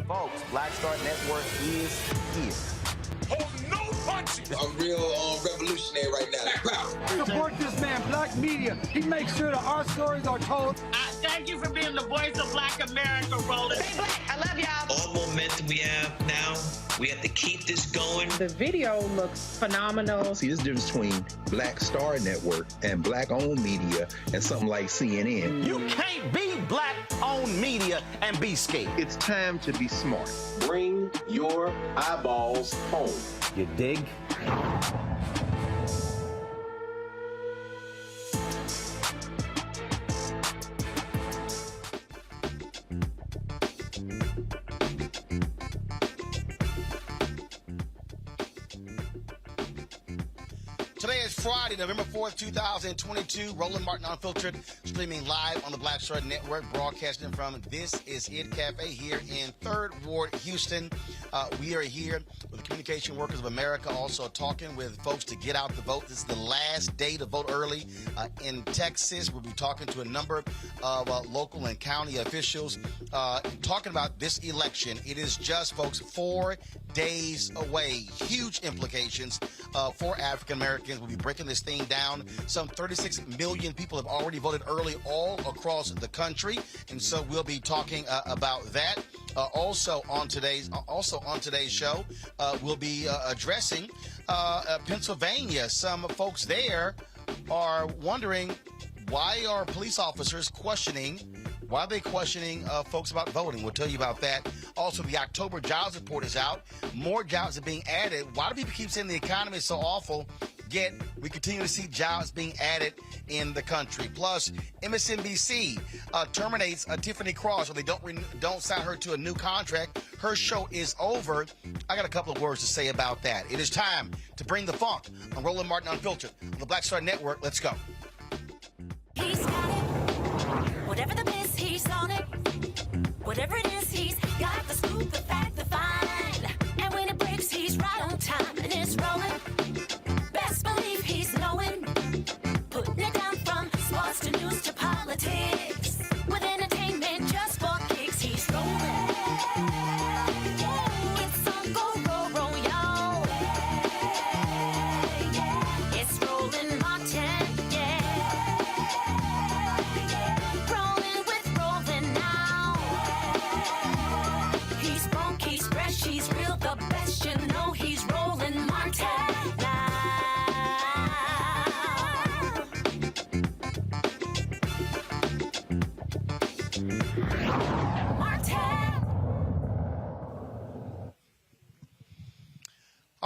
Folks, Black Star Network is here. Hold no punches! I'm real revolutionary right now. Support this man, Black Media. He makes sure that our stories are told. Thank you for being the voice of Black America, Roland. Stay black. I love y'all. All momentum we have now, we have to keep this going. The video looks phenomenal. See, this difference between Black Star Network and Black-owned media and something like CNN. You can't be Black-owned media and be scared. It's time to be smart. Bring your eyeballs home. You dig? Today is Friday, November 4th, 2022. Roland Martin Unfiltered, streaming live on the Black Star Network, broadcasting from This Is It Cafe here in 3rd Ward, Houston. We are here with the Communication Workers of America, also talking with folks to get out the vote. This is the last day to vote early in Texas. We'll be talking to a number of local and county officials talking about this election. It is just, folks, 4 days away. Huge implications for African Americans. We'll be breaking this thing down. Some 36 million people have already voted early all across the country, and so we'll be talking about that. Also on today's show, we'll be addressing Pennsylvania. Some folks there are wondering, why are police officers questioning folks about voting? We'll tell you about that. Also, the October jobs report is out. More jobs are being added. Why do people keep saying the economy is so awful, yet we continue to see jobs being added in the country? Plus, MSNBC terminates Tiffany Cross, or they don't sign her to a new contract. Her show is over. I got a couple of words to say about that. It is time to bring the funk on Roland Martin Unfiltered on the Black Star Network. Let's go. He's got it. Whatever the miss, he's on it. Whatever it is, he's got the scoop, the fact, the find. And when it breaks, he's right on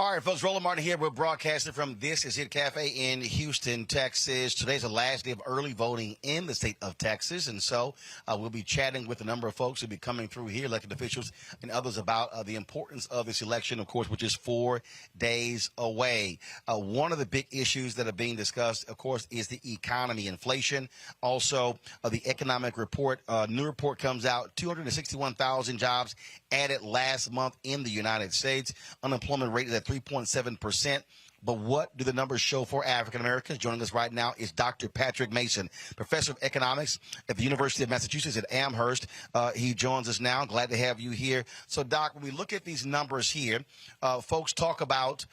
All right, folks, Roland Martin here. We're broadcasting from This Is It Cafe in Houston, Texas. Today's the last day of early voting in the state of Texas, and so we'll be chatting with a number of folks who'll be coming through here, elected officials and others, about the importance of this election, of course, which is 4 days away. One of the big issues that are being discussed, of course, is the economy, inflation. Also, the economic report. New report comes out, 261,000 jobs added last month in the United States. Unemployment rate is at 3.7%. But what do the numbers show for African Americans? Joining us right now is Dr. Patrick Mason, professor of economics at the University of Massachusetts at Amherst. He joins us now. Glad to have you here. So, Doc, when we look at these numbers here, folks talk about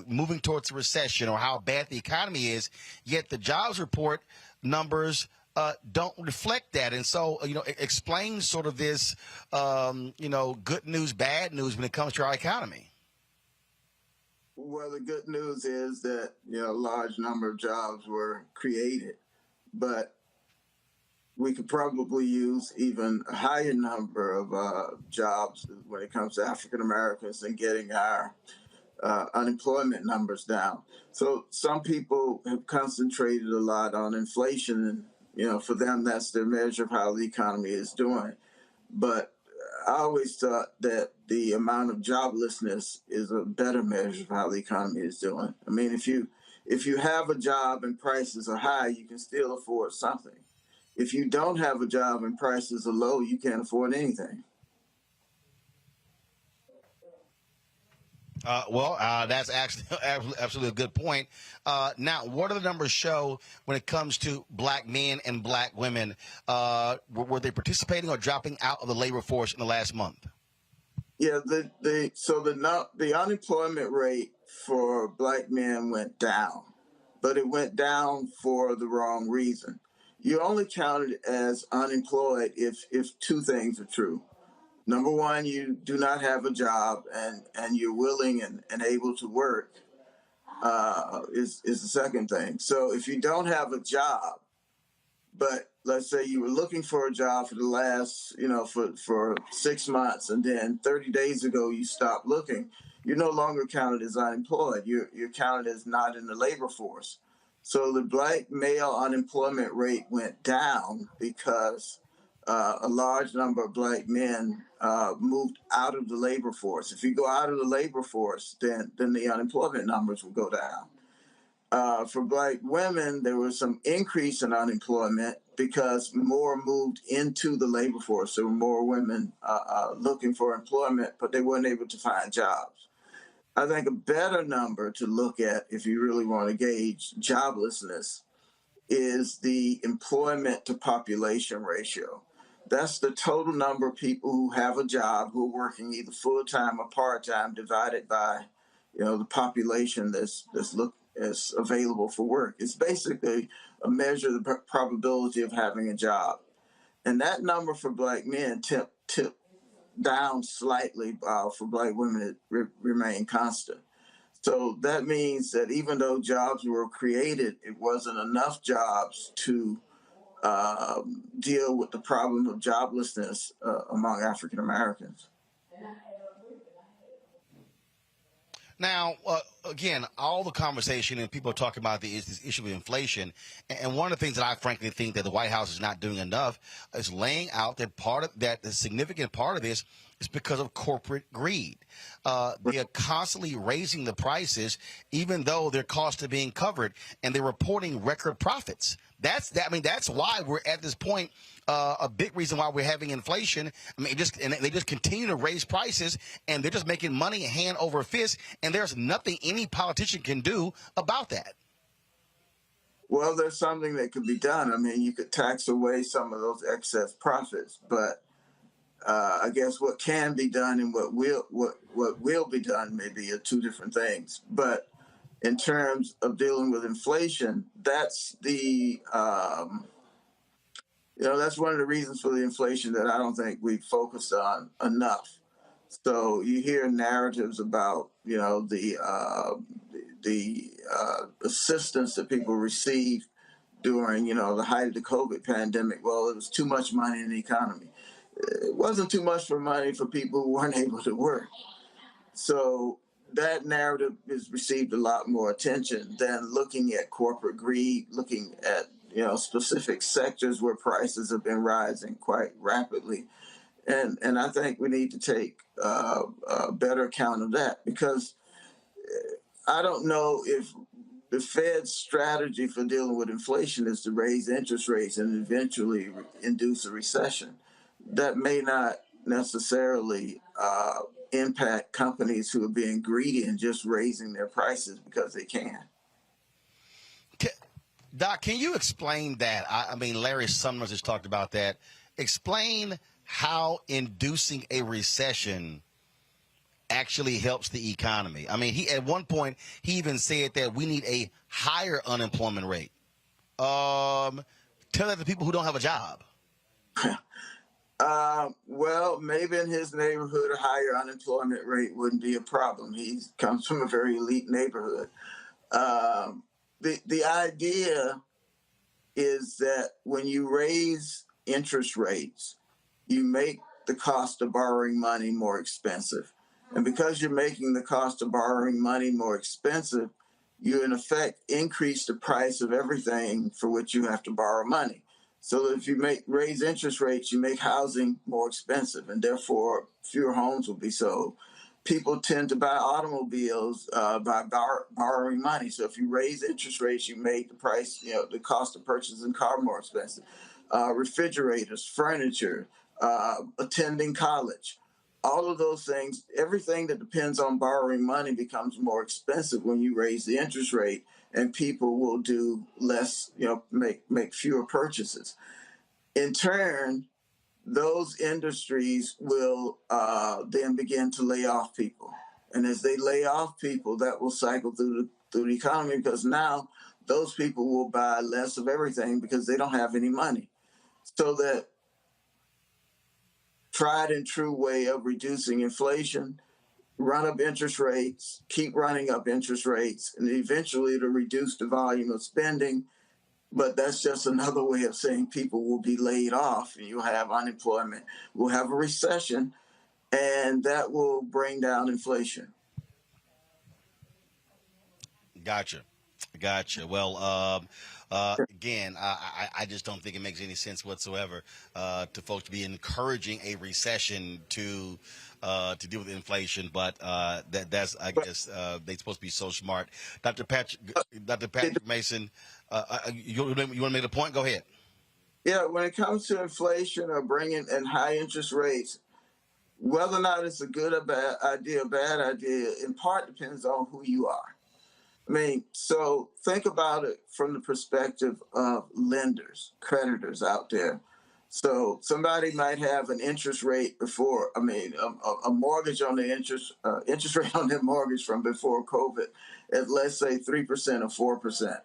moving towards a recession or how bad the economy is, yet the jobs report numbers don't reflect that. And so, explain sort of this, good news, bad news when it comes to our economy. Well, the good news is that, a large number of jobs were created, but we could probably use even a higher number of jobs when it comes to African Americans and getting our unemployment numbers down. So some people have concentrated a lot on inflation, and for them, that's their measure of how the economy is doing. But I always thought that the amount of joblessness is a better measure of how the economy is doing. I mean, if you have a job and prices are high, you can still afford something. If you don't have a job and prices are low, you can't afford anything. That's actually absolutely a good point. Now, what do the numbers show when it comes to black men and black women? Were they participating or dropping out of the labor force in the last month? Yeah, the unemployment rate for black men went down, but it went down for the wrong reason. You only counted as unemployed if two things are true. Number one, you do not have a job and you're willing and able to work is the second thing. So if you don't have a job, but let's say you were looking for a job for the last, for 6 months, and then 30 days ago you stopped looking, you're no longer counted as unemployed. You're counted as not in the labor force. So the black male unemployment rate went down because a large number of black men moved out of the labor force. If you go out of the labor force, then the unemployment numbers will go down. For black women, there was some increase in unemployment because more moved into the labor force. There were more women looking for employment, but they weren't able to find jobs. I think a better number to look at if you really want to gauge joblessness is the employment to population ratio. That's the total number of people who have a job, who are working either full-time or part-time, divided by, the population that's available for work. It's basically a measure of the probability of having a job. And that number for black men tipped down slightly. For black women, it remained constant. So that means that even though jobs were created, it wasn't enough jobs to deal with the problem of joblessness among African Americans. Now, again, all the conversation and people are talking about this issue of inflation. And one of the things that I frankly think that the White House is not doing enough is laying out that the significant part of this is because of corporate greed. They are constantly raising the prices, even though their costs are being covered, and they're reporting record profits. That's why we're at this point. A big reason why we're having inflation. They just continue to raise prices, and they're just making money hand over fist, and there's nothing any politician can do about that. Well, there's something that could be done. I mean, you could tax away some of those excess profits, but I guess what can be done and what will be done maybe are two different things. But in terms of dealing with inflation, that's that's one of the reasons for the inflation that I don't think we've focused on enough. So you hear narratives about, the assistance that people received during, the height of the COVID pandemic. Well, it was too much money in the economy. it wasn't too much for money for people who weren't able to work. So that narrative has received a lot more attention than looking at corporate greed, looking at specific sectors where prices have been rising quite rapidly. And I think we need to take a better account of that, because I don't know if the Fed's strategy for dealing with inflation is to raise interest rates and eventually induce a recession. That may not necessarily impact companies who are being greedy and just raising their prices because they can. Doc, can you explain that? I mean, Larry Summers has talked about that. Explain how inducing a recession actually helps the economy. I mean, at one point, he even said that we need a higher unemployment rate. Tell that to people who don't have a job. Well, maybe in his neighborhood, a higher unemployment rate wouldn't be a problem. He comes from a very elite neighborhood. The idea is that when you raise interest rates, you make the cost of borrowing money more expensive. And because you're making the cost of borrowing money more expensive, you in effect increase the price of everything for which you have to borrow money. So if you raise interest rates, you make housing more expensive, and therefore fewer homes will be sold. People tend to buy automobiles by borrowing money. So if you raise interest rates, you make the price, the cost of purchasing a car more expensive. Refrigerators, furniture, attending college, all of those things, everything that depends on borrowing money becomes more expensive when you raise the interest rate, and people will do less, make fewer purchases. In turn, those industries will then begin to lay off people. And as they lay off people, that will cycle through the economy, because now those people will buy less of everything because they don't have any money. So that tried and true way of reducing inflation, run up interest rates, keep running up interest rates, and eventually to reduce the volume of spending. But that's just another way of saying people will be laid off, and you'll have unemployment. We'll have a recession, and that will bring down inflation. Gotcha. Well, again, I just don't think it makes any sense whatsoever to folks to be encouraging a recession to deal with inflation. But that's I guess they're supposed to be so smart. Dr. Patrick Mason, you want to make a point? Go ahead. Yeah, when it comes to inflation or bringing in high interest rates, whether or not it's a good or bad idea, in part depends on who you are. I mean, so think about it from the perspective of lenders, creditors out there. So somebody might have an interest rate before, a mortgage on the interest rate on their mortgage from before COVID at, let's say, 3% or 4%.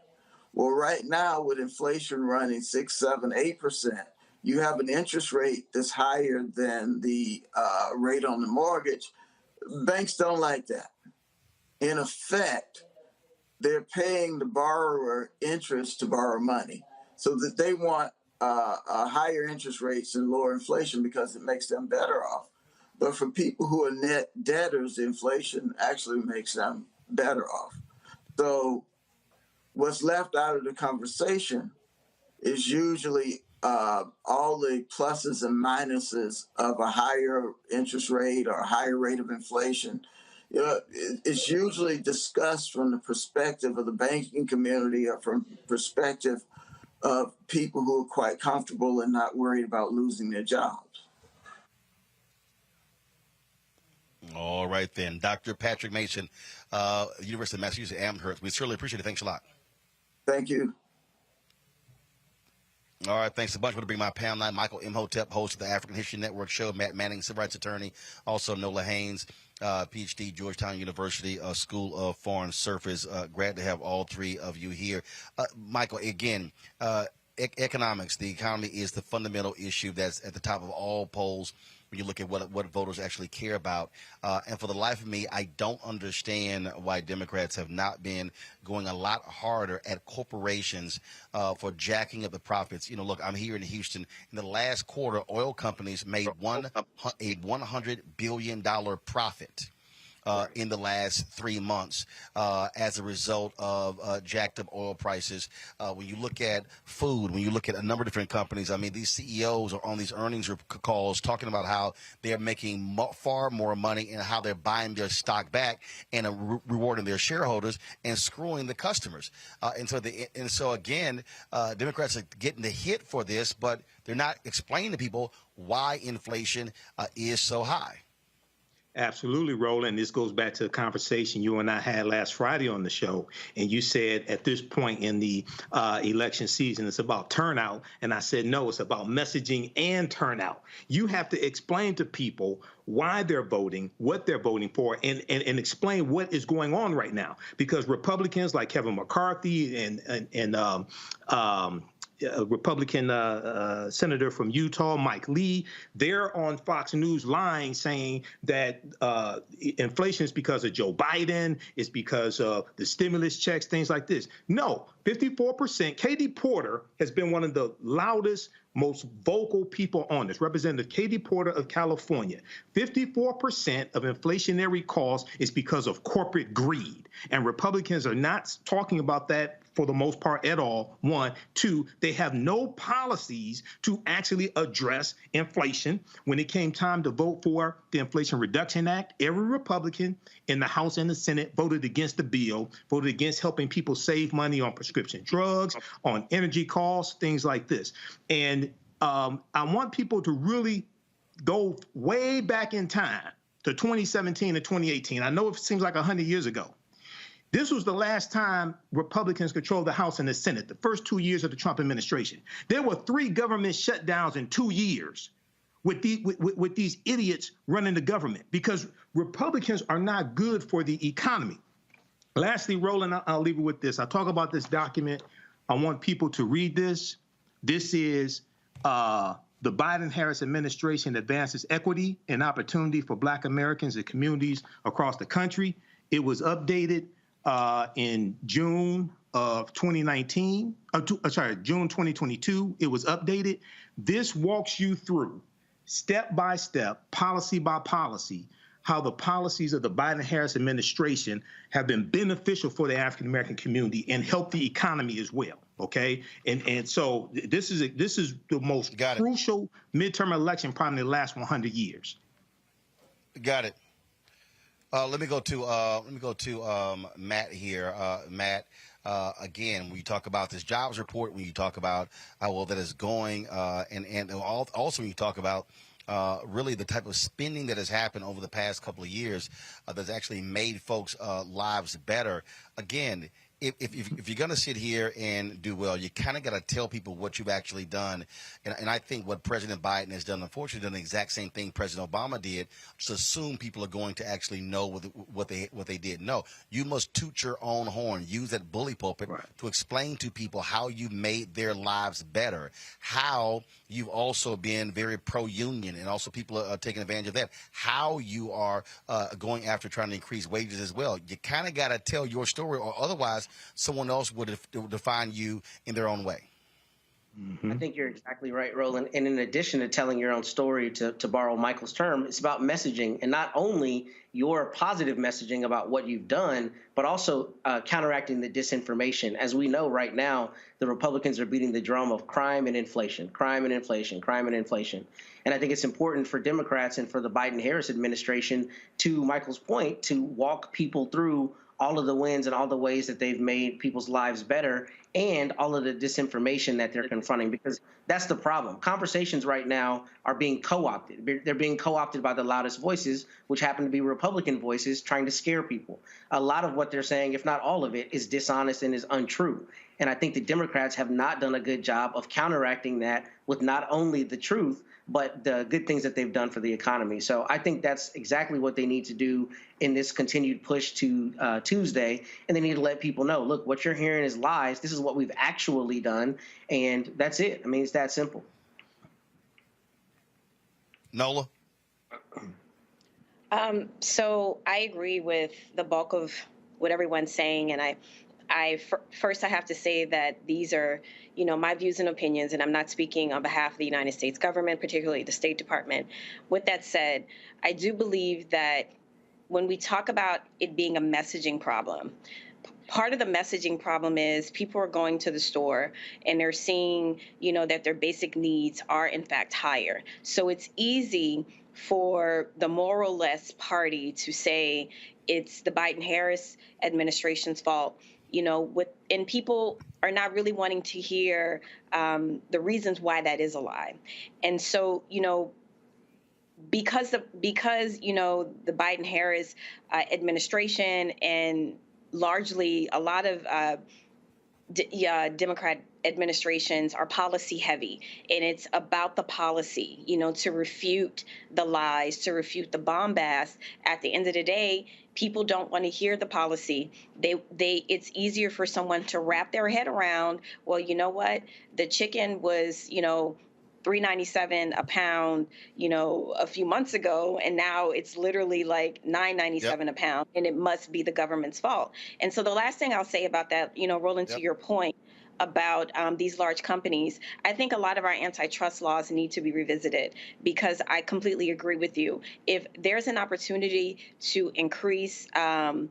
Well, right now with inflation running 6, 7, 8%, you have an interest rate that's higher than the rate on the mortgage. Banks don't like that. In effect, they're paying the borrower interest to borrow money, so that they want higher interest rates and lower inflation because it makes them better off. But for people who are net debtors, inflation actually makes them better off. So what's left out of the conversation is usually all the pluses and minuses of a higher interest rate or a higher rate of inflation. It's usually discussed from the perspective of the banking community or from the perspective of people who are quite comfortable and not worried about losing their jobs. All right, then. Dr. Patrick Mason, University of Massachusetts Amherst. We certainly appreciate it. Thanks a lot. Thank you. All right, thanks a bunch. I'm going to bring my panel tonight. Michael Imhotep, host of the African History Network show. Matt Manning, civil rights attorney. Also, Nola Haynes, PhD, Georgetown University School of Foreign Service. Glad to have all three of you here. Michael, again, economics, the economy is the fundamental issue that's at the top of all polls. when you look at what voters actually care about. And for the life of me, I don't understand why Democrats have not been going a lot harder at corporations for jacking up the profits. You know, look, I'm here in Houston. In the last quarter, oil companies made a $100 billion profit. In the last 3 months as a result of jacked up oil prices. When you look at food, when you look at a number of different companies, I mean, these CEOs are on these earnings calls talking about how they're making far more money and how they're buying their stock back and rewarding their shareholders and screwing the customers. And so again, Democrats are getting the hit for this, but they're not explaining to people why inflation is so high. Absolutely, Roland. This goes back to the conversation you and I had last Friday on the show. And you said at this point in the election season, it's about turnout. And I said, no, it's about messaging and turnout. You have to explain to people why they're voting, what they're voting for, and explain what is going on right now. Because Republicans like Kevin McCarthy and Republican senator from Utah, Mike Lee, they're on Fox News lying, saying that inflation is because of Joe Biden, it's because of the stimulus checks, things like this. No, 54%. Katie Porter has been one of the loudest, most vocal people on this. Representative Katie Porter of California, 54% of inflationary costs is because of corporate greed. And Republicans are not talking about that for the most part at all. One. Two, they have no policies to actually address inflation. When it came time to vote for the Inflation Reduction Act, every Republican in the House and the Senate voted against the bill, voted against helping people save money on prescription drugs, on energy costs, things like this. And I want people to really go way back in time to 2017 and 2018. I know it seems like 100 years ago. This was the last time Republicans controlled the House and the Senate, the first 2 years of the Trump administration. There were 3 government shutdowns in 2 years with these idiots running the government because Republicans are not good for the economy. Lastly, Roland, I'll leave it with this. I talk about this document. I want people to read this. This is the Biden-Harris administration advances equity and opportunity for Black Americans and communities across the country. It was updated in June of 2019, June 2022, it was updated. This walks you through step by step, policy by policy, how the policies of the Biden-Harris administration have been beneficial for the African-American community and help the economy as well. Okay, and so this is the most crucial midterm election probably in the last 100 years. Got it. Let me go to Matt here. Matt, again, when you talk about this jobs report, when you talk about how well that is going, and also when you talk about really the type of spending that has happened over the past couple of years that's actually made folks' lives better. Again, if you're going to sit here and do well, you kind of got to tell people what you've actually done. And I think what President Biden has done, unfortunately, done the exact same thing President Obama did, just assume people are going to actually know what they did. No, you must toot your own horn, use that bully pulpit to explain to people how you made their lives better, how you've also been very pro-union, and also people are taking advantage of that, how you are going after trying to increase wages as well. You kind of got to tell your story, or otherwise someone else would define you in their own way. I think you're exactly right, Roland. And in addition to telling your own story, to borrow Michael's term, it's about messaging, and not only your positive messaging about what you've done, but also counteracting the disinformation. As we know right now, the Republicans are beating the drum of crime and inflation, crime and inflation, crime and inflation. And I think it's important for Democrats and for the Biden-Harris administration, to Michael's point, to walk people through all of the wins and all the ways that they've made people's lives better, and all of the disinformation that they're confronting, because that's the problem. Conversations right now are being co-opted. They're being co-opted by the loudest voices, which happen to be Republican voices trying to scare people. A lot of what they're saying, if not all of it, is dishonest and is untrue. And I think the Democrats have not done a good job of counteracting that with not only the truth, but the good things that they've done for the economy. So I think that's exactly what they need to do in this continued push to Tuesday. And they need to let people know, look, what you're hearing is lies. This is what we've actually done. And that's it. I mean, it's that simple. Nola? So I agree with the bulk of what everyone's saying, and first I have to say that these are, my views and opinions, and I'm not speaking on behalf of the United States government, particularly the State Department. With that said, I do believe that when we talk about it being a messaging problem, part of the messaging problem is people are going to the store and they're seeing, that their basic needs are in fact higher. So it's easy for the moral-less party to say it's the Biden-Harris administration's fault, and people are not really wanting to hear the reasons why that is a lie. And so, because the Biden-Harris administration and largely a lot of Democrat administrations are policy heavy, and it's about the policy, to refute the lies, to refute the bombast. At the end of the day, people don't want to hear the policy. It's easier for someone to wrap their head around, well, you know what? The chicken was, $3.97 a pound, a few months ago, and now it's literally like $9.97 a pound, and it must be the government's fault. And so the last thing I'll say about that, Roland, to your point about these large companies, I think a lot of our antitrust laws need to be revisited, because I completely agree with you. If there's an opportunity to increase to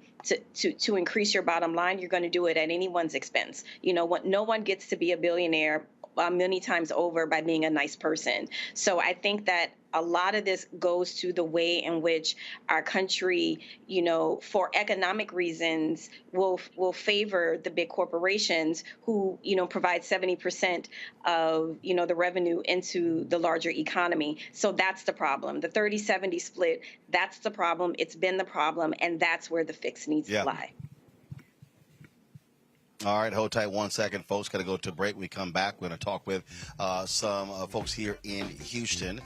increase your bottom line, you're going to do it at anyone's expense. No one gets to be a billionaire many times over by being a nice person. So I think that a lot of this goes to the way in which our country, for economic reasons, will favor the big corporations who, provide 70% of, the revenue into the larger economy. So that's the problem. The 30-70 split, that's the problem. It's been the problem, and that's where the fix needs to lie. All right, hold tight 1 second, folks. Got to go to break. We come back. We're going to talk with some folks here in Houston.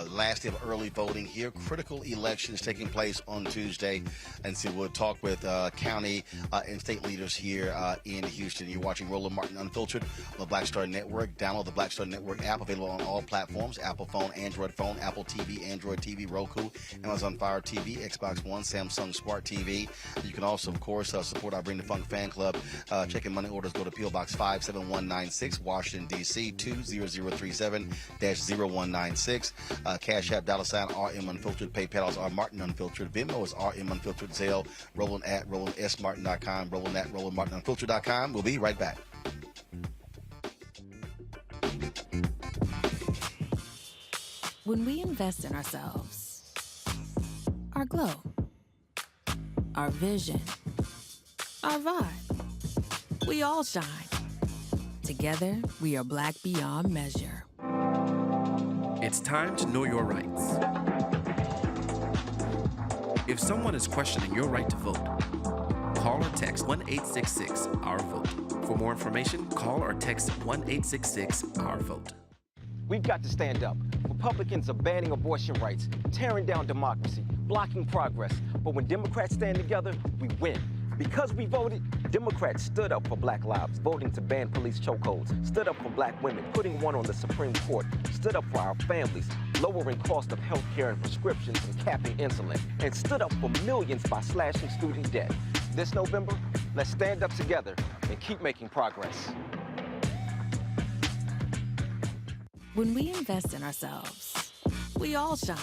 Last day of early voting here. Critical elections taking place on Tuesday. And so we'll talk with county and state leaders here in Houston. You're watching Roland Martin Unfiltered on the Black Star Network. Download the Black Star Network app, available on all platforms: Apple phone, Android phone, Apple TV, Android TV, Roku, Amazon Fire TV, Xbox One, Samsung Smart TV. You can also, of course, support our Bring the Funk fan club. Checking money orders, go to P.O. Box 57196, Washington, D.C. 20037-0196. Cash App, $RM Unfiltered. PayPal is R Martin Unfiltered. Venmo is RM Unfiltered. Zelle, Roland at RolandSMartin.com. Roland at RolandMartinUnfiltered.com. We'll be right back. When we invest in ourselves, our glow, our vision, our vibe, we all shine. Together, we are Black beyond measure. It's time to know your rights. If someone is questioning your right to vote, call or text 1-866-OUR-VOTE. For more information, call or text 1-866-OUR-VOTE. We've got to stand up. Republicans are banning abortion rights, tearing down democracy, blocking progress. But when Democrats stand together, we win. Because we voted, Democrats stood up for Black lives, voting to ban police chokeholds, stood up for Black women, putting one on the Supreme Court, stood up for our families, lowering cost of health care and prescriptions and capping insulin, and stood up for millions by slashing student debt. This November, let's stand up together and keep making progress. When we invest in ourselves, we all shine.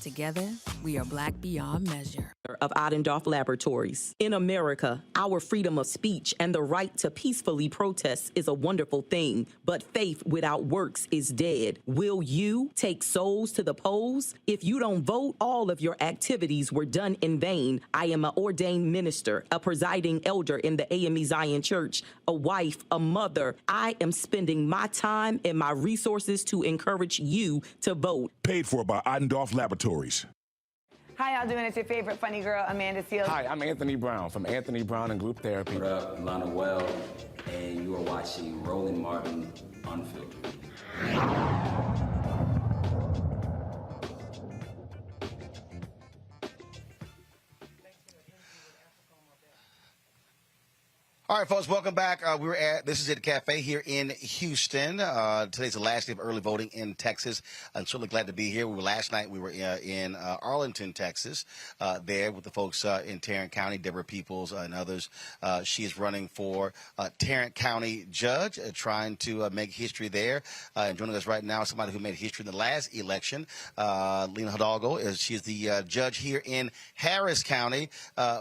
Together, we are Black beyond measure. Of Adendorf Laboratories. In America, our freedom of speech and the right to peacefully protest is a wonderful thing, but faith without works is dead. Will you take souls to the polls? If you don't vote, all of your activities were done in vain. I am an ordained minister, a presiding elder in the AME Zion Church, a wife, a mother. I am spending my time and my resources to encourage you to vote. Paid for by Adendorf Laboratories. Hi, y'all doing? It's your favorite funny girl, Amanda Seals. Hi, I'm Anthony Brown from Anthony Brown and Group Therapy. What up, Lana Well, and you are watching Roland Martin Unfiltered. All right, folks, welcome back. We're at This Is It Cafe here in Houston. Today's the last day of early voting in Texas. I'm certainly glad to be here. Last night we were in Arlington, Texas, there with the folks in Tarrant County, Deborah Peoples and others. She is running for Tarrant County judge, trying to make history there. And joining us right now is somebody who made history in the last election, Lena Hidalgo. She's the judge here in Harris County,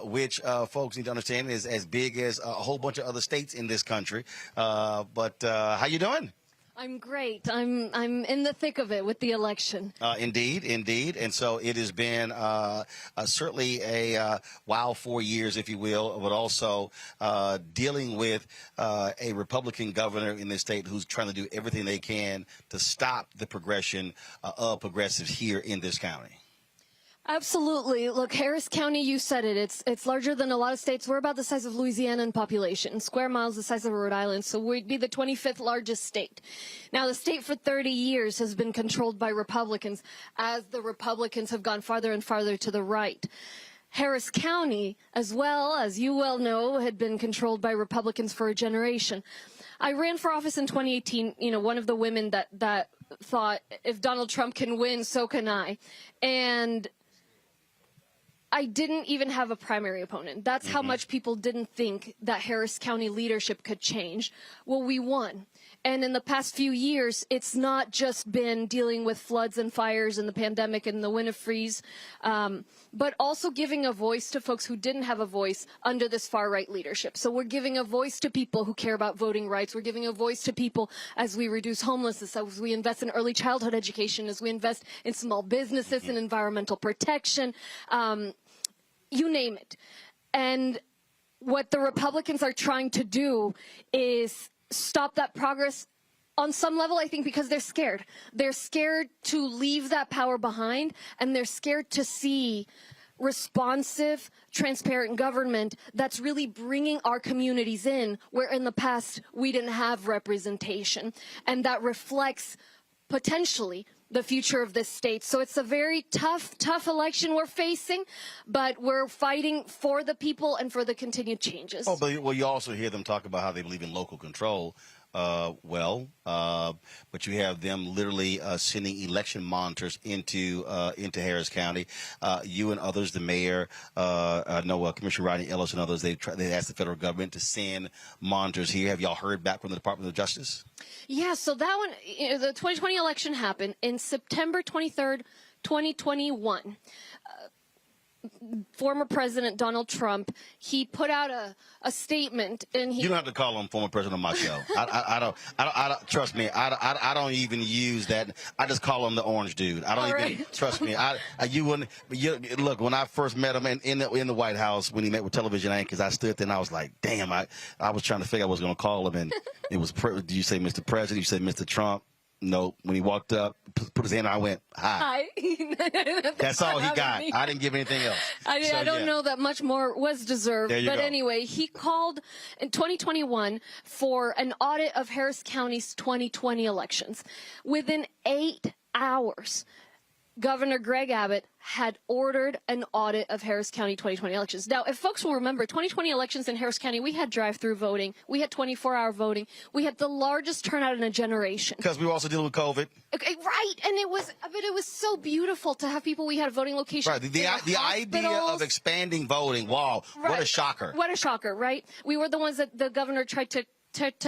which folks need to understand is as big as a whole bunch of other states in this country. But how you doing? I'm great. I'm in the thick of it with the election. Indeed. And so it has been certainly a wild 4 years, if you will, but also dealing with a Republican governor in this state who's trying to do everything they can to stop the progression of progressives here in this county. Absolutely. Look, Harris County, you said it. It's larger than a lot of states. We're about the size of Louisiana in population. Square miles the size of Rhode Island. So we'd be the 25th largest state. Now, the state for 30 years has been controlled by Republicans as the Republicans have gone farther and farther to the right. Harris County, as well, as you well know, had been controlled by Republicans for a generation. I ran for office in 2018, one of the women that thought if Donald Trump can win, so can I. And I didn't even have a primary opponent. That's how much people didn't think that Harris County leadership could change. Well, we won. And in the past few years, it's not just been dealing with floods and fires and the pandemic and the winter freeze, but also giving a voice to folks who didn't have a voice under this far-right leadership. So we're giving a voice to people who care about voting rights. We're giving a voice to people as we reduce homelessness, as we invest in early childhood education, as we invest in small businesses and environmental protection. You name it. And what the Republicans are trying to do is stop that progress on some level, I think, because they're scared. They're scared to leave that power behind, and they're scared to see responsive, transparent government that's really bringing our communities in, where in the past we didn't have representation. And that reflects potentially the future of this state. So it's a very tough election we're facing, but we're fighting for the people and for the continued changes. Oh, but you also hear them talk about how they believe in local control. But you have them literally sending election monitors into Harris County. You and others, the mayor, Commissioner Rodney Ellis and others, they asked the federal government to send monitors here. Have y'all heard back from the Department of Justice? Yeah, so that one, the 2020 election happened in September 23rd, 2021. Former President Donald Trump, he put out a statement, and he. You don't have to call him former president on my show. I don't. Trust me. I don't even use that. I just call him the orange dude. I don't even. Trust me. You wouldn't. Look, when I first met him in the White House when he met with television anchors, I stood there and I was like, damn. I was trying to figure out what I was going to call him, and it was. Did you say Mr. President? You said Mr. Trump. No, when he walked up, put his hand out, I went, hi. That's all he got. I didn't give anything else. I don't know that much more was deserved. But anyway, he called in 2021 for an audit of Harris County's 2020 elections. Within 8 hours, Governor Greg Abbott had ordered an audit of Harris County 2020 elections. Now, if folks will remember, 2020 elections in Harris County, we had drive-through voting. We had 24-hour voting. We had the largest turnout in a generation. Because we were also dealing with COVID. Okay, right, and it was so beautiful to have people. We had voting locations. Right, the idea of expanding voting. Wow, right. What a shocker! What a shocker, right? We were the ones that the governor tried to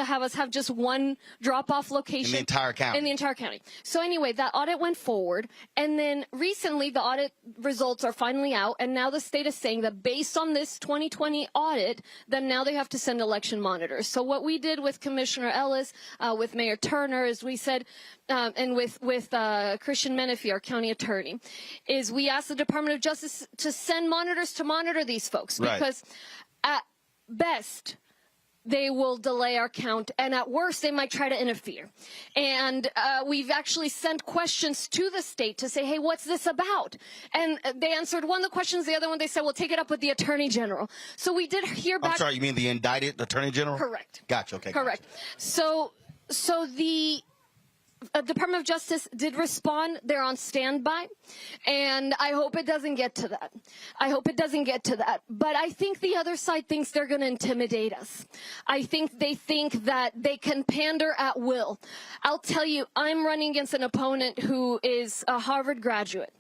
have us have just one drop-off location. In the entire county. In the entire county. So anyway, that audit went forward, and then recently the audit results are finally out, and now the state is saying that based on this 2020 audit, then now they have to send election monitors. So what we did with Commissioner Ellis, with Mayor Turner, is we said, and with Christian Menefee, our county attorney, is we asked the Department of Justice to send monitors to monitor these folks. Right. Because at best, they will delay our count, and at worst, they might try to interfere. And we've actually sent questions to the state to say, hey, what's this about? And they answered one of the questions, the other one they said, well, take it up with the Attorney General. So we did hear back. I'm sorry, you mean the indicted Attorney General? Correct. Gotcha, okay. Correct. Gotcha. So the Department of Justice did respond. They're on standby, and I hope it doesn't get to that. I hope it doesn't get to that. But I think the other side thinks they're going to intimidate us. I think they think that they can pander at will. I'll tell you, I'm running against an opponent who is a Harvard graduate.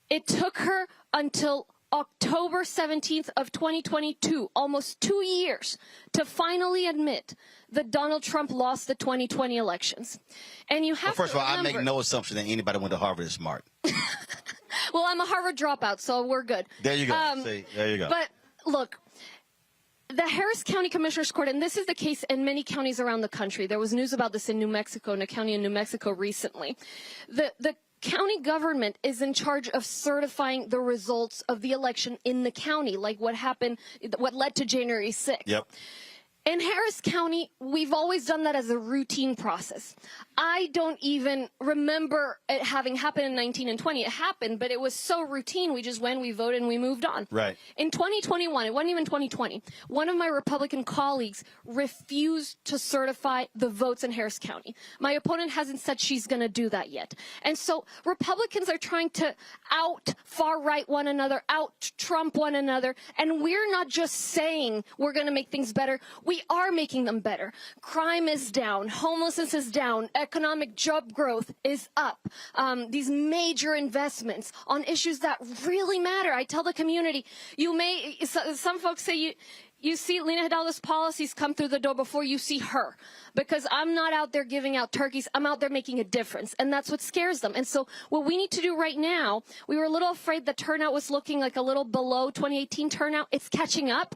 It took her until October 17th of 2022, almost 2 years, to finally admit that Donald Trump lost the 2020 elections. And you have first to of all, remember, I make no assumption that anybody went to Harvard is smart. well, I'm a Harvard dropout, so we're good. There you go. See, there you go. But look, the Harris County Commissioner's Court, and this is the case in many counties around the country. There was news about this in New Mexico, in a county in New Mexico recently. The county government is in charge of certifying the results of the election in the county, like what happened, what led to January 6th. Yep. In Harris County, we've always done that as a routine process. I don't even remember it having happened in 19 and 20. It happened, but it was so routine. We just went, we voted, and we moved on. Right. In 2021, it wasn't even 2020, one of my Republican colleagues refused to certify the votes in Harris County. My opponent hasn't said she's going to do that yet. And so Republicans are trying to out far-right one another, out Trump one another, and we're not just saying we're going to make things better. We are making them better. Crime is down. Homelessness is down. Economic job growth is up. These major investments on issues that really matter. I tell the community, some folks say you see Lena Hidalgo's policies come through the door before you see her, because I'm not out there giving out turkeys. I'm out there making a difference, and that's what scares them. And so what we need to do right now, we were a little afraid the turnout was looking like a little below 2018 turnout. It's catching up.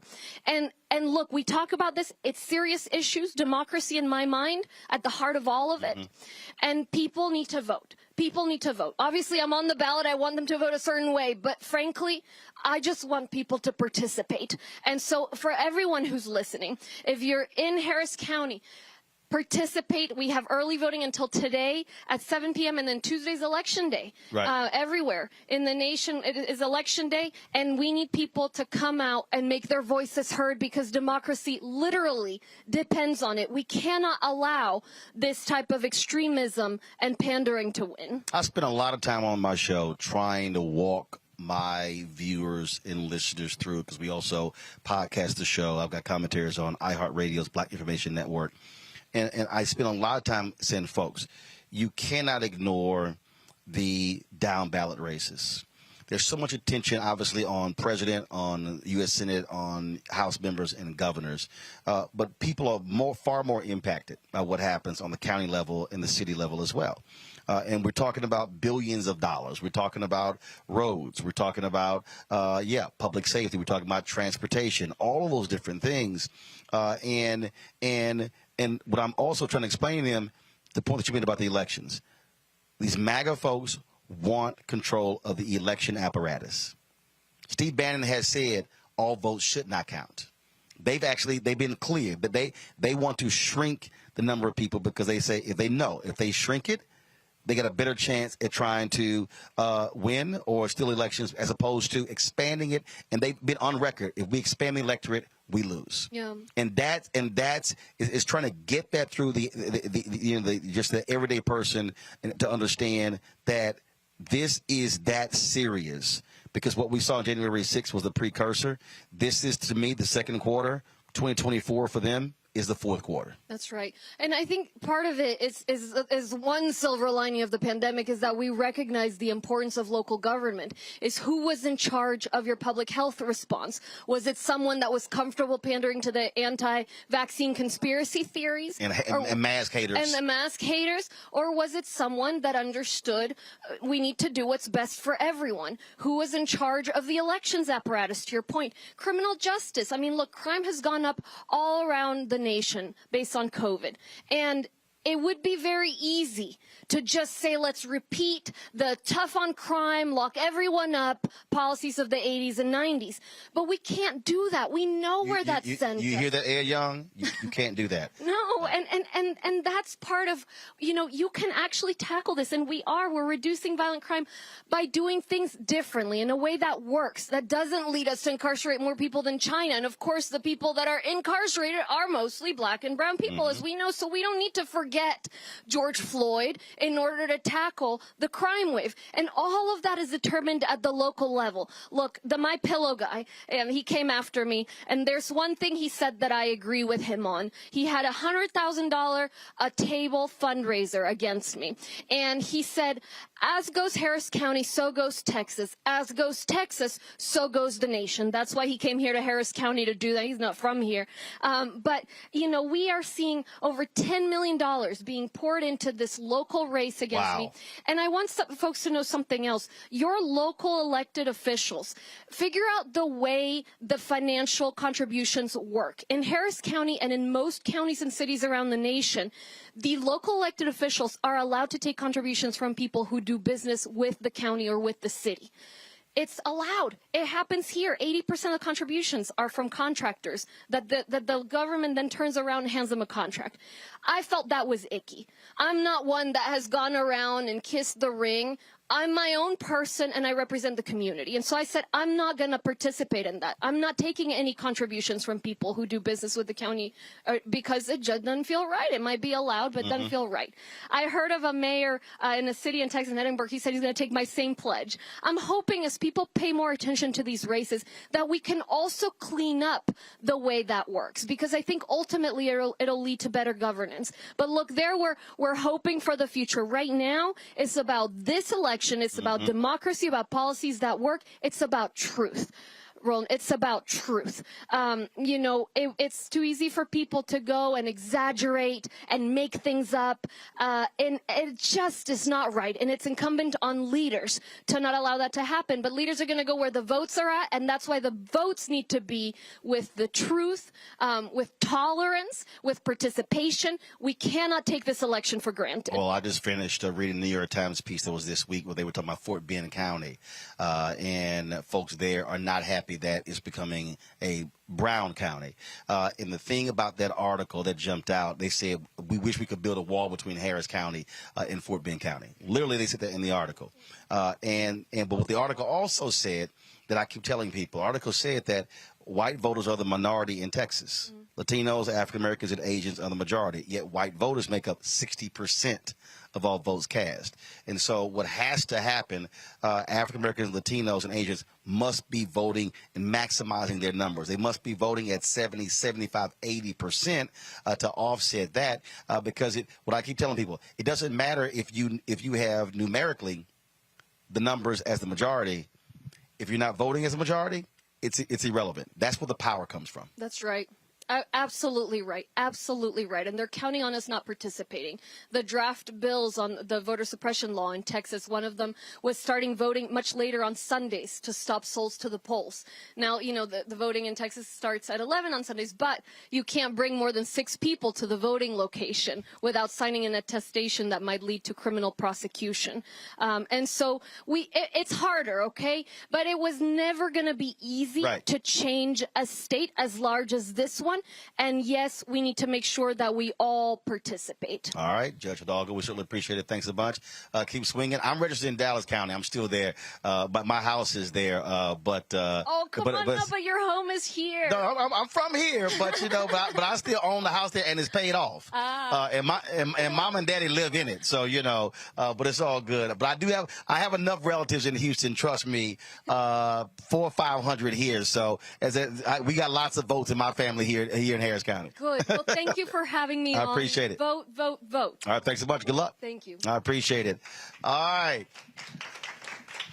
And look, we talk about this. It's serious issues, democracy in my mind, at the heart of all of it. And people need to vote. People need to vote. Obviously, I'm on the ballot. I want them to vote a certain way. But frankly, I just want people to participate. And so for everyone who's listening, if you're in Harris County, participate. We have early voting until today at 7 p.m. and then Tuesday's election day. Right. Everywhere in the nation it is election day, and we need people to come out and make their voices heard, because democracy literally depends on it. We cannot allow this type of extremism and pandering to win. I spent a lot of time on my show trying to walk my viewers and listeners through, because we also podcast the show. I've got commentaries on iHeartRadio's Black Information Network. And I spent a lot of time saying, folks, you cannot ignore the down ballot races. There's so much attention, obviously, on president, on U.S. Senate, on House members and governors. But people are far more impacted by what happens on the county level and the city level as well. And we're talking about billions of dollars. We're talking about roads. We're talking about, public safety. We're talking about transportation, all of those different things. And what I'm also trying to explain to them, the point that you made about the elections, these MAGA folks want control of the election apparatus. Steve Bannon has said all votes should not count. They've been clear, but they want to shrink the number of people, because they say if they shrink it, they get a better chance at trying to win or steal elections, as opposed to expanding it. And they've been on record: if we expand the electorate, we lose. Yeah. And that's trying to get that through the everyday person, and to understand that this is that serious, because what we saw on January 6th was the precursor. This is, to me, the second quarter. 2024 for them is the fourth quarter. That's right. And I think part of it is one silver lining of the pandemic is that we recognize the importance of local government. Is who was in charge of your public health response? Was it someone that was comfortable pandering to the anti-vaccine conspiracy theories? And mask haters. And the mask haters? Or was it someone that understood we need to do what's best for everyone? Who was in charge of the elections apparatus, to your point? Criminal justice. I mean, look, crime has gone up all around the nation based on COVID. And it would be very easy to just say, let's repeat the tough on crime, lock everyone up policies of the 80s and 90s. But we can't do that. We know where that sends us. You hear that, Air Young? You can't do that. No, and that's part of, you can actually tackle this. And we're reducing violent crime by doing things differently in a way that works, that doesn't lead us to incarcerate more people than China. And of course, the people that are incarcerated are mostly black and brown people, as we know. So we don't need to forget forget George Floyd in order to tackle the crime wave. And all of that is determined at the local level. Look, the My Pillow guy, he came after me, and there's one thing he said that I agree with him on. He had a $100,000 a table fundraiser against me. And he said, as goes Harris County, so goes Texas. As goes Texas, so goes the nation. That's why he came here to Harris County to do that. He's not from here. But, you know, we are seeing over $10 million being poured into this local race against me. And I want folks to know something else. Your local elected officials, figure out the way the financial contributions work. In Harris County and in most counties and cities around the nation, the local elected officials are allowed to take contributions from people who do business with the county or with the city. It's allowed. It happens here. 80% of contributions are from contractors that the government then turns around and hands them a contract. I felt that was icky. I'm not one that has gone around and kissed the ring. I'm my own person and I represent the community. And so I said, I'm not going to participate in that. I'm not taking any contributions from people who do business with the county because it just doesn't feel right. It might be allowed, but it doesn't feel right. I heard of a mayor in a city in Texas, in Edinburgh. He said he's going to take my same pledge. I'm hoping as people pay more attention to these races that we can also clean up the way that works, because I think ultimately it'll lead to better governance. But look, we're hoping for the future. Right now, it's about this election. It's about democracy, about policies that work. It's about truth. Roland, it's about truth. You know, it's too easy for people to go and exaggerate and make things up. And it just is not right. And it's incumbent on leaders to not allow that to happen. But leaders are going to go where the votes are at. And that's why the votes need to be with the truth, with tolerance, with participation. We cannot take this election for granted. Well, I just finished reading the New York Times piece that was this week where they were talking about Fort Bend County. And folks there are not happy that it's becoming a Brown County. And the thing about that article that jumped out, they said, we wish we could build a wall between Harris County and Fort Bend County. Literally, they said that in the article. But what the article also said, that I keep telling people, the article said that white voters are the minority in Texas. Latinos, African Americans, and Asians are the majority, yet white voters make up 60% of all votes cast. And so what has to happen, African Americans, Latinos, and Asians must be voting and maximizing their numbers. They must be voting at 70, 75, 80% to offset that, because what I keep telling people, it doesn't matter if you have numerically the numbers as the majority. If you're not voting as a majority, it's irrelevant. That's where the power comes from. That's right. Absolutely right. Absolutely right. And they're counting on us not participating. The draft bills on the voter suppression law in Texas, one of them was starting voting much later on Sundays to stop souls to the polls. Now, you know, the voting in Texas starts at 11 on Sundays, but you can't bring more than 6 people to the voting location without signing an attestation that might lead to criminal prosecution. And so it's harder, okay? But it was never going to be easy to change a state as large as this one. And yes, we need to make sure that we all participate. All right, Judge Hidalgo, we certainly appreciate it. Thanks a bunch. Keep swinging. I'm registered in Dallas County. I'm still there, but my house is there. Oh, come on, no, but your home is here. No, I'm from here, but you know, but I still own the house there, and it's paid off. And mom and daddy live in it, so you know. But it's all good. But I have enough relatives in Houston. Trust me, 400 or 500 here. So we got lots of votes in my family here in Harris County. Good. Well, thank you for having me on. I appreciate it. Vote, vote, vote. All right, thanks so much. Good luck. Thank you. I appreciate it. All right.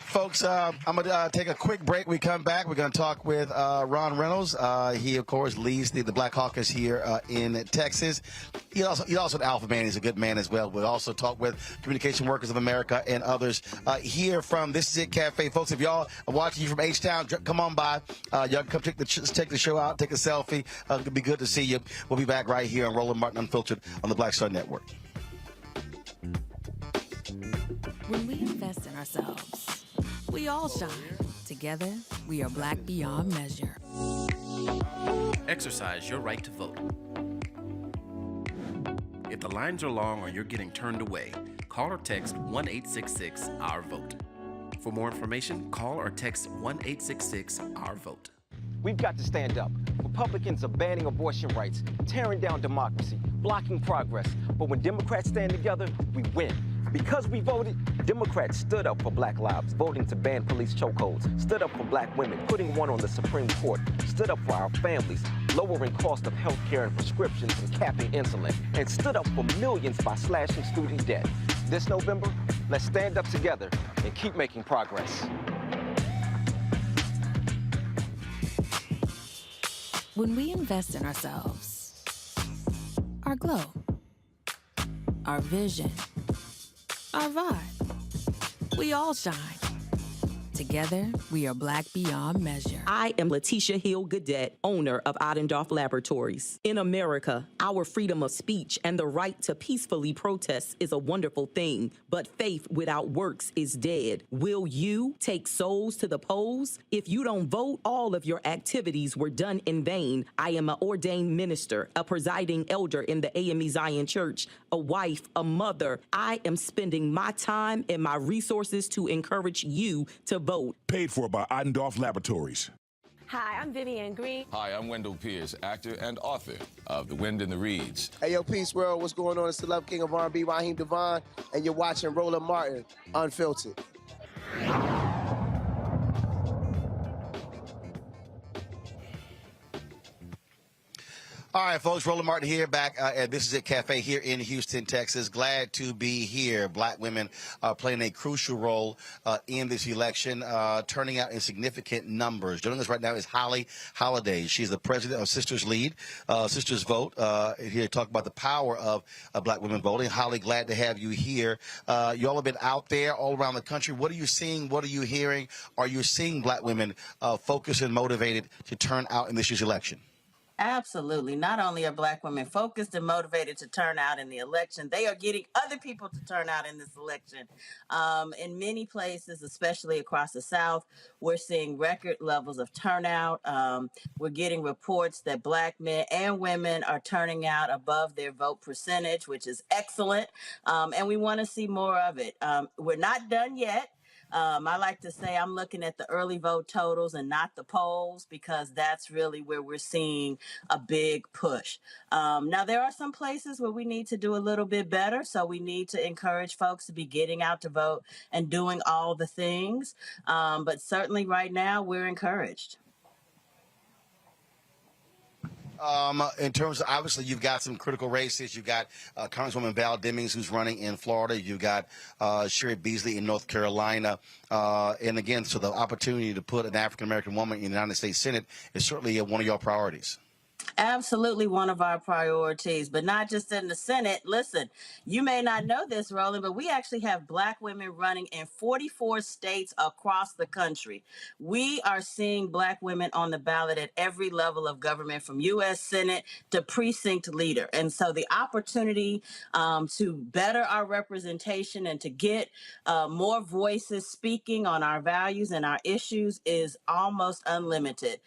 Folks, I'm going to take a quick break. We come back. We're going to talk with Ron Reynolds. He, of course, leads the Black Caucus here in Texas. He's also an alpha man. He's a good man as well. We'll also talk with Communication Workers of America and others here from This Is It Cafe. Folks, if y'all are watching you from H-Town, come on by. Y'all can come check the show out, take a selfie. It'll be good to see you. We'll be back right here on Roland Martin Unfiltered on the Black Star Network. When we invest in ourselves, we all shine. Together, we are black beyond measure. Exercise your right to vote. If the lines are long or you're getting turned away, call or text 1-866-OUR-VOTE. For more information, call or text 1-866-OUR-VOTE. We've got to stand up. Republicans are banning abortion rights, tearing down democracy, blocking progress. But when Democrats stand together, we win. Because we voted, Democrats stood up for black lives, voting to ban police chokeholds, stood up for black women, putting one on the Supreme Court, stood up for our families, lowering cost of health care and prescriptions and capping insulin, and stood up for millions by slashing student debt. This November, let's stand up together and keep making progress. When we invest in ourselves, our glow, our vision, our vibe, we all shine. Together, we are black beyond measure. I am Letitia Hill Gadet, owner of Ottendorf Laboratories. In America, our freedom of speech and the right to peacefully protest is a wonderful thing, but faith without works is dead. Will you take souls to the polls? If you don't vote, all of your activities were done in vain. I am an ordained minister, a presiding elder in the AME Zion Church, a wife, a mother. I am spending my time and my resources to encourage you to vote. Paid for by Ottendorf Laboratories. Hi, I'm Vivian Green. Hi, I'm Wendell Pierce, actor and author of The Wind in the Reeds. Hey, yo, Peace World, what's going on? It's the Love King of R&B, Raheem Devon, and you're watching Roland Martin, Unfiltered. All right, folks, Roland Martin here, back at This Is It Cafe here in Houston, Texas. Glad to be here. Black women are playing a crucial role in this election, turning out in significant numbers. Joining us right now is Holli Holiday. She's the president of Sisters Lead, Sisters Vote, here to talk about the power of black women voting. Holli, glad to have you here. You all have been out there all around the country. What are you seeing? What are you hearing? Are you seeing black women focused and motivated to turn out in this year's election? Absolutely. Not only are black women focused and motivated to turn out in the election, they are getting other people to turn out in this election. In many places, especially across the South, we're seeing record levels of turnout. We're getting reports that black men and women are turning out above their vote percentage, which is excellent. And we want to see more of it. We're not done yet. I like to say I'm looking at the early vote totals and not the polls, because that's really where we're seeing a big push. Now, there are some places where we need to do a little bit better. So we need to encourage folks to be getting out to vote and doing all the things. But certainly right now, we're encouraged. In terms of, obviously, you've got some critical races. You've got Congresswoman Val Demings, who's running in Florida. You've got Sherry Beasley in North Carolina. And again, so the opportunity to put an African-American woman in the United States Senate is certainly one of your priorities. Absolutely one of our priorities, but not just in the Senate. Listen, you may not know this, Roland, but we actually have black women running in 44 states across the country. We are seeing black women on the ballot at every level of government, from U.S. Senate to precinct leader. And so the opportunity to better our representation and to get more voices speaking on our values and our issues is almost unlimited.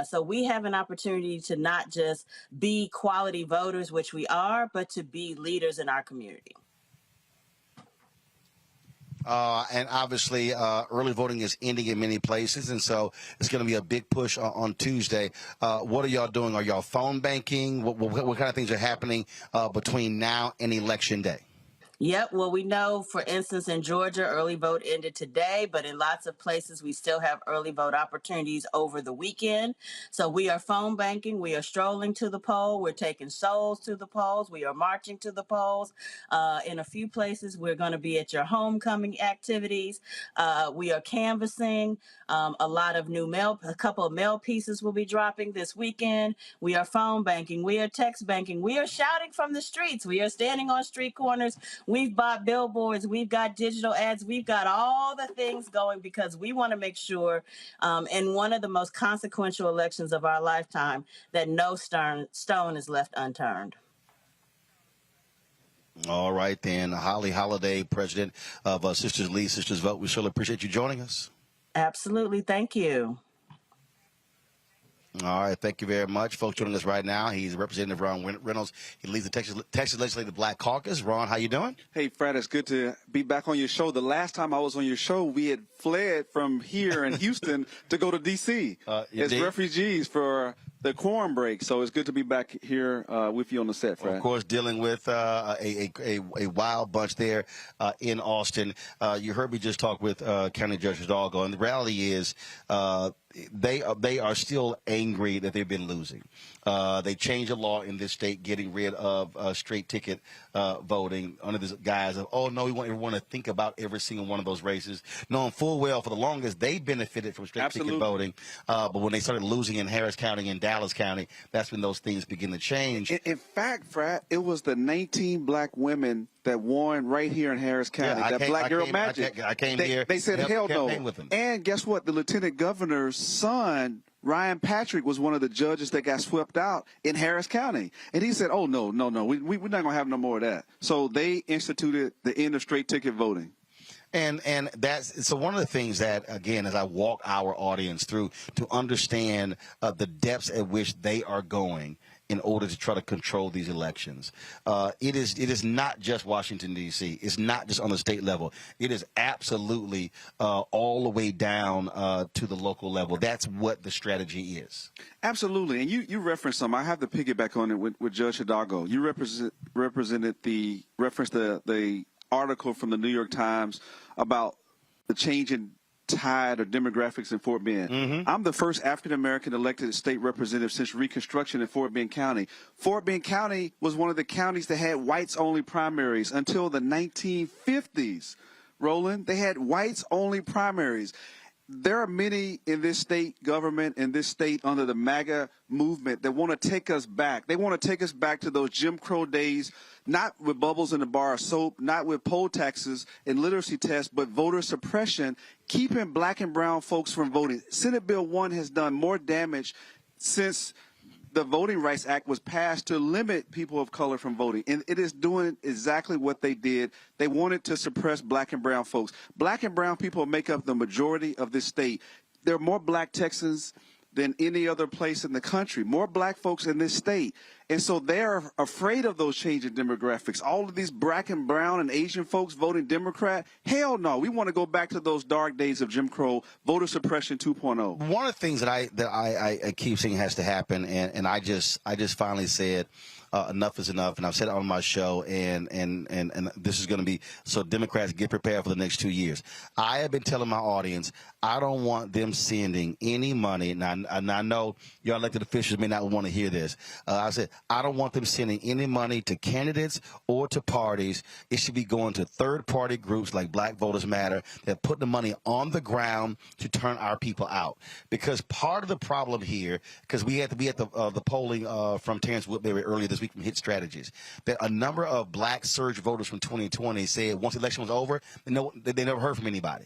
So we have an opportunity to not just be quality voters, which we are, but to be leaders in our community. And obviously, early voting is ending in many places, and so it's going to be a big push on Tuesday. What are y'all doing? Are y'all phone banking? What kind of things are happening between now and Election Day? Yep. Well, we know, for instance, in Georgia, early vote ended today, but in lots of places, we still have early vote opportunities over the weekend. So we are phone banking. We are strolling to the poll. We're taking souls to the polls. We are marching to the polls. In a few places, we're going to be at your homecoming activities. We are canvassing. A lot of new mail, a couple of mail pieces will be dropping this weekend. We are phone banking. We are text banking. We are shouting from the streets. We are standing on street corners. We've bought billboards. We've got digital ads. We've got all the things going because we want to make sure in one of the most consequential elections of our lifetime that no stone is left unturned. All right, then. Holli Holiday, president of Sisters Lead, Sisters Vote. We surely appreciate you joining us. Absolutely. Thank you. All right, thank you very much. Folks joining us right now, he's Representative Ron Reynolds. He leads the Texas Legislative Black Caucus. Ron, how you doing? Hey, Fred, it's good to be back on your show. The last time I was on your show, we had fled from here in Houston to go to D.C. as refugees for the quorum break. So it's good to be back here with you on the set, Fred. Of course, dealing with a wild bunch there in Austin. You heard me just talk with County Judge Hidalgo, and the reality is they are still angry that they've been losing. They changed the law in this state, getting rid of straight ticket voting under the guise of, oh, no, we want everyone to think about every single one of those races, knowing full well for the longest they benefited from straight ticket voting. But when they started losing in Harris County and Dallas County, that's when those things begin to change. In fact, Fred, it was the 19 black women that won right here in Harris County. Black Girl Magic. I came here. They said hell no. With them. And guess what? The lieutenant governor's son, Ryan Patrick, was one of the judges that got swept out in Harris County. And he said, oh, no, we're not going to have no more of that. So they instituted the end of straight ticket voting. And that's so one of the things that, again, as I walk our audience through to understand the depths at which they are going in order to try to control these elections. It is not just Washington, D.C. It's not just on the state level. It is absolutely all the way down to the local level. That's what the strategy is. Absolutely. And you referenced some. I have to piggyback on it with Judge Hidalgo. You represented the article from the New York Times about the change in tide or demographics in Fort Bend. I'm the first African-American elected state representative since Reconstruction in Fort Bend County. Fort Bend County was one of the counties that had whites-only primaries until the 1950s. Roland, they had whites-only primaries. There are many in this state government, in this state under the MAGA movement that want to take us back. They want to take us back to those Jim Crow days, not with bubbles in the bar of soap, not with poll taxes and literacy tests, but voter suppression, keeping black and brown folks from voting. Senate Bill 1 has done more damage since the Voting Rights Act was passed to limit people of color from voting. And it is doing exactly what they did. They wanted to suppress black and brown folks. Black and brown people make up the majority of this state. There are more black Texans than any other place in the country, more black folks in this state. And so they're afraid of those changing demographics. All of these black and brown and Asian folks voting Democrat, hell no. We want to go back to those dark days of Jim Crow, voter suppression 2.0. One of the things that I keep saying has to happen, and I just finally said, enough is enough, and I've said it on my show, and this is going to be so Democrats get prepared for the next 2 years. I have been telling my audience I don't want them sending any money. Now I know your elected officials may not want to hear this. I said I don't want them sending any money to candidates or to parties. It should be going to third-party groups like Black Voters Matter that put the money on the ground to turn our people out. Because part of the problem here, because we had to be at the polling from Terrence Woodbury earlier this week from Hit Strategies, that a number of black surge voters from 2020 said once the election was over, they never heard from anybody.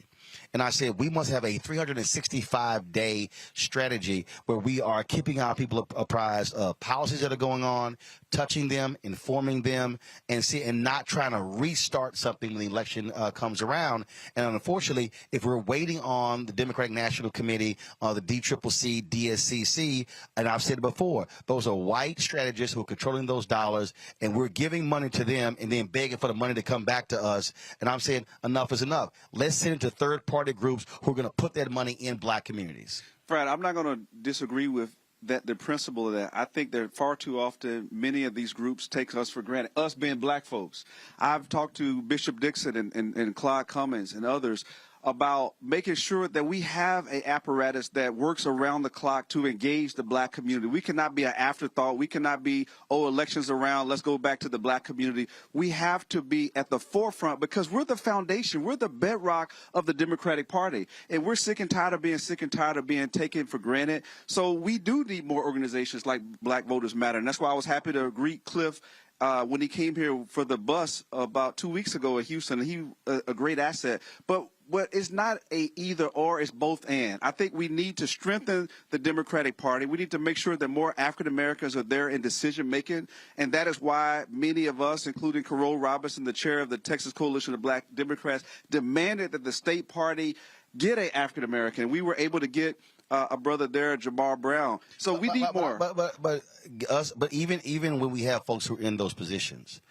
And I said, we must have a 365-day strategy where we are keeping our people apprised of policies that are going on, touching them, informing them, and not trying to restart something when the election comes around. And unfortunately, if we're waiting on the Democratic National Committee, the DCCC, DSCC, and I've said it before, those are white strategists who are controlling those dollars, and we're giving money to them and then begging for the money to come back to us. And I'm saying enough is enough. Let's send it to third-party groups who are going to put that money in black communities. Fred, I'm not going to disagree with the principle of that. I think that far too often many of these groups take us for granted, us being black folks. I've talked to Bishop Dixon and Clyde Cummins and others about making sure that we have an apparatus that works around the clock to engage the black community. We cannot be an afterthought. We cannot be, elections around, let's go back to the black community. We have to be at the forefront because we're the foundation. We're the bedrock of the Democratic Party. And we're sick and tired of being taken for granted. So we do need more organizations like Black Voters Matter. And that's why I was happy to greet Cliff when he came here for the bus about 2 weeks ago in Houston. He a great asset. But it's not a either or, it's both and. I think we need to strengthen the Democratic Party. We need to make sure that more African Americans are there in decision making. And that is why many of us, including Carol Robinson, the chair of the Texas Coalition of Black Democrats, demanded that the state party get an African American. We were able to get a brother there, Jamar Brown. So we need more. But even when we have folks who are in those positions,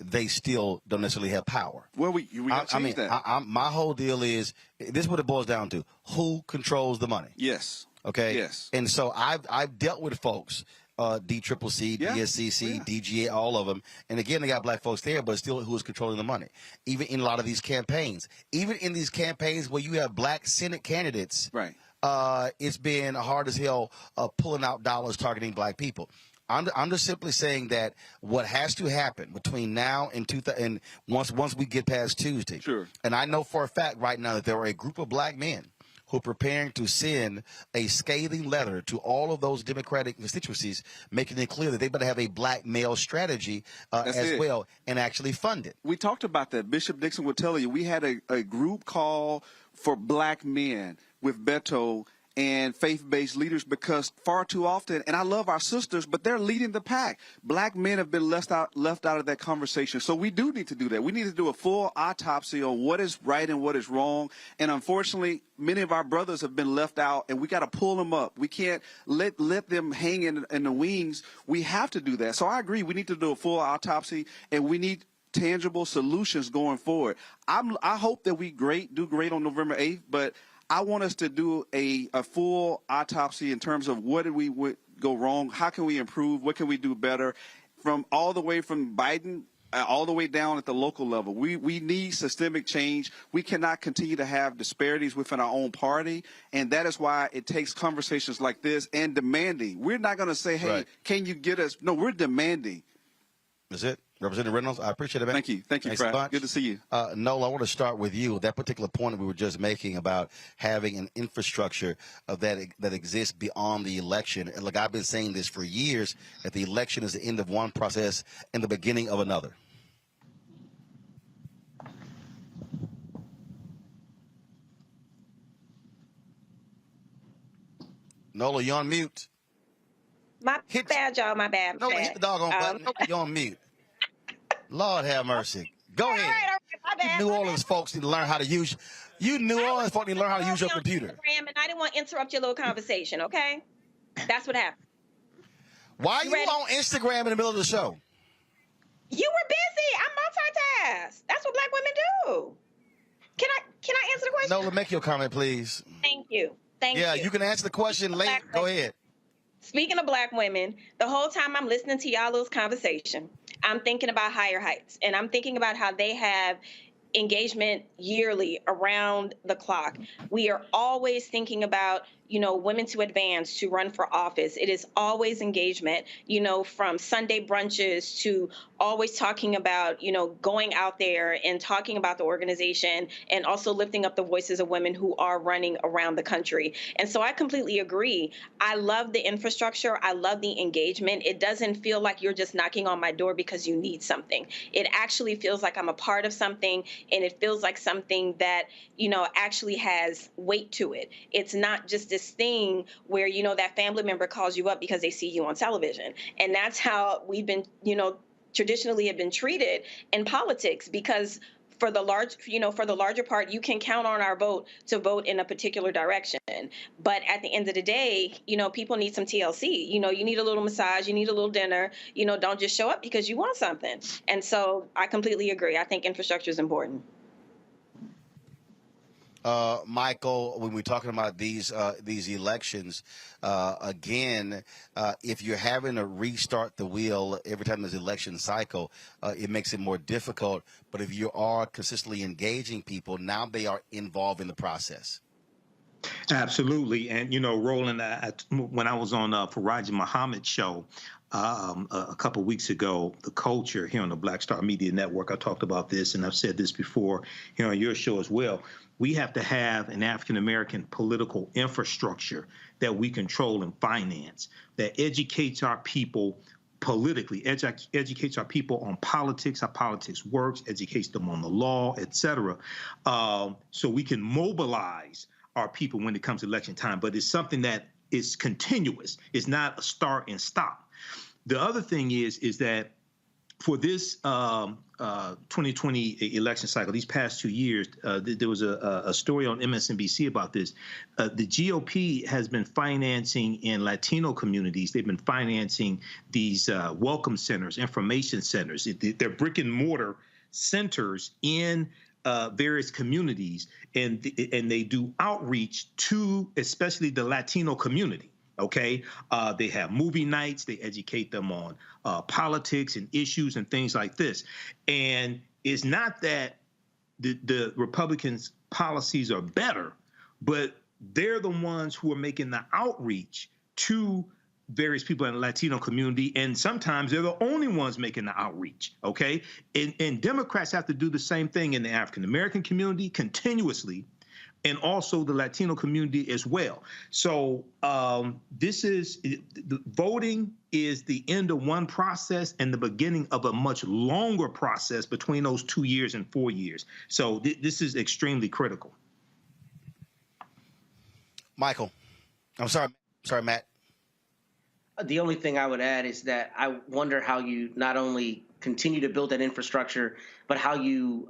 they still don't necessarily have power. Well, we got to change that. My whole deal is, this is what it boils down to. Who controls the money? Yes. Okay. Yes. And so I've dealt with folks, DCCC, DSCC, DGA, all of them. And again, they got black folks there, but still who is controlling the money. Even in a lot of these campaigns, even in these campaigns where you have black Senate candidates, right? It's been hard as hell pulling out dollars targeting black people. I'm just simply saying that what has to happen between now and once we get past Tuesday. Sure. And I know for a fact right now that there are a group of black men who are preparing to send a scathing letter to all of those Democratic constituencies, making it clear that they better have a black male strategy as well and actually fund it. We talked about that. Bishop Dixon would tell you we had a group call for black men with Beto and faith-based leaders, because far too often, and I love our sisters, but they're leading the pack. Black men have been left out of that conversation. So we do need to do that. We need to do a full autopsy on what is right and what is wrong. And unfortunately, many of our brothers have been left out, and we got to pull them up. We can't let them hang in the wings. We have to do that. So I agree. We need to do a full autopsy, and we need tangible solutions going forward. I hope that we do great on November 8th, but I want us to do a full autopsy in terms of what did we go wrong, how can we improve, what can we do better, from all the way from Biden all the way down at the local level. We need systemic change. We cannot continue to have disparities within our own party, and that is why it takes conversations like this and demanding. We're not going to say, hey, can you get us? No, we're demanding. That's it. Representative Reynolds, I appreciate it, man. Thank you. Thank you, Fred. Good to see you. Nola, I want to start with you. That particular point that we were just making about having an infrastructure that exists beyond the election. And look, I've been saying this for years, that the election is the end of one process and the beginning of another. Nola, you're on mute. My bad, y'all. My bad. Nola, hit the doggone button. You're on mute. Lord have mercy. Go ahead. My bad, New Orleans folks need to learn how to use. You New Orleans folks need to learn how to use your computer. Instagram, and I didn't want to interrupt your little conversation. Okay, that's what happened. Why are you on Instagram in the middle of the show? You were busy. I multitask. That's what black women do. Can I answer the question? Nola, make your comment, please. Thank you. Thank you. Yeah, you can answer the question late. Go ahead. Speaking of black women, the whole time I'm listening to y'all little conversation, I'm thinking about Higher Heights, and I'm thinking about how they have engagement yearly around the clock. We are always thinking about, women to advance, to run for office. It is always engagement, from Sunday brunches to always talking about, going out there and talking about the organization, and also lifting up the voices of women who are running around the country. And so I completely agree. I love the infrastructure. I love the engagement. It doesn't feel like you're just knocking on my door because you need something. It actually feels like I'm a part of something, and it feels like something that, actually has weight to it. It's not just this thing where, that family member calls you up because they see you on television. And that's how we've been, traditionally have been treated in politics, because for the larger part, you can count on our vote to vote in a particular direction. But at the end of the day, people need some TLC. You need a little massage, you need a little dinner, don't just show up because you want something. And so I completely agree. I think infrastructure is important. Michael, when we're talking about these elections, again, if you're having to restart the wheel every time there's an election cycle, it makes it more difficult. But if you are consistently engaging people, now they are involved in the process. Absolutely. And, Roland, when I was on Faraji Muhammad's show a couple of weeks ago, The Culture, here on the Black Star Media Network, I talked about this, and I've said this before here on your show as well. We have to have an African-American political infrastructure that we control and finance, that educates our people politically, educates our people on politics, how politics works, educates them on the law, et cetera, so we can mobilize our people when it comes to election time. But it's something that is continuous. It's not a start and stop. The other thing is that for this 2020 election cycle, these past 2 years, there was a story on MSNBC about this. The GOP has been financing in Latino communities. They've been financing these welcome centers, information centers. They're brick and mortar centers in various communities, and they do outreach to especially the Latino community. Okay, they have movie nights. They educate them on politics and issues and things like this. And it's not that the Republicans' policies are better, but they're the ones who are making the outreach to various people in the Latino community, and sometimes they're the only ones making the outreach, okay? And Democrats have to do the same thing in the African-American community continuously, and also the Latino community as well. So voting is the end of one process and the beginning of a much longer process between those 2 years and 4 years. So this is extremely critical. Michael, I'm sorry, Matt. The only thing I would add is that I wonder how you not only continue to build that infrastructure, but how you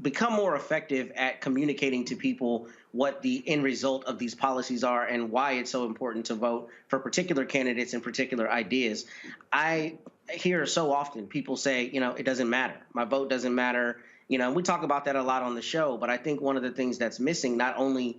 become more effective at communicating to people what the end result of these policies are and why it's so important to vote for particular candidates and particular ideas. I hear so often people say, it doesn't matter. My vote doesn't matter. And we talk about that a lot on the show, but I think one of the things that's missing, not only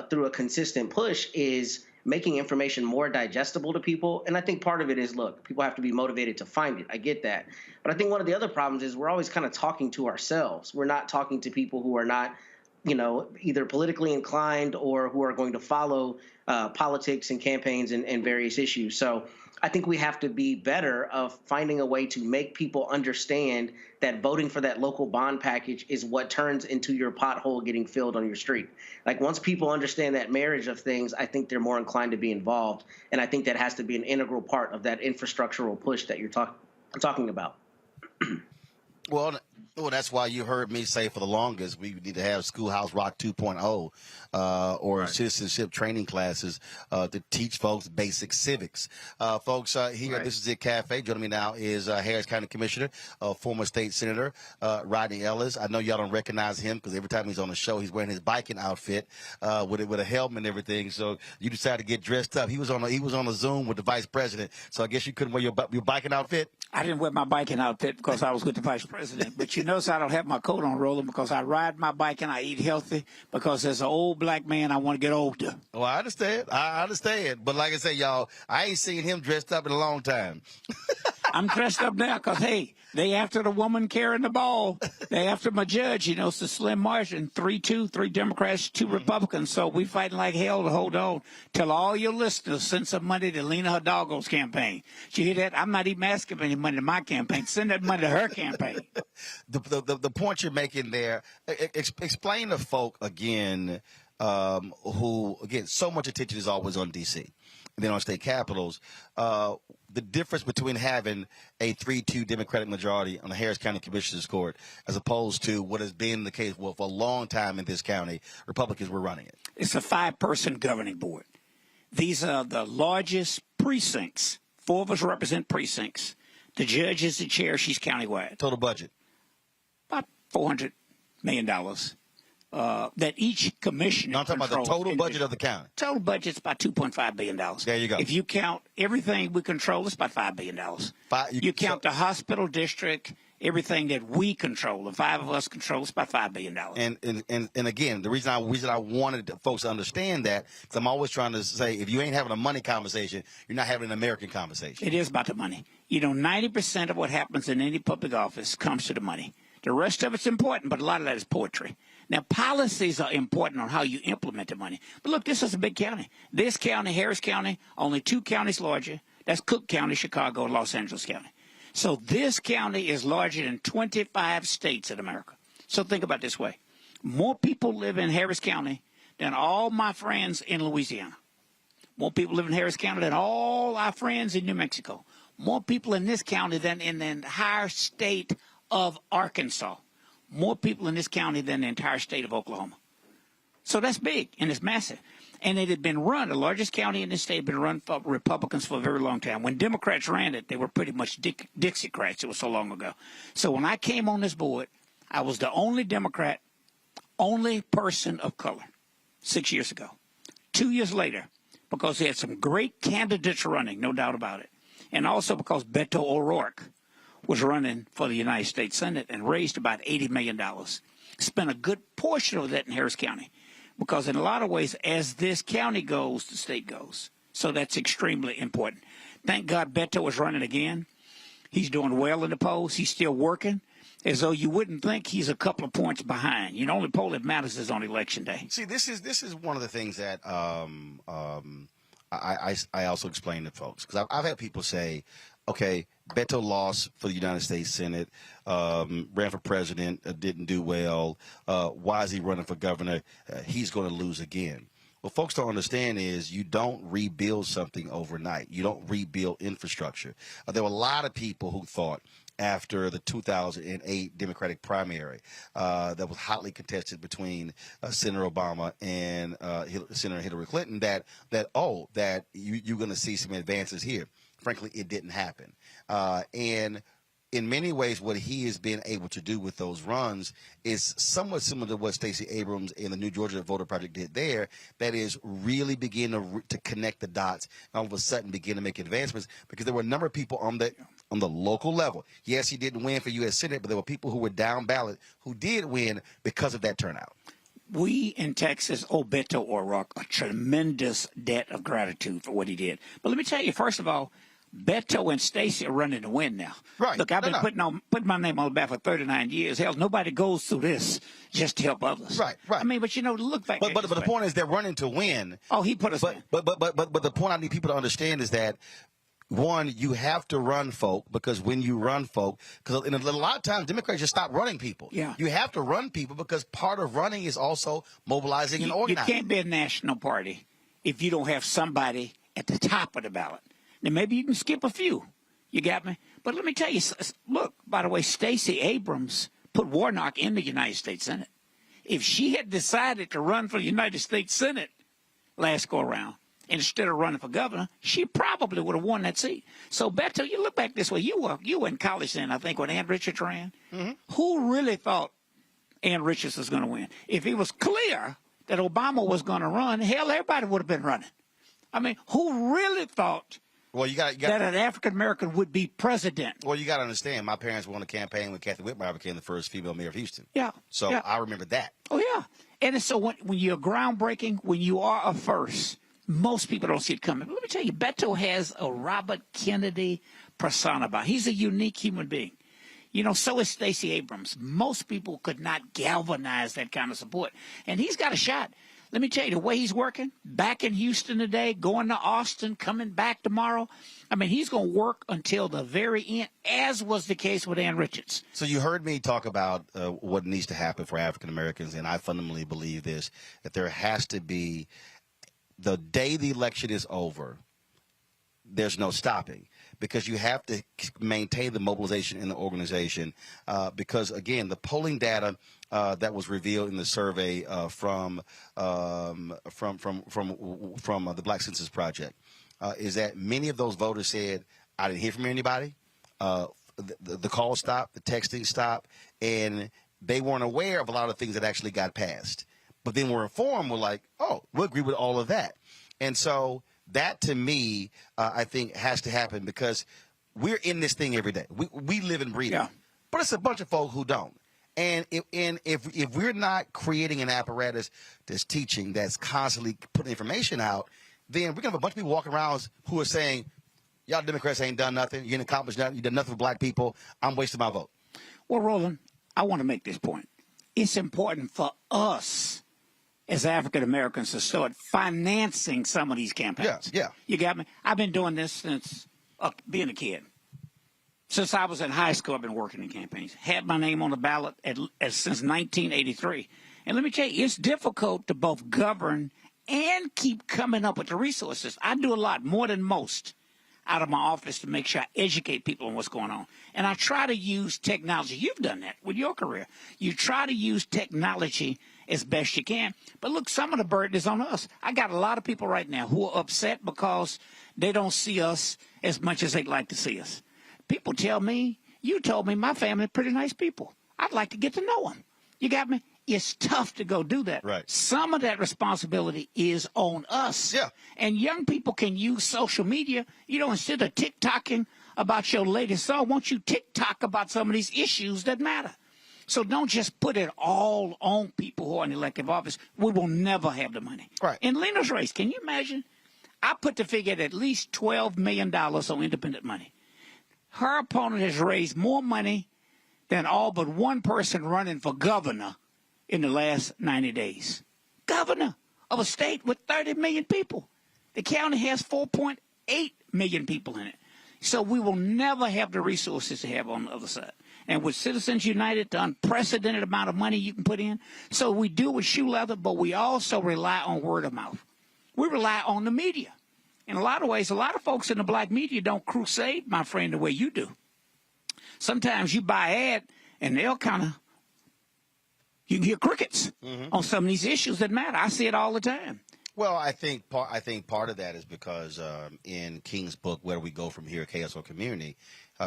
through a consistent push, is making information more digestible to people. And I think part of it is, look, people have to be motivated to find it. I get that. But I think one of the other problems is we're always kind of talking to ourselves. We're not talking to people who are not, either politically inclined or who are going to follow politics and campaigns and various issues. So I think we have to be better of finding a way to make people understand that voting for that local bond package is what turns into your pothole getting filled on your street. Like, once people understand that marriage of things, I think they're more inclined to be involved. And I think that has to be an integral part of that infrastructural push that you're talking about. Well, that's why you heard me say for the longest we need to have Schoolhouse Rock 2.0 or citizenship training classes to teach folks basic civics. Folks, here at This Is It Cafe, joining me now is Harris County Commissioner, former state senator Rodney Ellis. I know y'all don't recognize him because every time he's on the show, he's wearing his biking outfit with a helmet and everything. So you decided to get dressed up. He was on a Zoom with the vice president. So I guess you couldn't wear your biking outfit. I didn't wear my biking outfit because I was with the vice president. But you notice I don't have my coat on, Roland, because I ride my bike and I eat healthy, because as an old black man, I want to get older. Well, I understand. But like I say, y'all, I ain't seen him dressed up in a long time. I'm dressed up now because, hey, they after the woman carrying the ball. They after my judge. It's a slim margin, 3-2, 3 Democrats, 2 Republicans. So we fighting like hell to hold on. Tell all your listeners, send some money to Lena Hidalgo's campaign. Did you hear that? I'm not even asking any money to my campaign. Send that money to her campaign. The point you're making there, explain to folk again, who, again, so much attention is always on D.C. and then on state capitals, the difference between having a 3-2 Democratic majority on the Harris County Commissioner's Court as opposed to what has been the case for a long time in this county. Republicans were running it. It's a 5-person governing board. These are the largest precincts. 4 of us represent precincts. The judge is the chair. She's countywide. Total budget? About $400 million. That each commissioner I'm talking about the total budget of the county. Total budget's about $2.5 billion. There you go. If you count everything we control, it's about $5 billion. You count the hospital district, everything that we control, the 5 of us control, it's about $5 billion. And again, the reason I wanted folks to understand that, because I'm always trying to say, if you ain't having a money conversation, you're not having an American conversation. It is about the money. 90% of what happens in any public office comes to the money. The rest of it's important, but a lot of that is poetry. Now, policies are important on how you implement the money. But look, this is a big county. This county, Harris County, only 2 counties larger. That's Cook County, Chicago, and Los Angeles County. So this county is larger than 25 states in America. So think about it this way. More people live in Harris County than all my friends in Louisiana. More people live in Harris County than all our friends in New Mexico. More people in this county than in the entire state of Arkansas. More people in this county than the entire state of Oklahoma. So that's big, and it's massive. And it had been run, the largest county in this state had been run for Republicans for a very long time. When Democrats ran it, they were pretty much Dixiecrats. It was so long ago. So when I came on this board, I was the only Democrat, only person of color 6 years ago. 2 years later, because they had some great candidates running, no doubt about it, and also because Beto O'Rourke was running for the United States Senate and raised about $80 million. spent a good portion of that in Harris County. Because in a lot of ways, as this county goes, the state goes. So that's extremely important. Thank God Beto is running again. He's doing well in the polls. He's still working, as though you wouldn't think he's a couple of points behind. You know, only poll that matters is on election day. See, this is one of the things that I also explain to folks, because I've had people say, okay, Beto lost for the United States Senate, ran for president, didn't do well. Why is he running for governor? He's going to lose again. What folks don't understand is you don't rebuild something overnight. You don't rebuild infrastructure. There were a lot of people who thought after the 2008 Democratic primary that was hotly contested between Senator Obama and Senator Hillary Clinton that you're going to see some advances here. Frankly, it didn't happen. And in many ways, what he has been able to do with those runs is somewhat similar to what Stacey Abrams and the New Georgia Voter Project did there. That is, really begin to connect the dots, and all of a sudden begin to make advancements. Because there were a number of people on the local level. Yes, he didn't win for U.S. Senate, but there were people who were down ballot who did win because of that turnout. We in Texas owe Beto O'Rourke a tremendous debt of gratitude for what he did. But let me tell you, first of all, Beto and Stacey are running to win now. Right. Look, I've been putting my name on the ballot for 39 years. Hell, nobody goes through this just to help others. Right. I mean, but you know, look back. But the point is, they're running to win. Oh, he put us in. But the point I need people to understand is that, one, you have to run folk, because when you run folk, because a lot of times Democrats just stop running people. Yeah. You have to run people because part of running is also mobilizing and organizing. You can't be a national party if you don't have somebody at the top of the ballot. Now, maybe you can skip a few. You got me? But let me tell you, look, by the way, Stacey Abrams put Warnock in the United States Senate. If she had decided to run for the United States Senate last go-around, instead of running for governor, she probably would have won that seat. So, Beto, you look back this way. You were in college then, I think, when Ann Richards ran. Mm-hmm. Who really thought Ann Richards was going to win? If it was clear that Obama was going to run, hell, everybody would have been running. I mean, who really thought that an African-American would be president? Well, you got to understand, my parents were on the campaign when Kathy Whitmire became the first female mayor of Houston. Yeah. So I remember that. Oh, yeah. And so when you're groundbreaking, when you are a first, most people don't see it coming. But let me tell you, Beto has a Robert Kennedy persona about. He's a unique human being. You know, so is Stacey Abrams. Most people could not galvanize that kind of support. And he's got a shot. Let me tell you, the way he's working, back in Houston today, going to Austin, coming back tomorrow. I mean, he's going to work until the very end, as was the case with Ann Richards. So you heard me talk about what needs to happen for African Americans, and I fundamentally believe this, that there has to be, the day the election is over, there's no stopping, because you have to maintain the mobilization in the organization. Because again, the polling data that was revealed in the survey from the Black Census Project is that many of those voters said, "I didn't hear from anybody. The call stopped, the texting stopped, and they weren't aware of a lot of things that actually got passed. But then we're informed. We're like, oh, we agree with all of that." And so that, to me, I think has to happen, because we're in this thing every day. We live and breathe it. But it's a bunch of folk who don't. And if we're not creating an apparatus that's teaching, that's constantly putting information out, then we're going to have a bunch of people walking around who are saying, y'all Democrats ain't done nothing. You ain't accomplished nothing. You done nothing for black people. I'm wasting my vote. Well, Roland, I want to make this point. It's important for us as African Americans to start financing some of these campaigns. Yeah. You got me? I've been doing this since being a kid. Since I was in high school, I've been working in campaigns. Had my name on the ballot since 1983. And let me tell you, it's difficult to both govern and keep coming up with the resources. I do a lot, more than most, out of my office to make sure I educate people on what's going on. And I try to use technology. You've done that with your career. You try to use technology as best you can. But look, some of the burden is on us. I got a lot of people right now who are upset because they don't see us as much as they'd like to see us. People tell me, you told me my family are pretty nice people. I'd like to get to know them. You got me? It's tough to go do that. Right. Some of that responsibility is on us. Yeah. And young people can use social media. You know, instead of TikToking about your latest song, won't you TikTok about some of these issues that matter? So don't just put it all on people who are in elective office. We will never have the money. Right. In Lena's race, can you imagine? I put the figure at least $12 million on independent money. Her opponent has raised more money than all but one person running for governor in the last 90 days. Governor of a state with 30 million people. The county has 4.8 million people in it. So we will never have the resources to have on the other side. And with Citizens United, the unprecedented amount of money you can put in. So we do with shoe leather, but we also rely on word of mouth. We rely on the media. In a lot of ways, a lot of folks in the black media don't crusade, my friend, the way you do. Sometimes you buy an ad, and they'll kind of, you can hear crickets on some of these issues that matter. I see it all the time. Well, I think part of that is because in King's book, Where Do We Go From Here, Chaos or Community,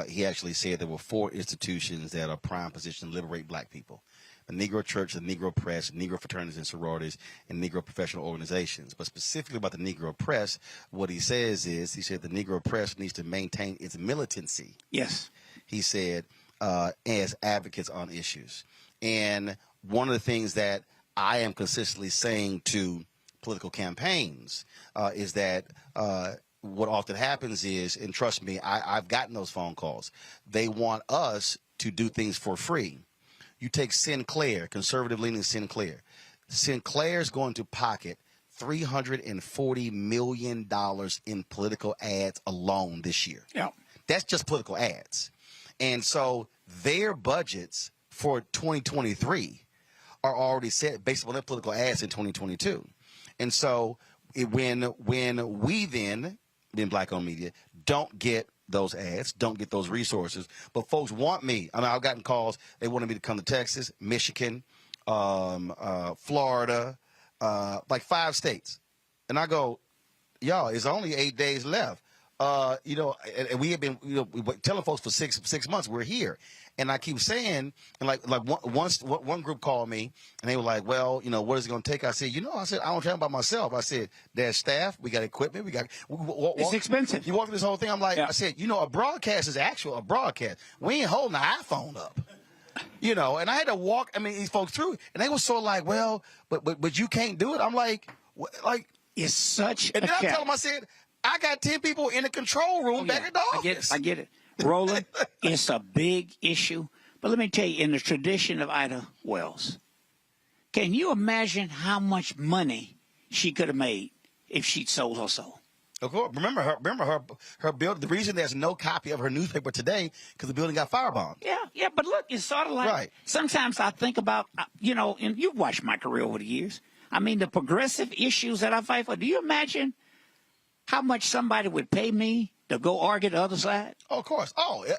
he actually said there were 4 institutions that are prime position to liberate black people: the Negro Church, the Negro Press, Negro fraternities and sororities, and Negro professional organizations. But specifically about the Negro Press, what he says is, he said the Negro Press needs to maintain its militancy. Yes. He said, as advocates on issues. And one of the things that I am consistently saying to political campaigns is that what often happens is, and trust me, I've gotten those phone calls, they want us to do things for free. You take Sinclair, conservative-leaning Sinclair. Sinclair's going to pocket $340 million in political ads alone this year. Yeah. That's just political ads. And so their budgets for 2023 are already set based on their political ads in 2022. And so when we then, in black-owned media, don't get those ads, don't get those resources, but folks want me. I mean, I've gotten calls. They wanted me to come to Texas, Michigan, Florida, like 5 states. And I go, y'all, it's only 8 days left. And we have been, we been telling folks for six months we're here. And I keep saying, and like one group called me, and they were like, well, what is it going to take? I said, I don't care about myself. I said, there's staff, we got equipment, it's expensive. You walk through this whole thing, I'm like, I said, a broadcast is a broadcast. We ain't holding an iPhone up. And I had to walk, these folks through, and they were so like, well, but you can't do it. I'm like, it's such and then I tell them, I said, I got 10 people in the control room back at the office. I get it. Roland, it's a big issue. But let me tell you, in the tradition of Ida Wells, can you imagine how much money she could have made if she'd sold her soul? Of course. Remember her building. The reason there's no copy of her newspaper today because the building got firebombed. Yeah. But look, it's sort of like sometimes I think about, and you've watched my career over the years. The progressive issues that I fight for. Do you imagine how much somebody would pay me to go argue the other side? Oh, of course.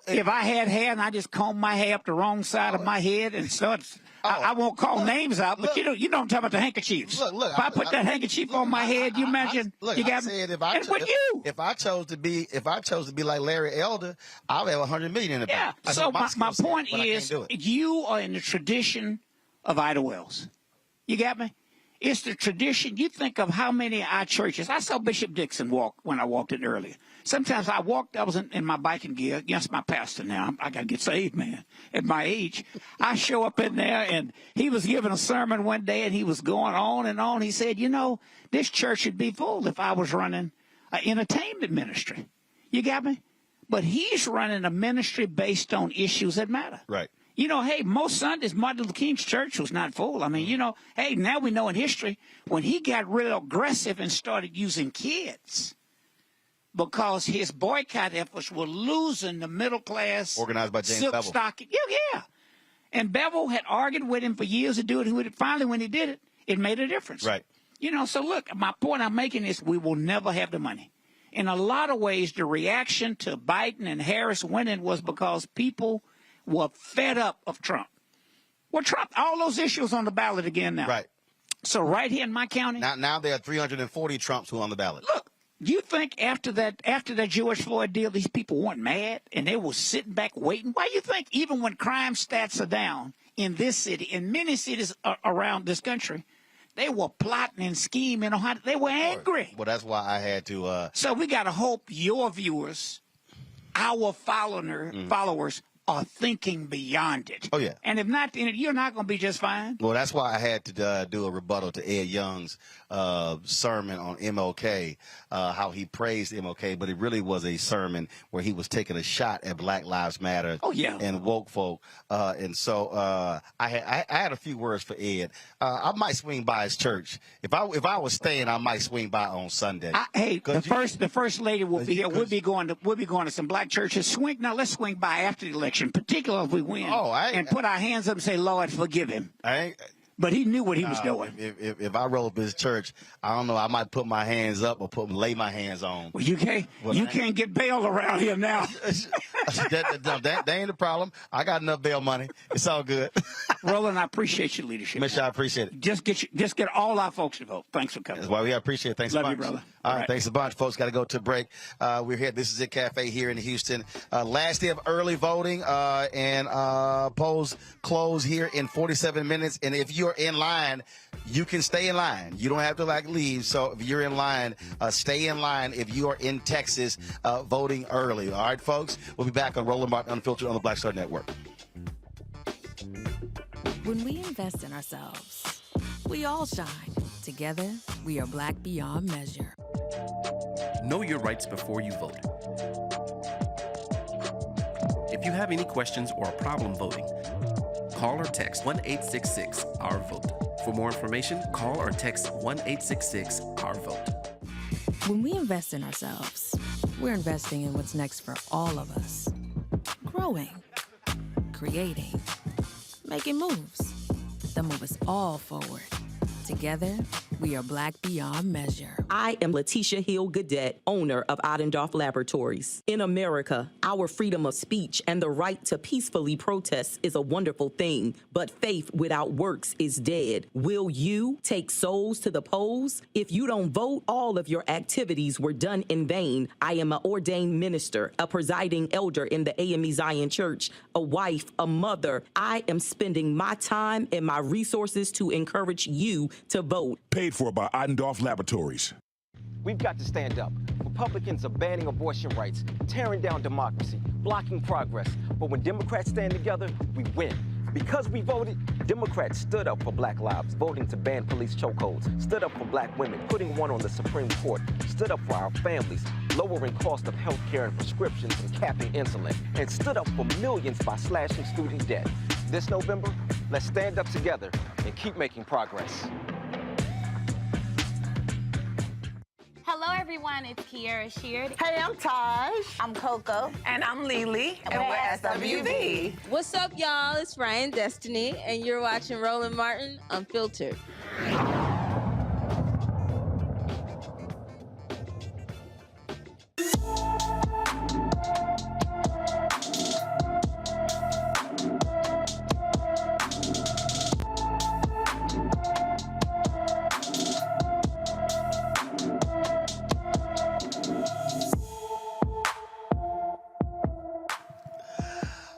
If I had hair and I just combed my hair up the wrong side of my head and started, I won't call names out, but you know what I'm talking about, the handkerchiefs. Look, if I put that handkerchief on my head, you imagine you got me. If I chose to be like Larry Elder, I would have 100 million in the bank. Yeah. So my point is, you are in the tradition of Ida Wells. You got me? It's the tradition. You think of how many of our churches. I saw Bishop Dixon walk when I walked in earlier. Sometimes I walked, I was in my biking gear against my pastor now. I got to get saved, man, at my age. I show up in there, and he was giving a sermon one day, and he was going on and on. He said, this church would be full if I was running an entertainment ministry. You got me? But he's running a ministry based on issues that matter. Right. Hey, most Sundays, Martin Luther King's church was not full. Hey, now we know in history, when he got real aggressive and started using kids because his boycott efforts were losing the middle class. Organized by James silk Bevel. Stocking. Yeah. And Bevel had argued with him for years to do it. Finally, when he did it, it made a difference. Right. So look, my point I'm making is we will never have the money. In a lot of ways, the reaction to Biden and Harris winning was because people were fed up of Trump. Well, Trump, all those issues on the ballot again now. Right. So right here in my county. Now there are 340 Trumps who are on the ballot. Look, you think after that George Floyd deal, these people weren't mad and they were sitting back waiting? Why you think even when crime stats are down in this city, in many cities around this country, they were plotting and scheming on how they were angry. Well, that's why I had to. So we got to hope your viewers, our followers, are thinking beyond it. Oh, yeah. And if not, then you're not going to be just fine. Well, that's why I had to do a rebuttal to Ed Young's sermon on MLK, how he praised MLK, but it really was a sermon where he was taking a shot at Black Lives Matter and woke folk. And so I had a few words for Ed. I might swing by his church. If I was staying, I might swing by on Sunday. The first lady will be here. We'll be going to some black churches. Let's swing by after the election, particularly if we win, and put our hands up and say, Lord, forgive him. But he knew what he was doing. If I roll up his church, I don't know. I might put my hands up or lay my hands on. Well, you can't get bail around here now. that ain't the problem. I got enough bail money. It's all good. Roland, I appreciate your leadership. Mister, I appreciate it. Just get all our folks to vote. Thanks for coming. That's why we appreciate it. Thanks Love a bunch. you, brother. All right, thanks a bunch, folks. Got to go to a break. We're here. This is It Cafe here in Houston. Last day of early voting, and polls close here in 47 minutes. And if you're in line, you can stay in line. You don't have to leave. So if you're in line, stay in line if you are in Texas voting early. All right, folks? We'll be back on Roland Martin Unfiltered on the Black Star Network. When we invest in ourselves, we all shine. Together, we are Black beyond measure. Know your rights before you vote. If you have any questions or a problem voting, call or text 1-866-OUR-VOTE. For more information, call or text 1-866-OUR-VOTE. When we invest in ourselves, we're investing in what's next for all of us. Growing, creating, making moves that move us all forward. Together, we are Black beyond measure. I am Letitia Hill Gadet, owner of Adendorf Laboratories. In America, our freedom of speech and the right to peacefully protest is a wonderful thing, but faith without works is dead. Will you take souls to the polls? If you don't vote, all of your activities were done in vain. I am an ordained minister, a presiding elder in the AME Zion Church, a wife, a mother. I am spending my time and my resources to encourage you to vote. Paid for by Adendorf Laboratories. We've got to stand up. Republicans are banning abortion rights, tearing down democracy, blocking progress. But when Democrats stand together, we win. Because we voted, Democrats stood up for Black lives, voting to ban police chokeholds, stood up for Black women, putting one on the Supreme Court, stood up for our families, lowering cost of health care and prescriptions and capping insulin, and stood up for millions by slashing student debt. This November, let's stand up together and keep making progress. Hello, everyone. It's Kiara Sheard. Hey, I'm Taj. I'm Coco. And I'm Lily. And we're SWV. What's up, y'all? It's Ryan Destiny, and you're watching Roland Martin Unfiltered.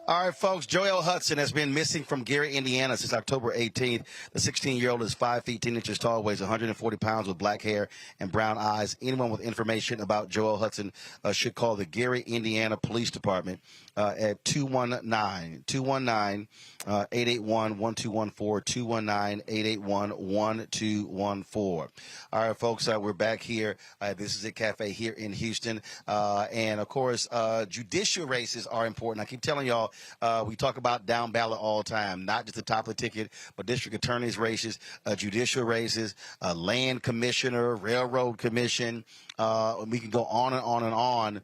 All right, folks, Joel Hudson has been missing from Gary, Indiana since October 18th. The 16-year-old is 5 feet 10 inches tall, weighs 140 pounds with black hair and brown eyes. Anyone with information about Joel Hudson should call the Gary, Indiana Police Department at 219-881-1214, 219-881-1214. All right, folks, we're back here. This is It Cafe here in Houston. And, of course, judicial races are important. I keep telling y'all, we talk about down ballot all the time, not just the top of the ticket, but district attorneys races, judicial races, land commissioner, railroad commission. We can go on and on and on.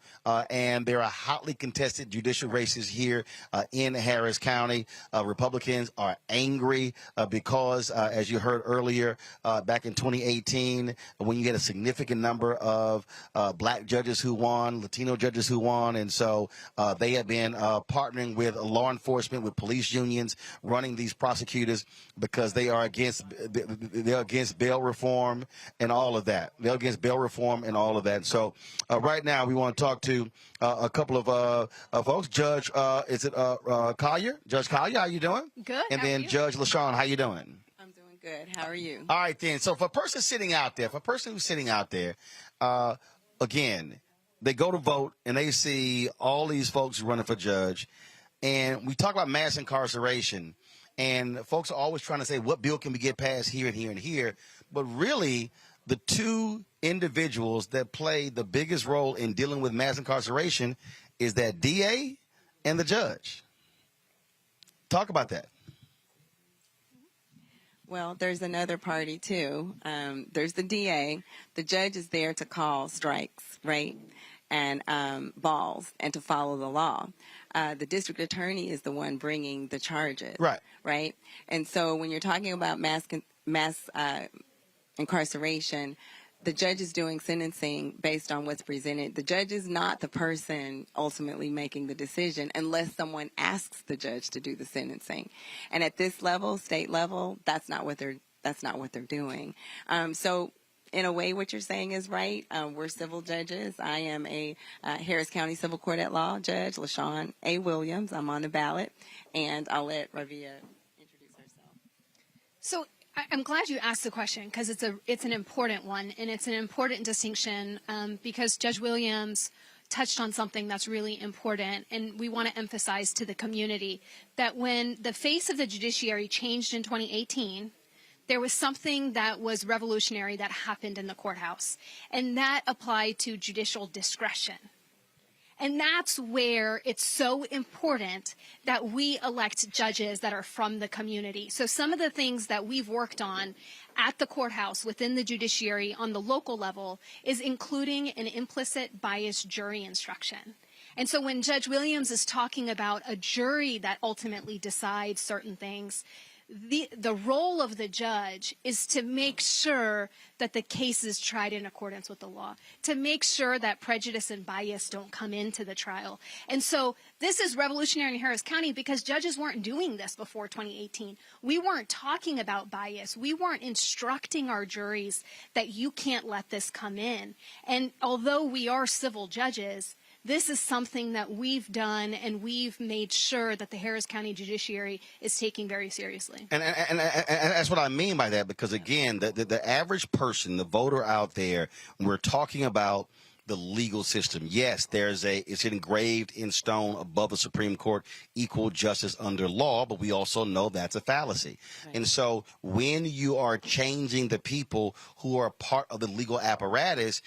And there are hotly contested judicial races here in Harris County. Republicans are angry because, as you heard earlier, back in 2018, when you get a significant number of black judges who won, Latino judges who won, and so they have been partnering with law enforcement, with police unions, running these prosecutors because they are against bail reform and all of that. They're against bail reform and all of that. So right now we want to talk to a couple of folks. Judge, is it Collier? Judge Collier, how you doing? Good. And then Judge LaShawn, how you doing? I'm doing good. How are you? All right, then. So for a person sitting out there, again, they go to vote and they see all these folks running for judge, And we talk about mass incarceration, and folks are always trying to say, what bill can we get passed here and here and here? But really, the two individuals that play the biggest role in dealing with mass incarceration is that DA and the judge. Talk about that. Well, there's another party, too. There's the DA. The judge is there to call strikes, right, and balls, and to follow the law. The district attorney is the one bringing the charges. Right. Right? And so when you're talking about mass incarceration, the judge is doing sentencing based on what's presented. The judge is not the person ultimately making the decision unless someone asks the judge to do the sentencing. And at this level, state level, that's not what they're doing. So in a way, what you're saying is right. We're civil judges. I am a Harris County Civil Court at Law judge, LaShawn A. Williams. I'm on the ballot, and I'll let Ravia introduce herself. So I'm glad you asked the question, because it's an important one, and it's an important distinction because Judge Williams touched on something that's really important, and we want to emphasize to the community that when the face of the judiciary changed in 2018, there was something that was revolutionary that happened in the courthouse, and that applied to judicial discretion. And that's where it's so important that we elect judges that are from the community. So some of the things that we've worked on at the courthouse within the judiciary on the local level is including an implicit bias jury instruction. And so when Judge Williams is talking about a jury that ultimately decides certain things, the role of the judge is to make sure that the case is tried in accordance with the law, to make sure that prejudice and bias don't come into the trial. And so this is revolutionary in Harris County because judges weren't doing this before 2018. We weren't talking about bias. We weren't instructing our juries that you can't let this come in. And although we are civil judges, this is something that we've done, and we've made sure that the Harris County Judiciary is taking very seriously. And that's what I mean by that, because, again, the average person, the voter out there, we're talking about the legal system. Yes, it's engraved in stone above the Supreme Court, equal justice under law, but we also know that's a fallacy. Right. And so when you are changing the people who are part of the legal apparatus,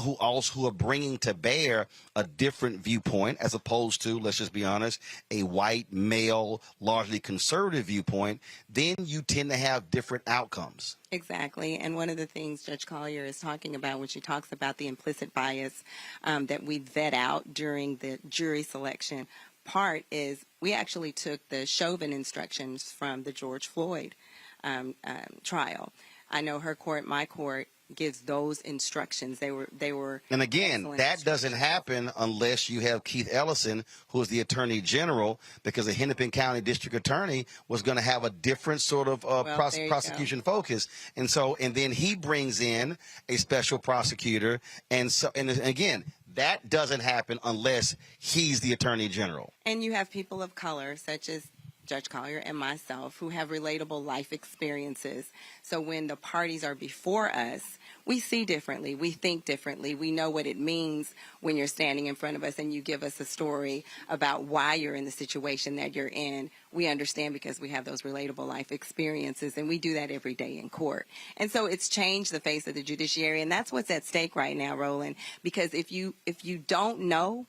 who are bringing to bear a different viewpoint, as opposed to, let's just be honest, a white, male, largely conservative viewpoint, then you tend to have different outcomes. Exactly. And one of the things Judge Collier is talking about when she talks about the implicit bias that we vet out during the jury selection part is we actually took the Chauvin instructions from the George Floyd trial. I know her court, my court, gives those instructions. They were. And again, that doesn't happen unless you have Keith Ellison, who is the Attorney General, because the Hennepin County District Attorney was going to have a different sort of prosecution focus, and then he brings in a special prosecutor, and again, that doesn't happen unless he's the Attorney General. And you have people of color, such as Judge Collier and myself, who have relatable life experiences. So when the parties are before us, we see differently, we think differently, we know what it means when you're standing in front of us and you give us a story about why you're in the situation that you're in. We understand because we have those relatable life experiences, and we do that every day in court. And so it's changed the face of the judiciary, and that's what's at stake right now, Roland, because if you don't know,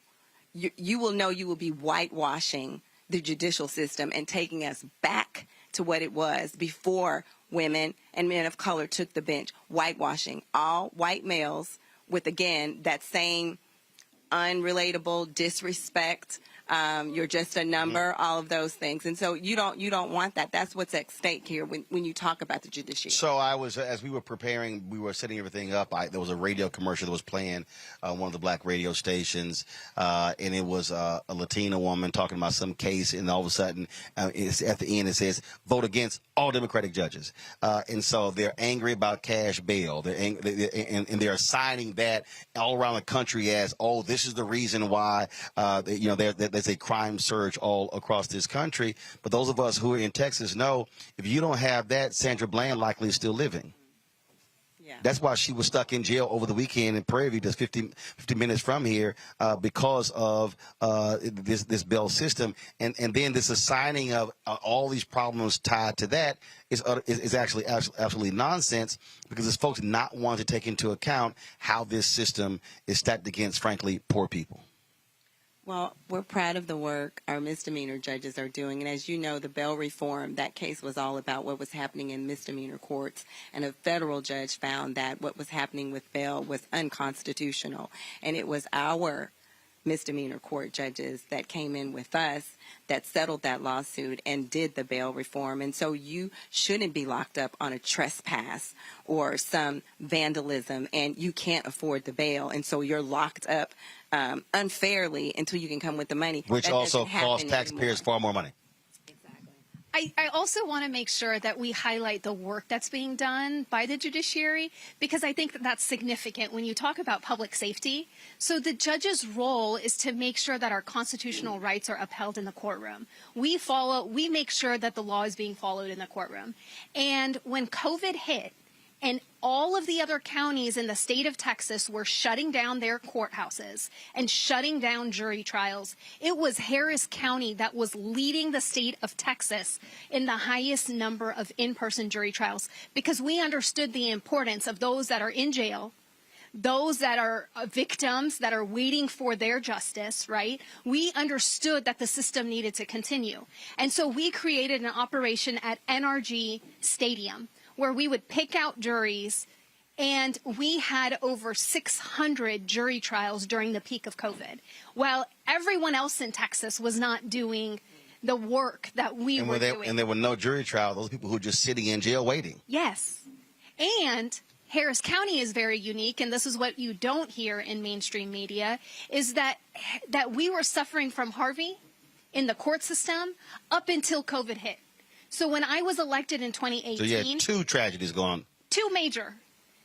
you will know you will be whitewashing the judicial system and taking us back to what it was before women and men of color took the bench, whitewashing all white males with, again, that same unrelatable disrespect. You're just a number, all of those things. And so you don't want that. That's what's at stake here when you talk about the judiciary. So as we were preparing, we were setting everything up. There was a radio commercial that was playing on one of the black radio stations, and it was a Latina woman talking about some case, and all of a sudden, it's at the end it says, vote against all Democratic judges. And so they're angry about cash bail. And they're assigning that all around the country as, oh, this is the reason why, there's a crime surge all across this country. But those of us who are in Texas know if you don't have that, Sandra Bland likely is still living. That's why she was stuck in jail over the weekend in Prairie View, just 50 minutes from here, because of this bail system. And then this assigning of all these problems tied to that is actually absolutely nonsense, because it's folks not wanting to take into account how this system is stacked against, frankly, poor people. Well, we're proud of the work our misdemeanor judges are doing. And as you know, the bail reform, that case was all about what was happening in misdemeanor courts. And a federal judge found that what was happening with bail was unconstitutional. And it was our misdemeanor court judges that came in with us that settled that lawsuit and did the bail reform. And so you shouldn't be locked up on a trespass or some vandalism and you can't afford the bail. And so you're locked up unfairly until you can come with the money. Which that also doesn't happen costs taxpayers anymore. far more money. I also want to make sure that we highlight the work that's being done by the judiciary, because I think that that's significant when you talk about public safety. So the judge's role is to make sure that our constitutional rights are upheld in the courtroom. We make sure that the law is being followed in the courtroom. And when COVID hit, and all of the other counties in the state of Texas were shutting down their courthouses and shutting down jury trials, it was Harris County that was leading the state of Texas in the highest number of in-person jury trials, because we understood the importance of those that are in jail, those that are victims that are waiting for their justice, right? We understood that the system needed to continue. And so we created an operation at NRG Stadium, where we would pick out juries, and we had over 600 jury trials during the peak of COVID, while everyone else in Texas was not doing the work that we were doing. And there were no jury trials. Those people who were just sitting in jail waiting. Yes. And Harris County is very unique, and this is what you don't hear in mainstream media, is that we were suffering from Harvey in the court system up until COVID hit. So when I was elected in 2018... So you had two tragedies going on. Two major.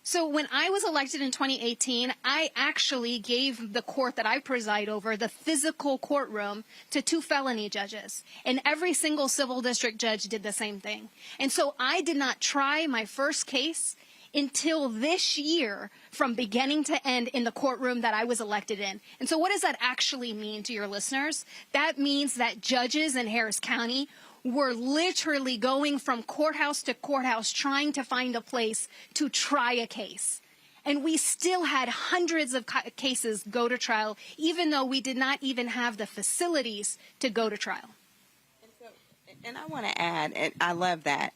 So when I was elected in 2018, I actually gave the court that I preside over, the physical courtroom, to 2 felony judges. And every single civil district judge did the same thing. And so I did not try my first case until this year, from beginning to end, in the courtroom that I was elected in. And so what does that actually mean to your listeners? That means that judges in Harris County were literally going from courthouse to courthouse trying to find a place to try a case. And we still had hundreds of cases go to trial, even though we did not even have the facilities to go to trial. And I want to add, and I love that,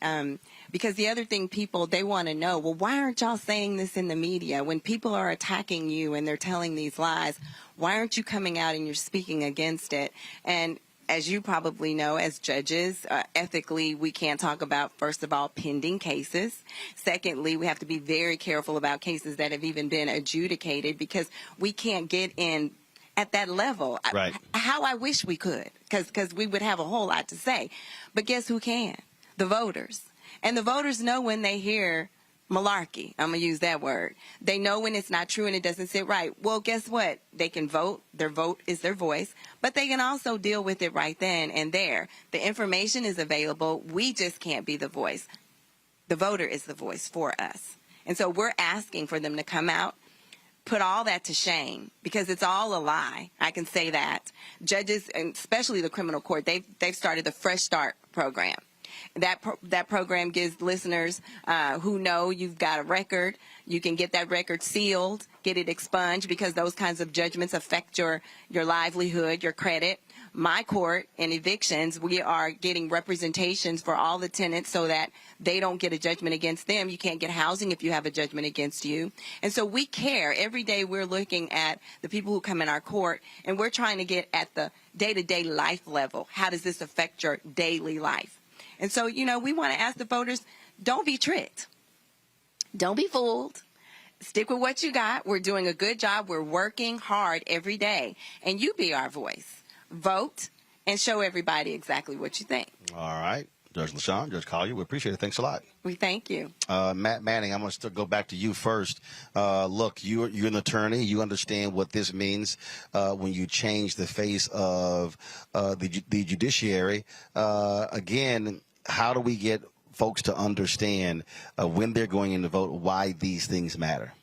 because the other thing they want to know, well, why aren't y'all saying this in the media? When people are attacking you and they're telling these lies, why aren't you coming out and you're speaking against it? And as you probably know, as judges, ethically, we can't talk about, first of all, pending cases. Secondly, we have to be very careful about cases that have even been adjudicated, because we can't get in at that level. Right. How I wish we could, because we would have a whole lot to say. But guess who can? The voters. And the voters know when they hear malarkey. I'm going to use that word. They know when it's not true and it doesn't sit right. Well, guess what? They can vote. Their vote is their voice. But they can also deal with it right then and there. The information is available. We just can't be the voice. The voter is the voice for us. And so we're asking for them to come out, put all that to shame, because it's all a lie. I can say that. Judges, and especially the criminal court, they've started the Fresh Start program. That program gives listeners who know you've got a record, you can get that record sealed, get it expunged, because those kinds of judgments affect your livelihood, your credit. My court in evictions, we are getting representations for all the tenants so that they don't get a judgment against them. You can't get housing if you have a judgment against you. And so we care. Every day we're looking at the people who come in our court, and we're trying to get at the day-to-day life level. How does this affect your daily life? And so, we want to ask the voters, don't be tricked. Don't be fooled. Stick with what you got. We're doing a good job. We're working hard every day. And you be our voice. Vote and show everybody exactly what you think. All right. Judge LaShawn, Judge Collier, we appreciate it. Thanks a lot. We thank you. Matt Manning, I'm going to go back to you first. Look, you're an attorney. You understand what this means when you change the face of the judiciary. Again, how do we get folks to understand when they're going in to vote why these things matter?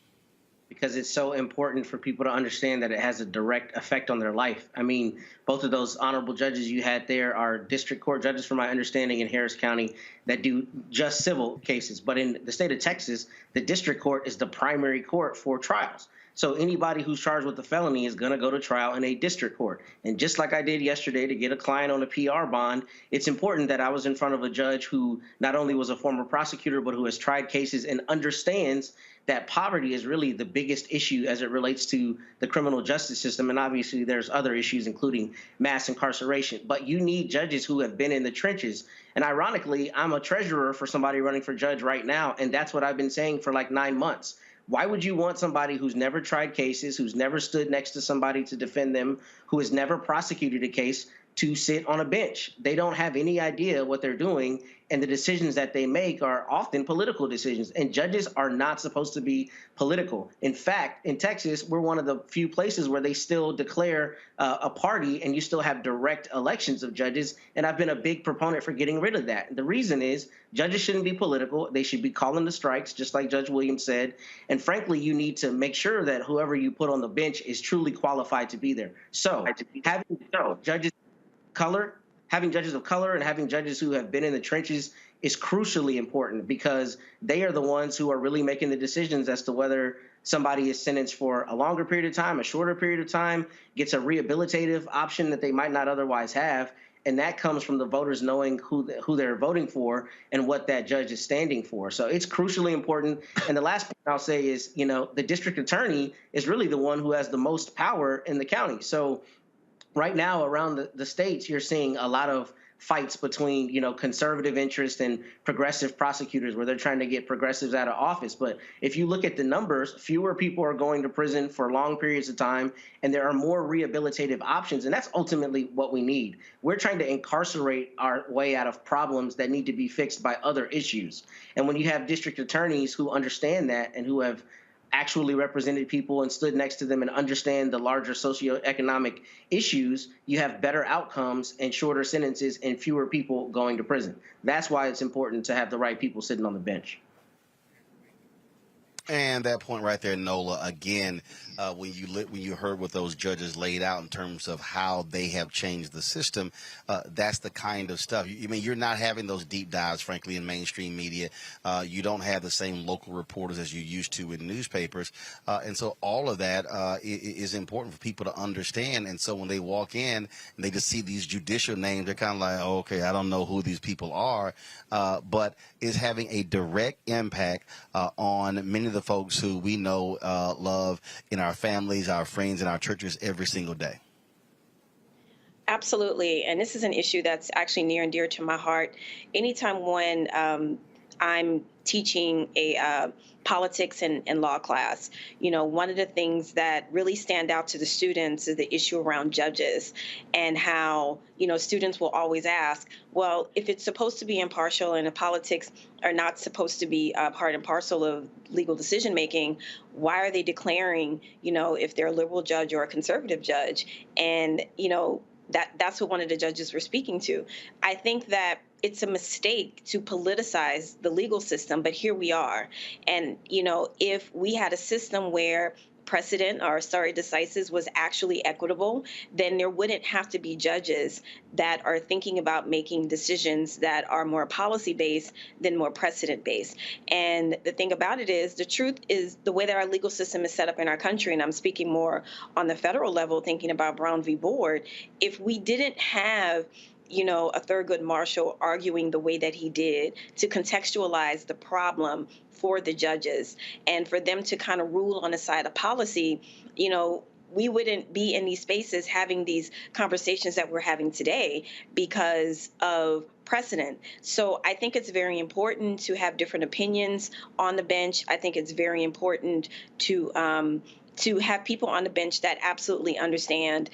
Because it's so important for people to understand that it has a direct effect on their life. I mean, both of those honorable judges you had there are district court judges, from my understanding, in Harris County that do just civil cases. But in the state of Texas, the district court is the primary court for trials. So anybody who's charged with a felony is going to go to trial in a district court. And just like I did yesterday to get a client on a PR bond, it's important that I was in front of a judge who not only was a former prosecutor, but who has tried cases and understands that poverty is really the biggest issue as it relates to the criminal justice system. And obviously there's other issues, including mass incarceration. But you need judges who have been in the trenches. And ironically, I'm a treasurer for somebody running for judge right now. And that's what I've been saying for like 9 months. Why would you want somebody who's never tried cases, who's never stood next to somebody to defend them, who has never prosecuted a case, to sit on a bench? They don't have any idea what they're doing, and the decisions that they make are often political decisions. And judges are not supposed to be political. In fact, in Texas, we're one of the few places where they still declare a party, and you still have direct elections of judges. And I've been a big proponent for getting rid of that. The reason is judges shouldn't be political. They should be calling the strikes, just like Judge Williams said. And frankly, you need to make sure that whoever you put on the bench is truly qualified to be there. So having judges having judges of color and having judges who have been in the trenches is crucially important, because they are the ones who are really making the decisions as to whether somebody is sentenced for a longer period of time, a shorter period of time, gets a rehabilitative option that they might not otherwise have. And that comes from the voters knowing who they're voting for and what that judge is standing for. So it's crucially important. And the last point I'll say is, the district attorney is really the one who has the most power in the county. So right now around the states, you're seeing a lot of fights between, conservative interests and progressive prosecutors, where they're trying to get progressives out of office. But if you look at the numbers, fewer people are going to prison for long periods of time, and there are more rehabilitative options. And that's ultimately what we need. We're trying to incarcerate our way out of problems that need to be fixed by other issues. And when you have district attorneys who understand that and who have actually represented people and stood next to them and understand the larger socioeconomic issues, you have better outcomes and shorter sentences and fewer people going to prison. That's why it's important to have the right people sitting on the bench. And that point right there, Nola, again, when you heard what those judges laid out in terms of how they have changed the system, that's the kind of stuff. You're not having those deep dives, frankly, in mainstream media. You don't have the same local reporters as you used to in newspapers. And so all of that is important for people to understand. And so when they walk in and they just see these judicial names, they're kind of like, oh, okay, I don't know who these people are, but is having a direct impact on many of the folks who we know, love in our families, our friends, and our churches every single day. Absolutely. And this is an issue that's actually near and dear to my heart. Anytime when I'm teaching a politics and law class, one of the things that really stand out to the students is the issue around judges, and how, students will always ask, well, if it's supposed to be impartial and the politics are not supposed to be part and parcel of legal decision making, why are they declaring, if they're a liberal judge or a conservative judge? And, that's what one of the judges were speaking to. I think that it's a mistake to politicize the legal system, but here we are. And, if we had a system where precedent, or decisis, was actually equitable, then there wouldn't have to be judges that are thinking about making decisions that are more policy-based than more precedent-based. And the thing about it is, the truth is, the way that our legal system is set up in our country, and I'm speaking more on the federal level, thinking about Brown v. Board, if we didn't have a Thurgood Marshall arguing the way that he did to contextualize the problem for the judges and for them to kind of rule on the side of policy, we wouldn't be in these spaces having these conversations that we're having today because of precedent. So I think it's very important to have different opinions on the bench. I think it's very important to have people on the bench that absolutely understand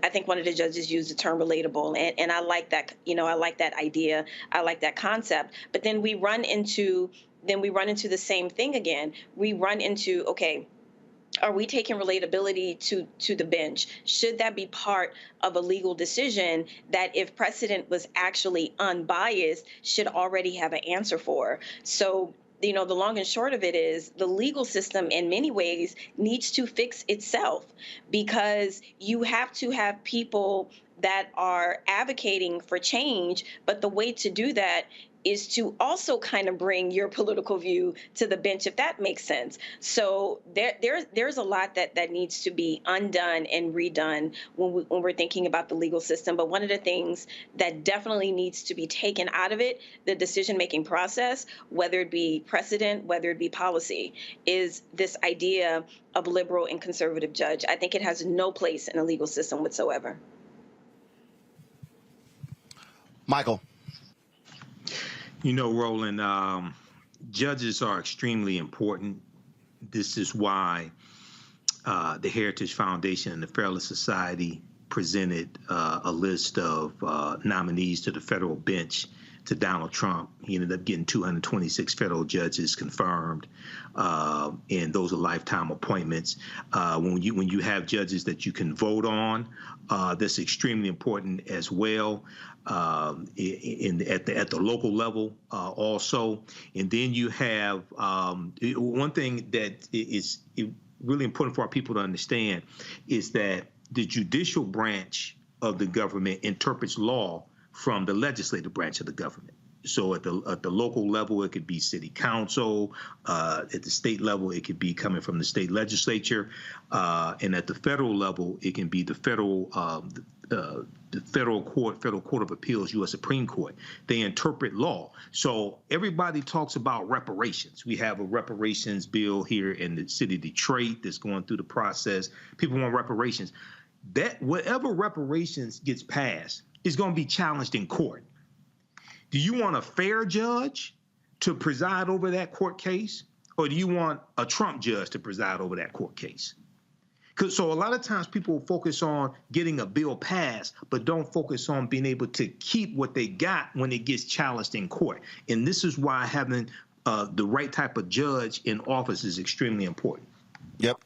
I think one of the judges used the term relatable, and I like that. I like that idea. I like that concept. But then we run into the same thing again. We run into, okay, Are we taking relatability to the bench? Should that be part of a legal decision that, if precedent was actually unbiased, should already have an answer for? So, the long and short of it is the legal system in many ways needs to fix itself, because you have to have people that are advocating for change. But the way to do that is to also kind of bring your political view to the bench, if that makes sense. So there's a lot that needs to be undone and redone when we're thinking about the legal system. But one of the things that definitely needs to be taken out of it, the decision-making process, whether it be precedent, whether it be policy, is this idea of liberal and conservative judge. I think it has no place in a legal system whatsoever. Michael. Roland, judges are extremely important. This is why the Heritage Foundation and the Fairless Society presented a list of nominees to the federal bench to Donald Trump. He ended up getting 226 federal judges confirmed, and those are lifetime appointments. When you have judges that you can vote on, that's extremely important as well. At the local level also. And then you have one thing that is really important for our people to understand is that the judicial branch of the government interprets law from the legislative branch of the government. So at the local level, it could be city council. At the state level, it could be coming from the state legislature. And at the federal level, it can be the federal Court of Appeals, U.S. Supreme Court. They interpret law. So everybody talks about reparations. We have a reparations bill here in the city of Detroit that's going through the process. People want reparations. That whatever reparations gets passed is going to be challenged in court. Do you want a fair judge to preside over that court case, or do you want a Trump judge to preside over that court case? So a lot of times people focus on getting a bill passed, but don't focus on being able to keep what they got when it gets challenged in court. And this is why having the right type of judge in office is extremely important. Yep.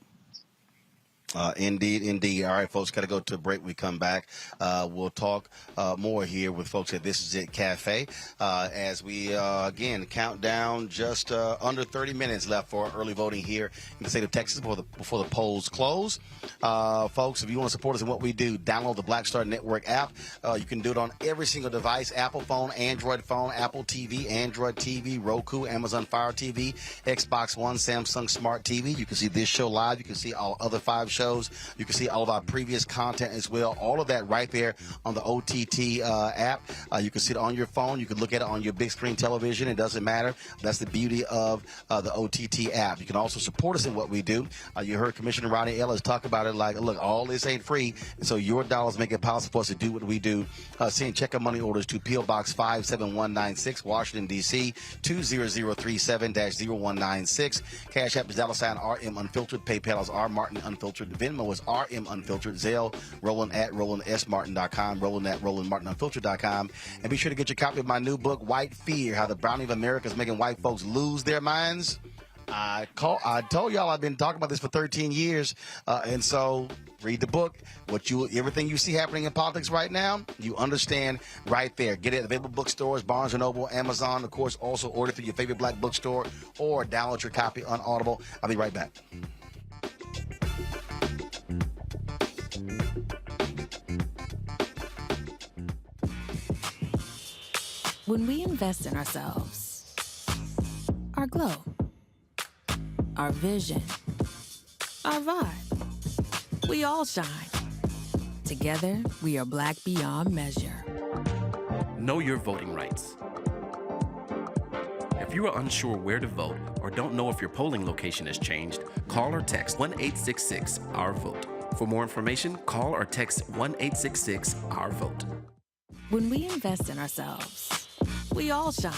Indeed. All right, folks, got to go to a break. We come back. We'll talk more here with folks at This Is It Cafe as we, again, count down just under 30 minutes left for early voting here in the state of Texas before the polls close. Folks, if you want to support us in what we do, download the Black Star Network app. You can do it on every single device, Apple phone, Android phone, Apple TV, Android TV, Roku, Amazon Fire TV, Xbox One, Samsung Smart TV. You can see this show live. You can see all other 5 shows. You can see all of our previous content as well. All of that right there on the OTT app. You can see it on your phone. You can look at it on your big screen television. It doesn't matter. That's the beauty of the OTT app. You can also support us in what we do. You heard Commissioner Ronnie Ellis talk about it like, look, all this ain't free. So your dollars make it possible for us to do what we do. Send check and money orders to P.O. Box 57196, Washington, D.C., 20037-0196. Cash App is $RM Unfiltered. PayPal is R Martin Unfiltered. Venmo is RM Unfiltered. Zelle, Roland at RolandSMartin.com, Roland at RolandMartinUnfiltered.com. And be sure to get your copy of my new book, White Fear, How the Browning of America is Making White Folks Lose Their Minds. I told y'all I've been talking about this for 13 years. And so read the book. Everything you see happening in politics right now, you understand right there. Get it at available bookstores, Barnes & Noble, Amazon. Of course, also order through your favorite black bookstore or download your copy on Audible. I'll be right back. When we invest in ourselves, our glow, our vision, our vibe, we all shine. Together, we are black beyond measure. Know your voting rights. If you are unsure where to vote or don't know if your polling location has changed, call or text 1-866-OUR-VOTE. For more information, call or text 1-866-OUR-VOTE. When we invest in ourselves, we all shine.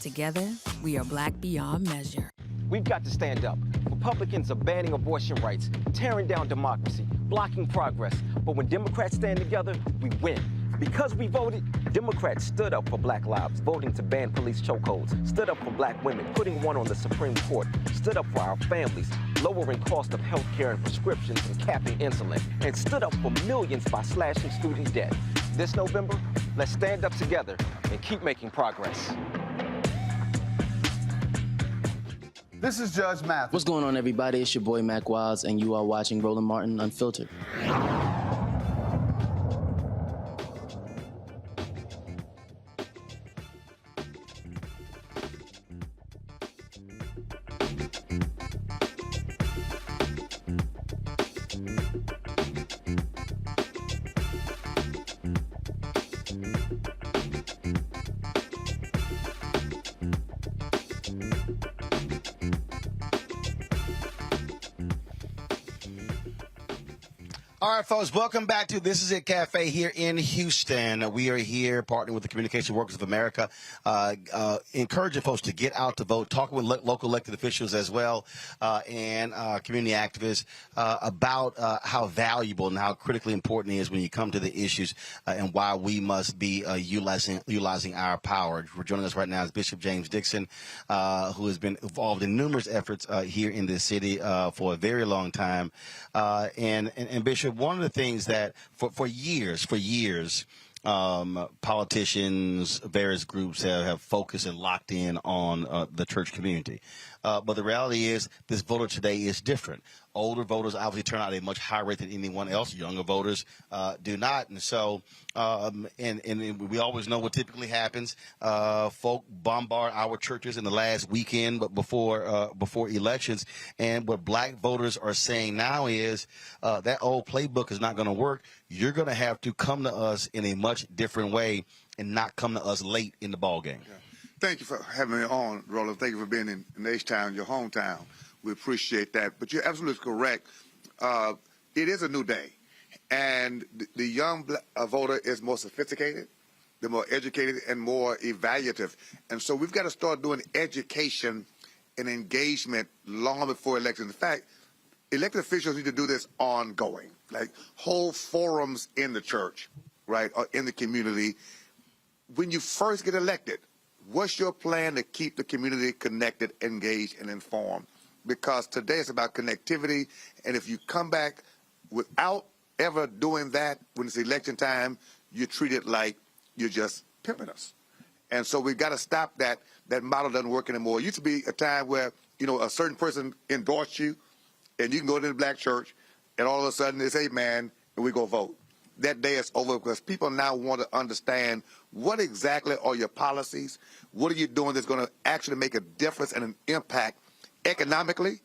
Together, we are black beyond measure. We've got to stand up. Republicans are banning abortion rights, tearing down democracy, blocking progress. But when Democrats stand together, we win. Because we voted, Democrats stood up for black lives, voting to ban police chokeholds, stood up for black women, putting one on the Supreme Court, stood up for our families, lowering cost of health care and prescriptions and capping insulin, and stood up for millions by slashing student debt. This November, let's stand up together and keep making progress. This is Judge Mathis. What's going on, everybody? It's your boy Mac Wiles, and you are watching Roland Martin Unfiltered. All right, folks, welcome back to This Is It Cafe here in Houston. We are here partnering with the Communication Workers of America, encouraging folks to get out to vote, talking with local elected officials as well, and community activists about how valuable and how critically important it is when you come to the issues and why we must be utilizing our power. We're joining us right now is Bishop James Dixon, who has been involved in numerous efforts here in this city for a very long time. And Bishop, one of the things that for years, politicians, various groups have focused and locked in on the church community. But the reality is this voter today is different. Older voters obviously turn out at a much higher rate than anyone else. Younger voters do not. And so and we always know what typically happens. Folk bombard our churches in the last weekend but before elections. And what black voters are saying now is that old playbook is not going to work. You're going to have to come to us in a much different way and not come to us late in the ballgame. Yeah. Thank you for having me on, Roland. Thank you for being in H-Town, your hometown. We appreciate that. But you're absolutely correct. It is a new day. And the young voter is more sophisticated, they're more educated, and more evaluative. And so we've got to start doing education and engagement long before elections. In fact, elected officials need to do this ongoing, like whole forums in the church, right, or in the community. When you first get elected, what's your plan to keep the community connected, engaged, and informed? Because today it's about connectivity, and if you come back without ever doing that when it's election time, you're treated like you're just pimping us. And so we've got to stop that. That model doesn't work anymore. It used to be a time where, you know, a certain person endorsed you, and you can go to the black church, and all of a sudden it's, hey, man, and we go vote. That day is over because people now want to understand what exactly are your policies, what are you doing that's going to actually make a difference and an impact economically,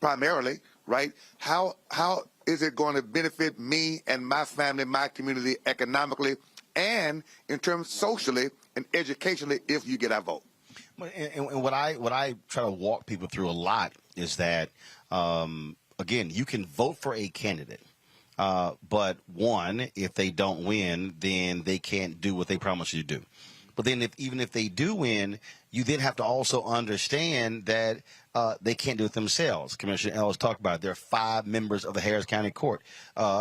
primarily, right? How is it going to benefit me and my family, my community economically, and in terms socially and educationally if you get our vote? And what I try to walk people through a lot is that, again, you can vote for a candidate. But one, if they don't win, then they can't do what they promised you to do. But then even if they do win, you then have to also understand that they can't do it themselves. Commissioner Ellis talked about it. There are 5 members of the Harris County Court.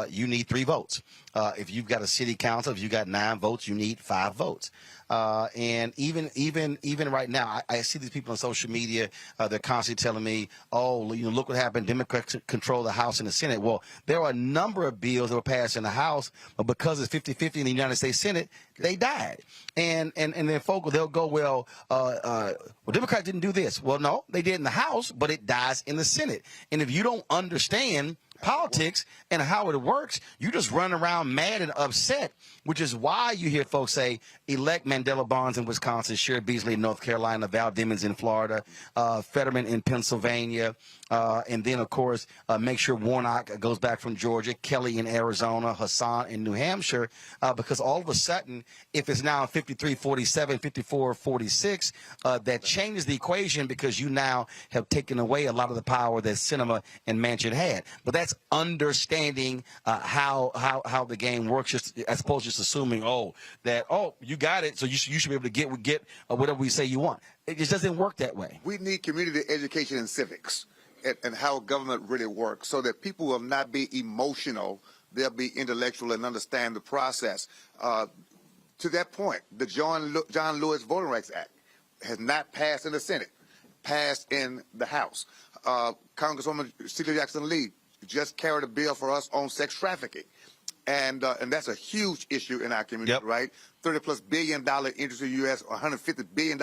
You need 3 votes. If you've got a city council, if you've got 9 votes, you need 5 votes. And even right now, I see these people on social media. They're constantly telling me, "Oh, you know, look what happened. Democrats control the House and the Senate." Well, there are a number of bills that were passed in the House, but because it's 50-50 in the United States Senate, they died. And then folks, they'll go, well, Democrats didn't do this. Well, no, they did in the House, but it dies in the Senate. And if you don't understand politics and how it works, you just run around mad and upset, which is why you hear folks say elect Mandela Barnes in Wisconsin, Sherrod Beasley in North Carolina, Val Demings in Florida, Fetterman in Pennsylvania, and then, of course, make sure Warnock goes back from Georgia, Kelly in Arizona, Hassan in New Hampshire, because all of a sudden, if it's now 53-47, 54-46, that changes the equation because you now have taken away a lot of the power that Sinema and Manchin had. But that's understanding how the game works, just as opposed to just assuming, you got it, so you should be able to get whatever we say you want. It just doesn't work that way. We need community education and civics and how government really works so that people will not be emotional, they'll be intellectual and understand the process. to that point, the John Lewis Voting Rights Act has not passed in the Senate, passed in the House. Congresswoman Celia Jackson Lee just carried a bill for us on sex trafficking. And that's a huge issue in our community, right? $30+ billion industry in the U.S., $150 billion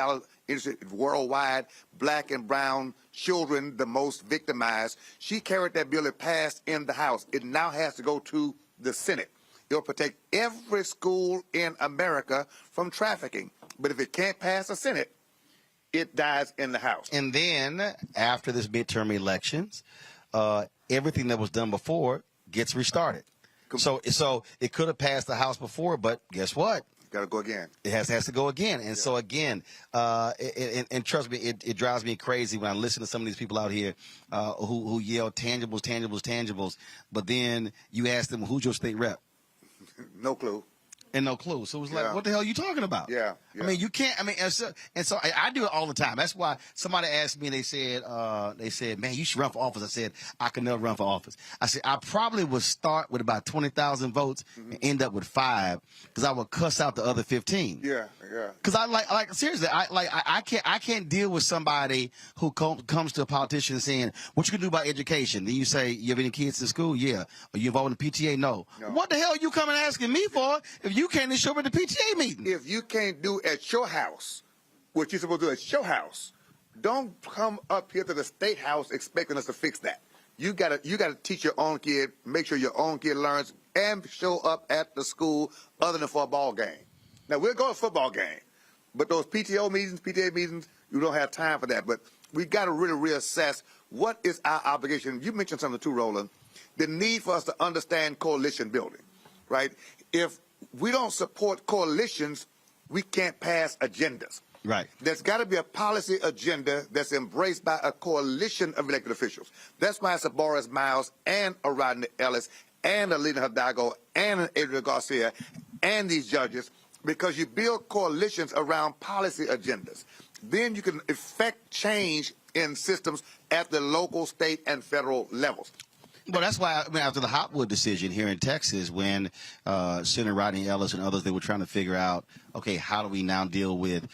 industry worldwide, black and brown children the most victimized. She carried that bill. It passed in the House. It now has to go to the Senate. It'll protect every school in America from trafficking. But if it can't pass the Senate, it dies in the House. And then after this midterm elections, everything that was done before gets restarted. So it could have passed the House before, but guess what? Got to go again. It has to go again. And so again, and trust me, it drives me crazy when I listen to some of these people out here who yell tangibles, tangibles, tangibles. But then you ask them, who's your state rep? No clue. And no clue. So it was like, what the hell are you talking about? Yeah. I mean, you can't. I mean, and so I do it all the time. That's why somebody asked me, and they said, man, you should run for office. I said, I can never run for office. I said, I probably would start with about 20,000 votes and end up with 5 because I would cuss out the other 15. Yeah. Because I like seriously, I can't deal with somebody who comes to a politician saying, what you can do about education? Then you say, you have any kids in school? Yeah. Are you involved in the PTA? No. What the hell are you coming asking me for if you can't show up at the PTA meeting? If you can't do at your house what you're supposed to do at your house, don't come up here to the state house expecting us to fix that. You gotta teach your own kid, make sure your own kid learns, and show up at the school other than for a ball game. Now we'll go to a football game, but those PTA meetings, you don't have time for that. But we got to really reassess what is our obligation. You mentioned something too, Roland, the need for us to understand coalition building, right? If we don't support coalitions, we can't pass agendas. Right. There's got to be a policy agenda that's embraced by a coalition of elected officials. That's why it's a Boris Miles and a Rodney Ellis and a Lena Hidalgo and an Adrian Garcia and these judges, because you build coalitions around policy agendas. Then you can effect change in systems at the local, state, and federal levels. Well, that's why after the Hopwood decision here in Texas, when Senator Rodney Ellis and others, they were trying to figure out, okay, how do we now deal with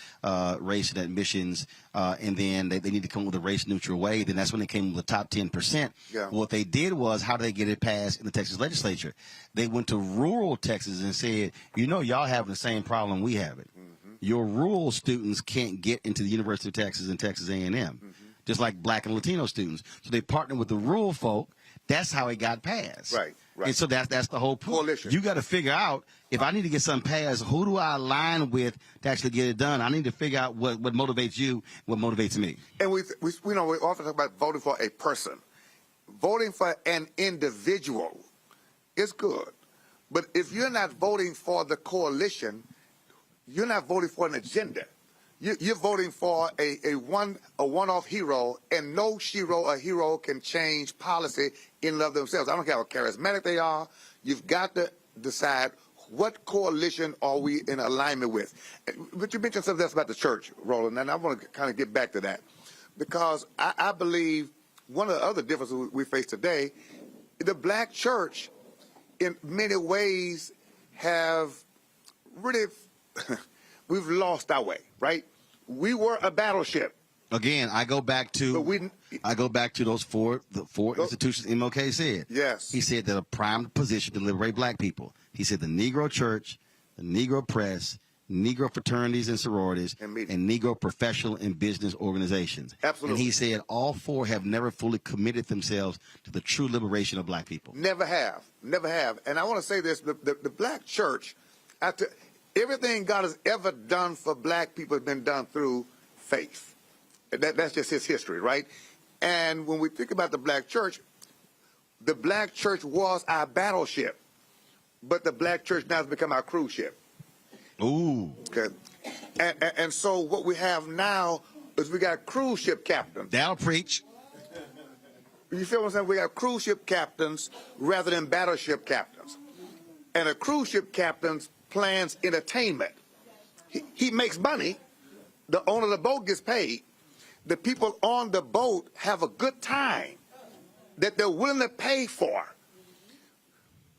race and admissions, and then they need to come up with a race-neutral way. Then that's when they came with the top 10%. Yeah. What they did was, how did they get it passed in the Texas legislature? They went to rural Texas and said, y'all having the same problem we have it. Mm-hmm. Your rural students can't get into the University of Texas and Texas A&M, just like black and Latino students. So they partnered with the rural folk. That's how it got passed. Right. And so that's the whole point. Coalition. You got to figure out, if I need to get something passed, who do I align with to actually get it done? I need to figure out what motivates you, what motivates me. And we often talk about voting for a person. Voting for an individual is good. But if you're not voting for the coalition, you're not voting for an agenda. You're voting for a one-off hero, and no hero or hero can change policy in and of themselves. I don't care how charismatic they are. You've got to decide what coalition are we in alignment with. But you mentioned something else about the church, Roland, and I want to kind of get back to that, because I believe one of the other differences we face today, the black church in many ways have really we've lost our way, right? We were a battleship. Again, I go back to those four institutions MLK said. Yes. He said that a prime position to liberate black people. He said the Negro Church, the Negro Press, Negro fraternities and sororities, and Negro professional and business organizations. Absolutely. And he said all 4 have never fully committed themselves to the true liberation of black people. Never have. And I want to say this, the black church, after everything God has ever done for black people has been done through faith. That's just his history, right? And when we think about the black church was our battleship, but the black church now has become our cruise ship. Ooh. Okay. And so what we have now is we got cruise ship captains. That'll preach. You feel what I'm saying? We got cruise ship captains rather than battleship captains. And a cruise ship captain plans entertainment. He makes money. The owner of the boat gets paid. The people on the boat have a good time that they're willing to pay for.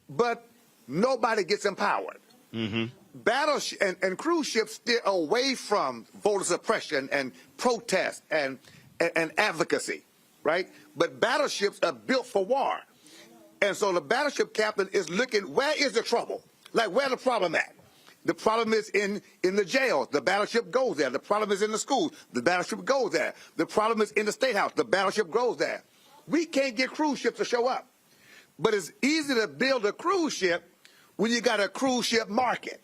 But nobody gets empowered. Mm-hmm. and cruise ships steer away from voter suppression and protest and advocacy, right? But battleships are built for war. And so the battleship captain is looking, where is the trouble? Like, where's the problem at? The problem is in the jails. The battleship goes there. The problem is in the schools. The battleship goes there. The problem is in the State House. The battleship goes there. We can't get cruise ships to show up. But it's easy to build a cruise ship when you got a cruise ship market.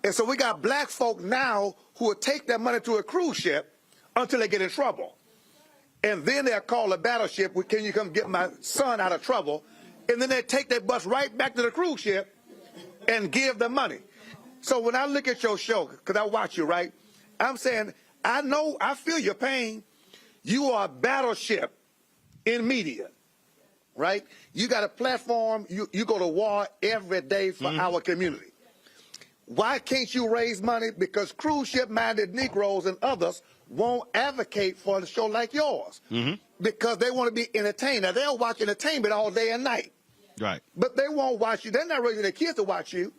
And so we got black folk now who will take their money to a cruise ship until they get in trouble. And then they'll call a battleship, can you come get my son out of trouble? And then they take their bus right back to the cruise ship and give them money. So when I look at your show, because I watch you, right, I'm saying, I feel your pain. You are a battleship in media, right? You got a platform, you go to war every day for our community. Why can't you raise money? Because cruise ship-minded Negroes and others won't advocate for a show like yours because they want to be entertained. Now, they'll watch entertainment all day and night. Right. But they won't watch you. They're not raising their kids to watch you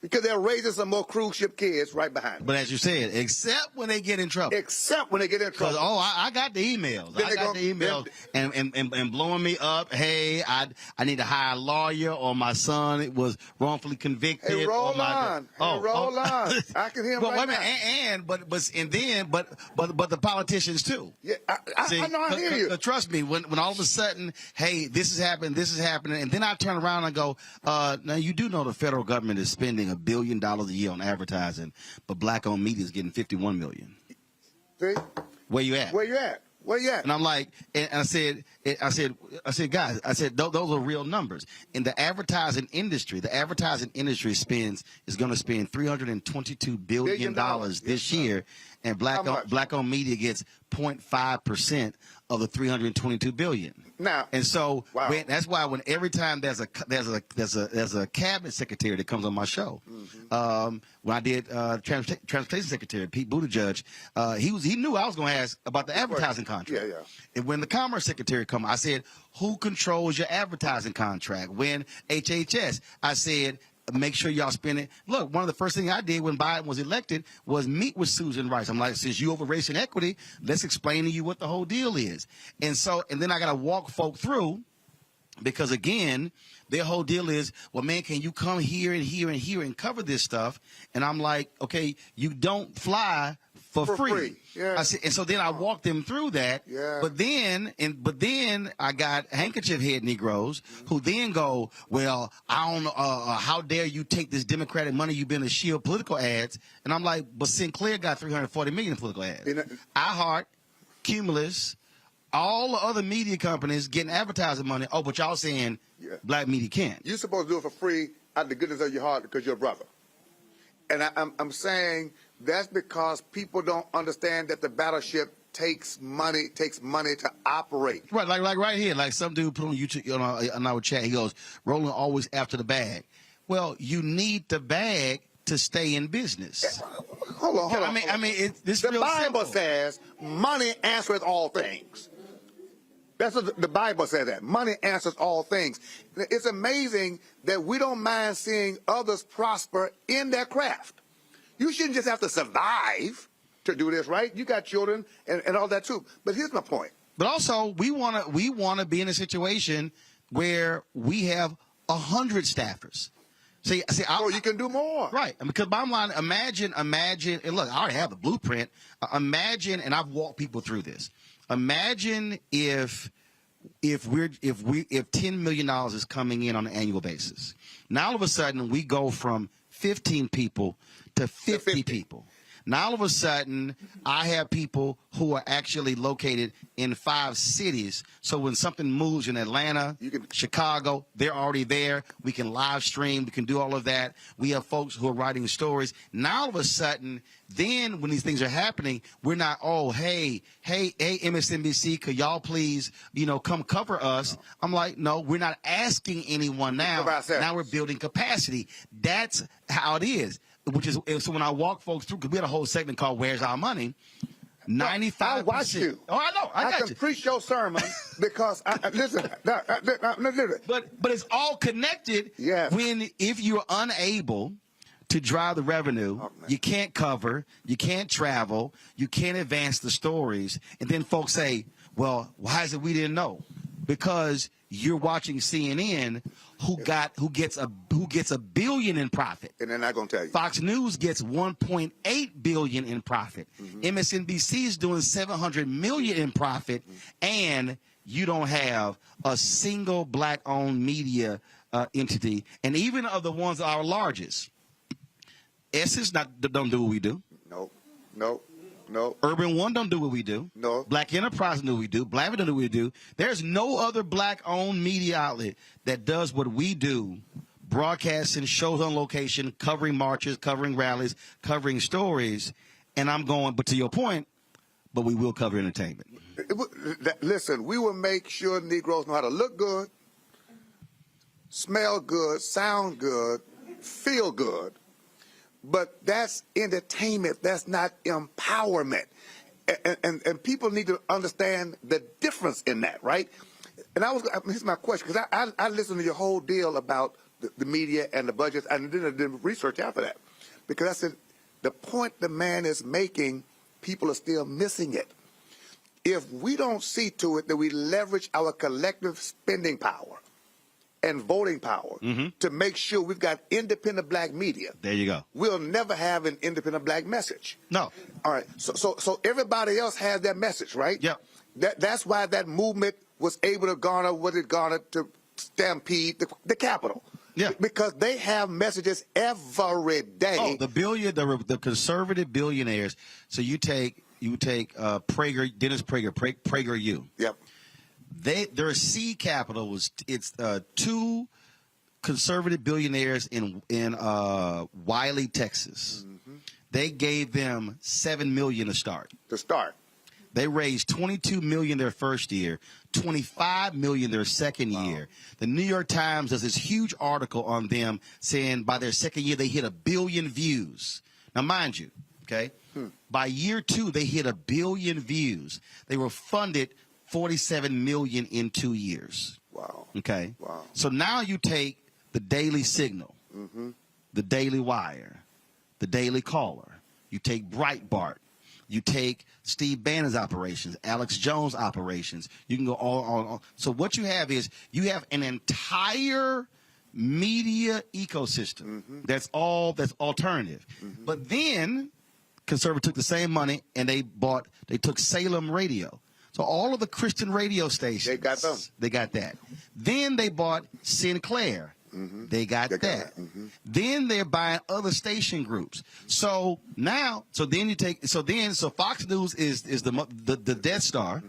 because they're raising some more cruise ship kids right behind them. But as you said, except when they get in trouble. Except when they get in trouble. I got the emails. I got the emails and blowing me up. Hey, I need to hire a lawyer, or my son was wrongfully convicted. Hey, Roland. Roland. I can hear him right now. But the politicians too. Yeah, I know. I hear you. Trust me. When all of a sudden, hey, this is happening, and then I turn around and go, now you do know the federal government is spending $1 billion a year on advertising, but black-owned media is getting $51 million. See? Where you at? Where you at? Where you at? And I'm like, and I said, guys, those are real numbers. In the advertising industry is going to spend $322 billion this year, and black-owned media gets 0.5% of the $322 billion. Now, and so that's why every time there's a cabinet secretary that comes on my show, when I did transportation secretary Pete Buttigieg, he knew I was going to ask about the advertising contract. Yeah. And when the commerce secretary come, I said, who controls your advertising contract? When HHS, I said, make sure y'all spend it. Look, one of the first things I did when Biden was elected was meet with Susan Rice. I'm like, since you over race and equity, let's explain to you what the whole deal is. And then I got to walk folk through, because again, their whole deal is, well, man, can you come here and here and here and cover this stuff? And I'm like, okay, you don't fly for free. Yeah. I said, and so then I walked them through that. Yeah. But then I got handkerchief head Negroes who then go, well, I don't know, how dare you take this Democratic money you've been to shield political ads? And I'm like, but Sinclair got $340 million in political ads. iHeart, Cumulus, all the other media companies getting advertising money. Oh, but y'all saying black media can't. You're supposed to do it for free out of the goodness of your heart because you're a brother. And I'm saying that's because people don't understand that the battleship takes money to operate. Right, like right here, like some dude put on YouTube on our chat. He goes, Roland always after the bag. Well, you need the bag to stay in business. Hold on. I mean, this the real Bible simple. says money answers all things. That's what the Bible says, that money answers all things. It's amazing that we don't mind seeing others prosper in their craft. You shouldn't just have to survive to do this, right? You got children and all that too. But here's my point. But also, we want to be in a situation where we have 100 staffers. See, so you can do more, right? Because bottom line, imagine. And look, I already have the blueprint. Imagine, and I've walked people through this. Imagine if $10 million is coming in on an annual basis. Now all of a sudden we go from 15 people to 50 people. Now all of a sudden I have people who are actually located in 5 cities. So when something moves in Atlanta, Chicago, they're already there. We can live stream. We can do all of that. We have folks who are writing stories. Now all of a sudden, then when these things are happening, we're not, hey, MSNBC, could y'all please, come cover us? No. I'm like, no, we're not asking anyone now. Now we're building capacity. That's how it is. So when I walk folks through, because we had a whole segment called "Where's Our Money," 95%. I watch you. Oh, I know. I can preach your sermon because listen. But it's all connected. Yes. If you're unable to drive the revenue. You can't cover, you can't travel, you can't advance the stories. And then folks say, well, why is it we didn't know? Because you're watching CNN, who gets a billion in profit. And they're not going to tell you. Fox News gets 1.8 billion in profit. MSNBC is doing 700 million in profit, and you don't have a single black-owned media entity. And even of the ones that are largest, Essence don't do what we do. No. Urban One don't do what we do. No. Black Enterprise don't do what we do. Black don't do what we do. There's no other black-owned media outlet that does what we do, broadcasting shows on location, covering marches, covering rallies, covering stories. And I'm going, but to your point, but we will cover entertainment. Listen, we will make sure Negroes know how to look good, smell good, sound good, feel good. But that's entertainment. That's not empowerment. And people need to understand the difference in that, right? And here's my question, because I listened to your whole deal about the media and the budgets, and then I did research after that. Because I said, the point the man is making, people are still missing it. If we don't see to it that we leverage our collective spending power and voting power to make sure we've got independent black media. There you go. We'll never have an independent black message. No. All right. So everybody else has that message, right? Yep. That's why that movement was able to garner what it garnered to stampede the Capitol. Yeah. Because they have messages every day. Oh, the conservative billionaires. So you take Prager, Dennis Prager, PragerU. Yep. Their seed capital was two conservative billionaires in Wiley, Texas. They gave them $7 million to start. They raised $22 million their first year, $25 million their second year. The New York Times does this huge article on them saying by their second year they hit 1 billion views. Now, mind you, okay, by year 2 they hit 1 billion views. They were funded $47 million in 2 years. Wow. Okay. Wow. So now you take the Daily Signal, the Daily Wire, the Daily Caller. You take Breitbart. You take Steve Bannon's operations, Alex Jones' operations. You can go on. So what you have is you have an entire media ecosystem that's alternative. But then conservatives took the same money and they took Salem Radio. So all of the Christian radio stations, they got them. They got that. Then they bought Sinclair. They got that. Then they're buying other station groups. So now, so Fox News is the Death Star.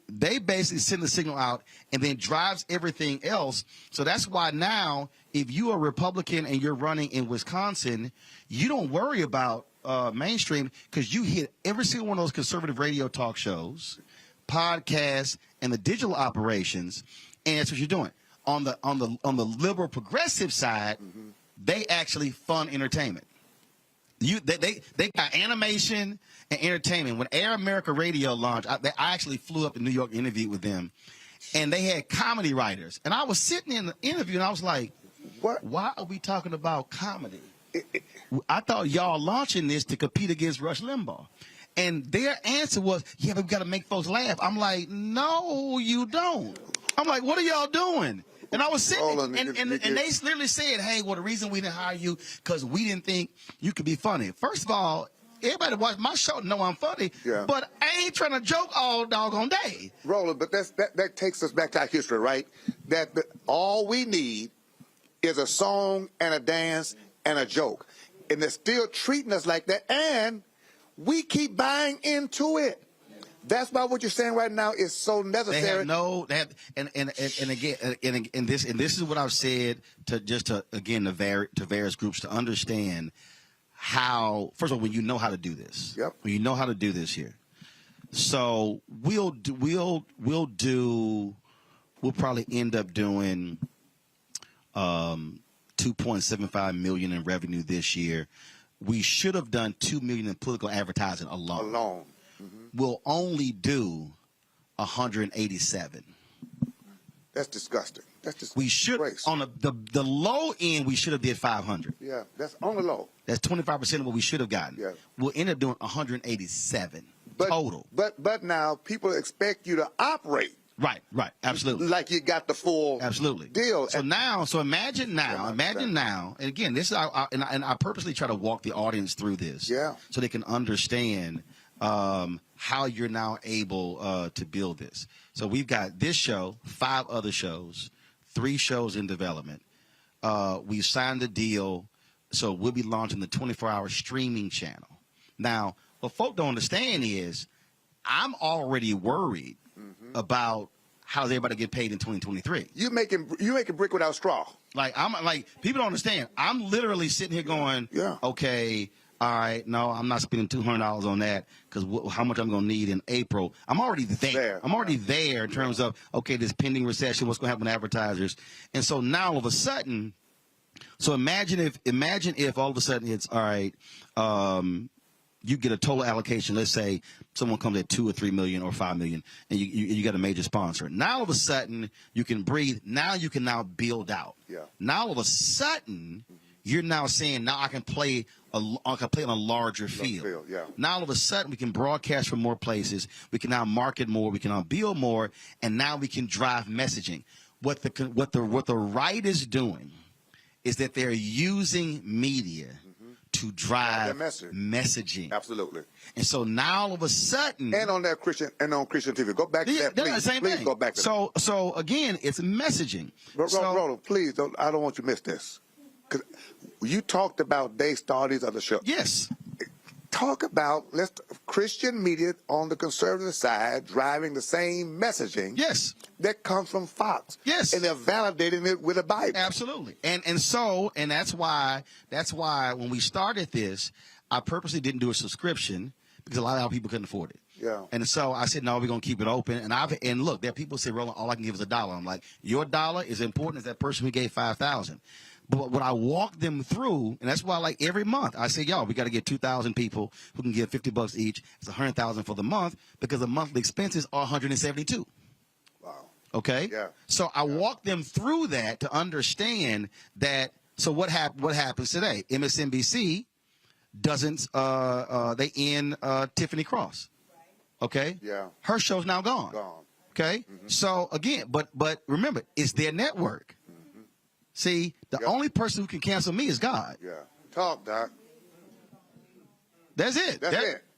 They basically send the signal out and then drives everything else. So that's why now, if you are a Republican and you're running in Wisconsin, you don't worry about mainstream because you hit every single one of those conservative radio talk shows, podcasts, and the digital operations, and that's what you're doing. On the liberal progressive side, they actually fund entertainment. They got animation and entertainment. When Air America Radio launched, I actually flew up to New York and interviewed with them, and they had comedy writers. And I was sitting in the interview, and I was like, "What? Why are we talking about comedy? I thought y'all launching this to compete against Rush Limbaugh." And their answer was, "Yeah, but we got to make folks laugh." I'm like, "No, you don't." I'm like, "What are y'all doing?" And I was sitting, and they literally said, "Hey, well, the reason we didn't hire you because we didn't think you could be funny." First of all, everybody watch my show know I'm funny, but I ain't trying to joke all doggone day. Roland, but that takes us back to our history, right? That all we need is a song and a dance and a joke, and they're still treating us like that, and we keep buying into it. That's why what you're saying right now is so necessary. This is what I've said to various groups to understand how. First of all, when you know how to do this, when you know how to do this here, so we'll probably end up doing 2.75 million in revenue this year. We should have done 2 million in political advertising alone. We'll only do 187. That's disgusting. That's just we should on the low end we should have did 500. Yeah, that's on the low. That's 25% of what we should have gotten. Yeah. We'll end up doing 187 total. But now people expect you to operate. Right, absolutely. Like you got the full deal. So imagine now, and again, this is I purposely try to walk the audience through this, so they can understand how you're now able to build this. So we've got this show, 5 other shows, 3 shows in development. We signed a deal, so we'll be launching the 24-hour streaming channel. Now, what folk don't understand is I'm already worried about how everybody get paid in 2023. You making brick without straw. Like people don't understand. I'm literally sitting here going, okay, all right, no, I'm not spending $200 on that because how much I'm going to need in April. I'm already there. I'm already there in terms of, okay, this pending recession, what's going to happen to advertisers. And so now all of a sudden, imagine if all of a sudden it's, all right, you get a total allocation. Let's say someone comes at 2 or 3 million or 5 million, and you got a major sponsor. Now all of a sudden you can breathe. Now you can build out. Yeah. Now all of a sudden you're now saying now I can play on a larger field. Yeah. Now all of a sudden we can broadcast from more places. We can now market more. We can now build more, and now we can drive messaging. What the right is doing is that they're using media to drive messaging. Absolutely. And so now all of a sudden, and on Christian TV, go back to that, please. Same please thing. Go back to that. So again, it's messaging. Roland, please, I don't want you to miss this. 'Cause you talked about day starters of the show. Yes. Talk about Christian media on the conservative side driving the same messaging. Yes. That comes from Fox. Yes. And they're validating it with a Bible. Absolutely. And that's why when we started this, I purposely didn't do a subscription because a lot of people couldn't afford it. Yeah. And so I said, no, we're going to keep it open. And look, there are people who say, Roland, all I can give is $1. I'm like, your dollar is important as that person who gave $5,000. But what I walk them through, and that's why, like every month, I say, y'all, we got to get 2,000 people who can give $50 each. It's 100,000 for the month because the monthly expenses are 172. Wow. Okay. Yeah. So I walk them through that to understand that. So what happens today? MSNBC doesn't. They end Tiffany Cross. Okay. Yeah. Her show's now gone. Okay. So again, but remember, it's their network. See, the only person who can cancel me is God. Yeah. Talk, Doc. That's it.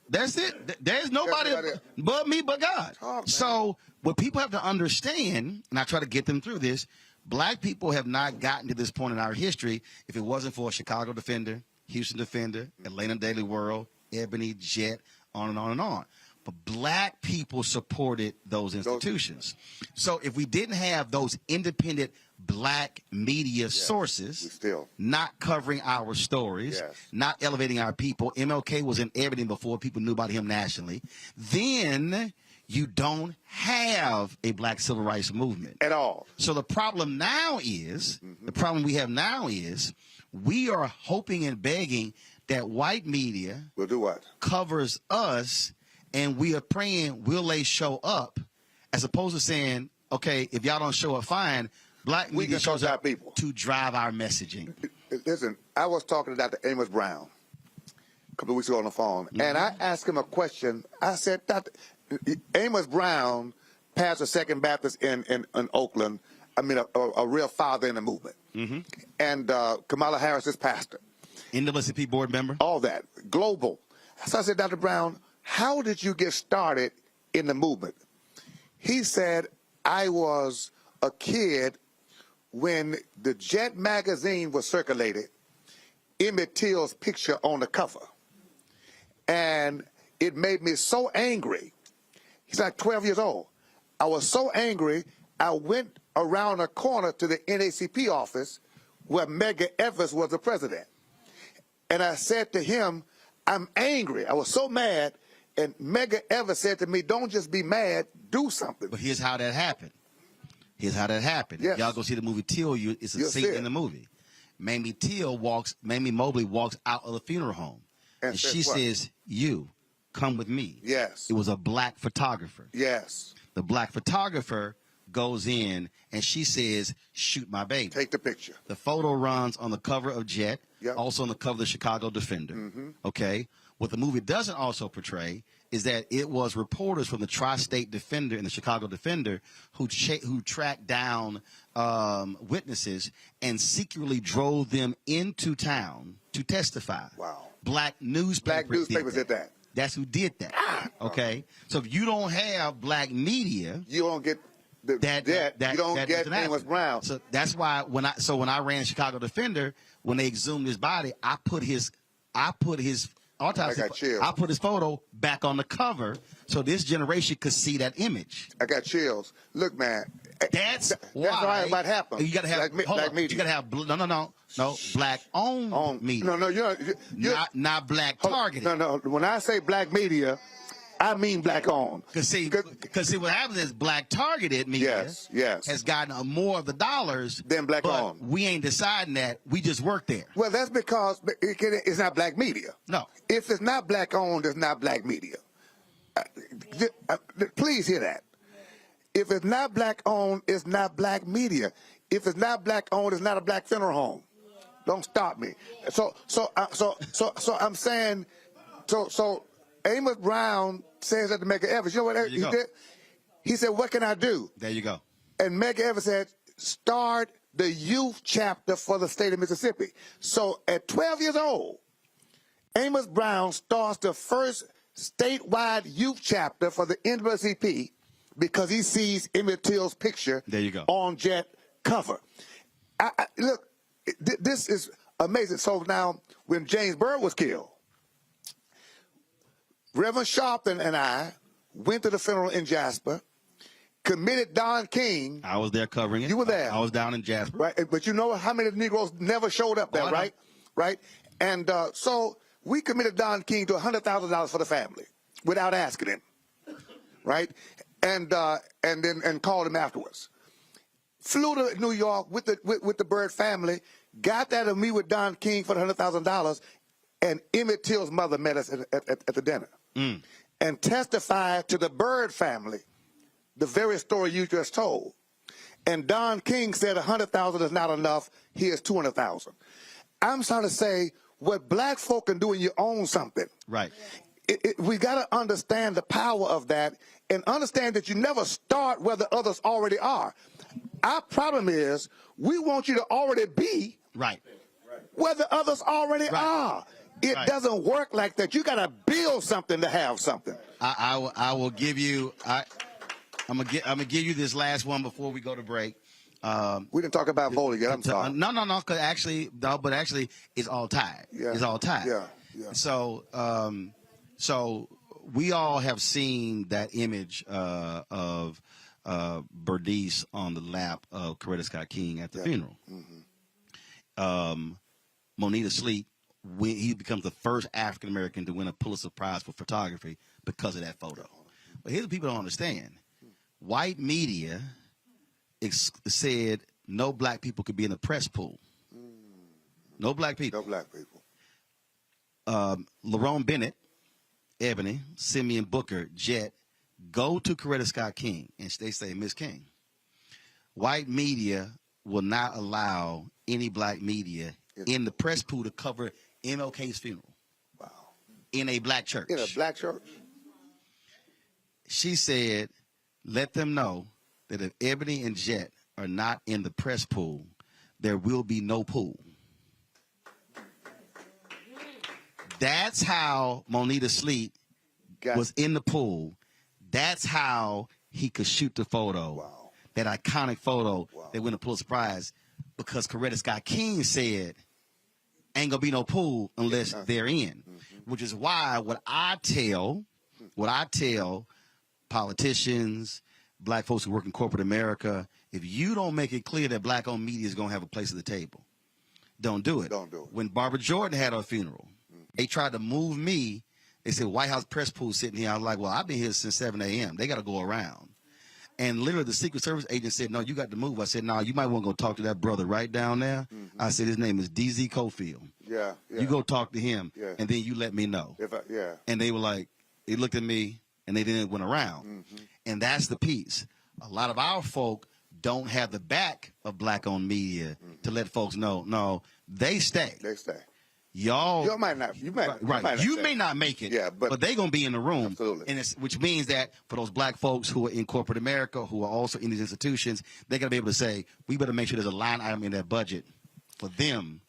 That's it. There's nobody but me but God. Talk, so what people have to understand, and I try to get them through this, black people have not gotten to this point in our history if it wasn't for Chicago Defender, Houston Defender, Atlanta Daily World, Ebony, Jet, on and on and on. But black people supported those institutions. So if we didn't have those independent black media sources not covering our stories, not elevating our people, MLK was in everything before people knew about him nationally, then you don't have a black civil rights movement. At all. So the problem now is, the problem we have now is, we are hoping and begging that white media will do what? Covers us, and we are praying, will they show up, as opposed to saying, okay, if y'all don't show up, fine. Black media shows up to drive our messaging. Listen, I was talking to Dr. Amos Brown a couple of weeks ago on the phone, and I asked him a question. I said, Dr. Amos Brown pastor Second Baptist in Oakland. I mean, a real father in the movement. And Kamala Harris is pastor. NAACP board member. All that. Global. So I said, Dr. Brown, how did you get started in the movement? He said, I was a kid when the Jet magazine was circulated, Emmett Till's picture on the cover. And it made me so angry. He's like 12 years old. I was so angry, I went around a corner to the NAACP office where Medgar Evers was the president. And I said to him, I'm angry. I was so mad. And Medgar Evers said to me, don't just be mad, do something. But here's how that happened. Yes. Y'all go see the movie Till, it's a scene in the movie. Mamie Mobley walks out of the funeral home. And she says, you, come with me. Yes. It was a black photographer. Yes. The black photographer goes in and she says, "Shoot my baby." Take the picture. The photo runs on the cover of Jet, Yep. also on the cover of the Chicago Defender. Mm-hmm. Okay? What the movie doesn't also portray is that it was reporters from the Tri-State Defender and the Chicago Defender who tracked down witnesses and secretly drove them into town to testify. Wow. Black newspapers did that. That's who did that. Okay? So if you don't have black media, you don't get you don't get Amos Brown. So that's why when I ran Chicago Defender, when they exhumed his body, I put his autopsy. I put his photo back on the cover so this generation could see that image. I got chills. Look, man. That's why it might happen. You got to have black media. You got to have no black owned media. No, you're not black targeted. No. When I say black media, I mean black owned. Because what happens is black targeted media has gotten more of the dollars than black owned. We ain't deciding that. We just work there. Well, that's because it's not black media. No. If it's not black owned, it's not black media. Please hear that. If it's not black owned, it's not black media. If it's not black owned, it's not a black funeral home. Don't stop me. So I'm saying, so Amos Brown says that to Medgar Evers. You know what he did? He said, "What can I do?" There you go. And Medgar Evers said, "Start the youth chapter for the state of Mississippi." So at 12 years old, Amos Brown starts the first statewide youth chapter for the NAACP because he sees Emmett Till's picture on Jet cover. Look, this is amazing. So now, when James Byrd was killed, Reverend Sharpton and I went to the funeral in Jasper, committed Don King. I was there covering it. You were there. I was down in Jasper. Right, but you know how many Negroes never showed up there, right? Right? And so we committed Don King to $100,000 for the family without asking him, right? And then called him afterwards. Flew to New York with the Byrd family, got there to meet with Don King for the $100,000, and Emmett Till's mother met us at the dinner and testified to the Byrd family the very story you just told. And Don King said $100,000 is not enough. Here's $200,000. I'm trying to say what black folk can do when you own something. Right. We got to understand the power of that and understand that you never start where the others already are. Our problem is we want you to already be where the others already are. It doesn't work like that. You got to build something to have something. I will give you. I'm gonna give you this last one before we go to break. We didn't talk about voting yet. I'm sorry. No. Because actually, it's all tied. Yeah. It's all tied. Yeah. So we all have seen that image of Bernice on the lap of Coretta Scott King at the funeral. Monita Sleep, he becomes the first African American to win a Pulitzer Prize for photography because of that photo. But here's what people don't understand: white media said no black people could be in the press pool. No black people. No black people. Lerone Bennett, Ebony, Simeon Booker, Jet, go to Coretta Scott King, and they say, "Miss King, white media will not allow any black media in the press pool to cover MLK's funeral." Wow. In a black church. In a black church. She said, "Let them know that if Ebony and Jet are not in the press pool, there will be no pool." That's how Monita Sleep was in the pool. That's how he could shoot the photo. Wow. That iconic photo that won the Pulitzer Prize, because Coretta Scott King said, ain't gonna be no pool unless they're in. Which is why what I tell politicians, black folks who work in corporate America, if you don't make it clear that black-owned media is gonna have a place at the table, don't do it. Don't do it. When Barbara Jordan had her funeral, they tried to move me. They said, White House press pool sitting here. I was like, well, I've been here since 7 a.m. They got to go around. And literally the Secret Service agent said, no, you got to move. I said, no, you might want to go talk to that brother right down there. I said, his name is DZ Cofield. Yeah. You go talk to him, and then you let me know. And they were like, they looked at me, and they then went around. And that's the piece. a lot of our folk don't have the back of black-owned media to let folks know. No, they stay. They stay. Y'all, you might not. You might. Right. You may not make it. Yeah, but they're gonna be in the room. Absolutely. And which means that for those black folks who are in corporate America, who are also in these institutions, they're gonna be able to say, we better make sure there's a line item in that budget for them,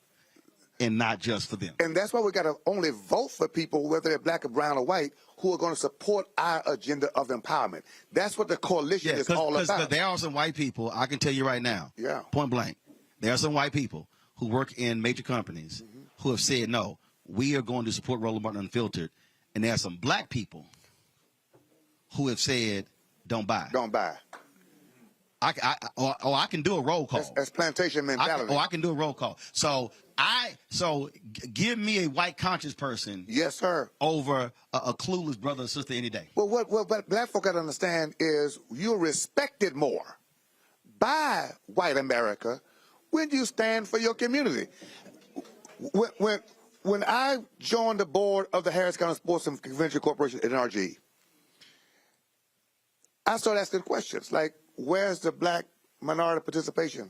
and not just for them. And that's why we got to only vote for people, whether they're black or brown or white, who are going to support our agenda of empowerment. That's what the coalition is all about. Because there are some white people, I can tell you right now, point blank, there are some white people who work in major companies who have said, no, we are going to support Roland Martin Unfiltered. And there are some black people who have said, don't buy. Don't buy. I can do a roll call. That's plantation mentality. I can do a roll call. So give me a white conscious person. Yes, sir. Over a clueless brother or sister any day. Well, what black folk got to understand is you're respected more by white America when you stand for your community. When I joined the board of the Harris County Sports and Convention Corporation, NRG, I started asking questions like, where's the black minority participation?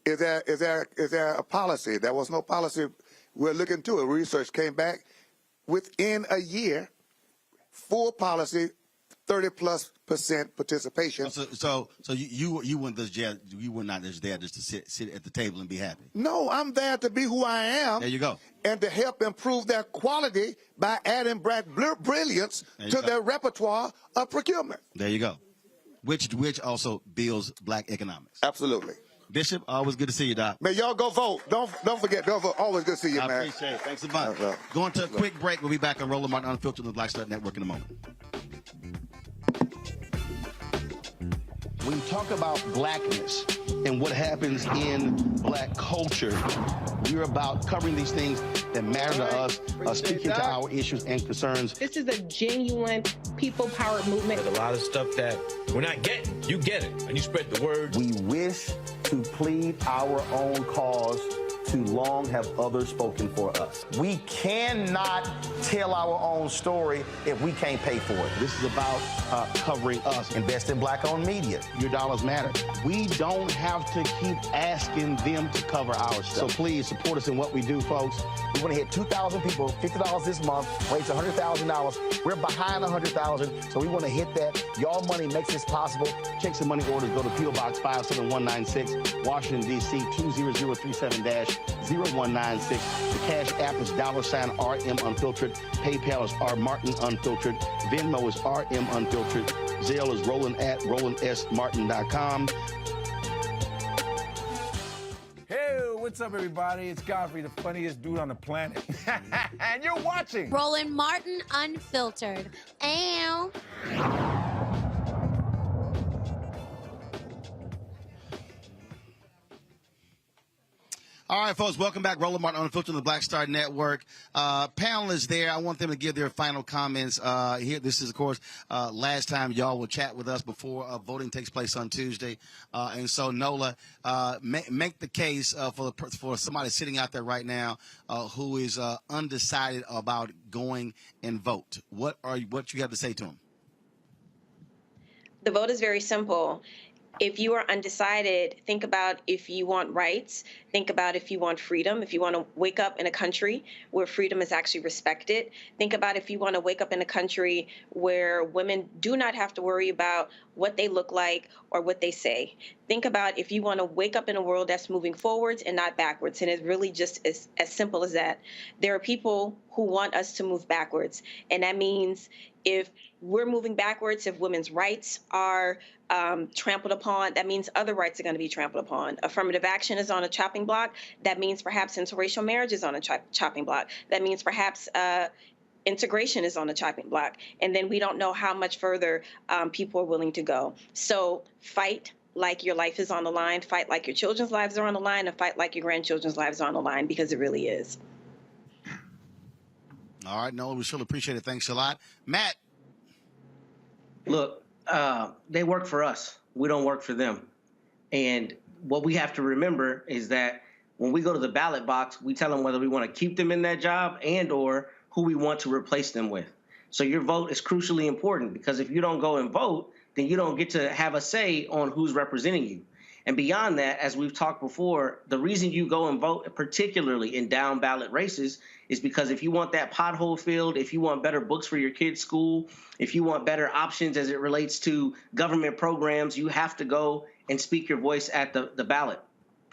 Is there a policy? There was no policy. We're looking to it. Research came back within a year, full policy, 30+% participation. So you weren't not just there just to sit at the table and be happy. No, I'm there to be who I am. There you go. And to help improve their quality by adding black brilliance to their repertoire of procurement. There you go. Which also builds black economics. Absolutely. Bishop, always good to see you, Doc. Man, y'all go vote. Don't forget, go vote. Always good to see you, man. I appreciate it. Thanks a bunch. Going to a quick break. We'll be back on Roland Martin Unfiltered on the Black Star Network in a moment. When you talk about blackness and what happens in black culture, we're about covering these things that matter to us, speaking to our issues and concerns. This is a genuine people-powered movement. There's a lot of stuff that we're not getting. You get it, and you spread the word. We wish to plead our own cause. Too long have others spoken for us. We cannot tell our own story if we can't pay for it. This is about covering us. Invest in black-owned media. Your dollars matter. We don't have to keep asking them to cover our stuff. So please support us in what we do, folks. We want to hit 2,000 people, $50 this month, raise $100,000. We're behind $100,000, so we want to hit that. Y'all money makes this possible. Check some money orders. Go to P.O. Box 57196, Washington, D.C. 20037-0196. The Cash App is $RM Unfiltered. PayPal is R Martin Unfiltered. Venmo is RM Unfiltered. Zelle is Roland at RolandSMartin.com. Hey, what's up, everybody? It's Godfrey, the funniest dude on the planet. And you're watching Roland Martin Unfiltered. Ow. All right, folks, welcome back. Roland Martin Unfiltered on the Black Star Network. Panelists there, I want them to give their final comments. Here, this is, of course, last time y'all will chat with us before voting takes place on Tuesday. And so, Nola, make the case for somebody sitting out there right now who is undecided about going and vote. What you have to say to them? The vote is very simple. If you are undecided, think about if you want rights, think about if you want freedom, if you want to wake up in a country where freedom is actually respected. Think about if you want to wake up in a country where women do not have to worry about what they look like or what they say. Think about if you want to wake up in a world that's moving forwards and not backwards. And it's really just as simple as that. There are people who want us to move backwards. And that means if we're moving backwards, if women's rights are trampled upon, that means other rights are going to be trampled upon. Affirmative action is on a chopping block. That means perhaps interracial marriage is on a chopping block. That means perhaps integration is on a chopping block. And then we don't know how much further people are willing to go. So fight like your life is on the line, fight like your children's lives are on the line, and fight like your grandchildren's lives are on the line, because it really is. All right, Nola, we sure appreciate it. Thanks a lot. Matt. Look, they work for us. We don't work for them. And what we have to remember is that when we go to the ballot box, we tell them whether we want to keep them in that job and or who we want to replace them with. So your vote is crucially important, because if you don't go and vote, then you don't get to have a say on who's representing you. And beyond that, as we've talked before, the reason you go and vote, particularly in down ballot races, is because if you want that pothole filled, if you want better books for your kids' school, if you want better options as it relates to government programs, you have to go and speak your voice at the ballot.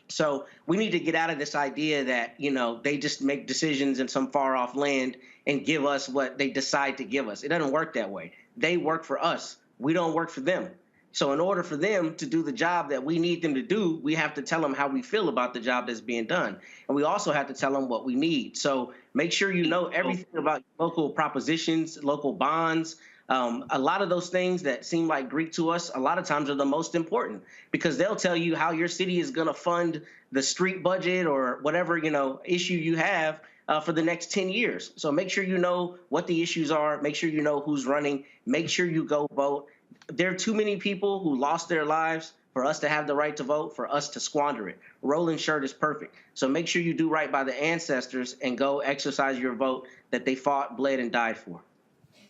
So we need to get out of this idea that, you know, they just make decisions in some far off land and give us what they decide to give us. It doesn't work that way. They work for us. We don't work for them. So in order for them to do the job that we need them to do, we have to tell them how we feel about the job that's being done. And we also have to tell them what we need. So make sure you know everything about local propositions, local bonds. A lot of those things that seem like Greek to us, a lot of times are the most important, because they'll tell you how your city is going to fund the street budget or whatever, you know, issue you have for the next 10 years. So make sure you know what the issues are. Make sure you know who's running. Make sure you go vote. There are too many people who lost their lives for us to have the right to vote, for us to squander it. Roland's shirt is perfect. So make sure you do right by the ancestors and go exercise your vote that they fought, bled, and died for.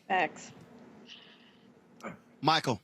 Facts. Michael.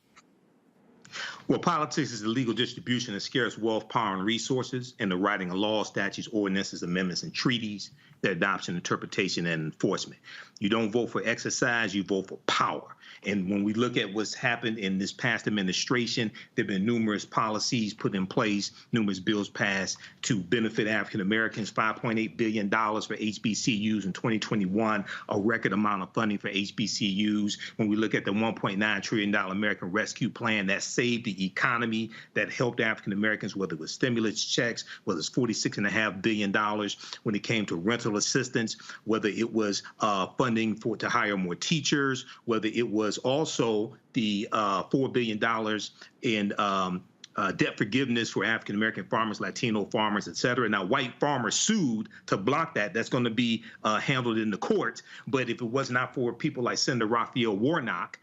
Well, politics is the legal distribution of scarce wealth, power, and resources, and the writing of laws, statutes, ordinances, amendments, and treaties, their adoption, interpretation, and enforcement. You don't vote for exercise, you vote for power. And when we look at what's happened in this past administration, there have been numerous policies put in place, numerous bills passed to benefit African Americans, $5.8 billion for HBCUs in 2021, a record amount of funding for HBCUs. When we look at the $1.9 trillion American Rescue Plan that saved the economy, that helped African Americans, whether it was stimulus checks, whether it's $46.5 billion when it came to rental assistance, whether it was funding to hire more teachers, whether it was also the $4 billion in debt forgiveness for African-American farmers, Latino farmers, et cetera. Now, white farmers sued to block that. That's going to be handled in the courts. But if it was not for people like Senator Raphael Warnock,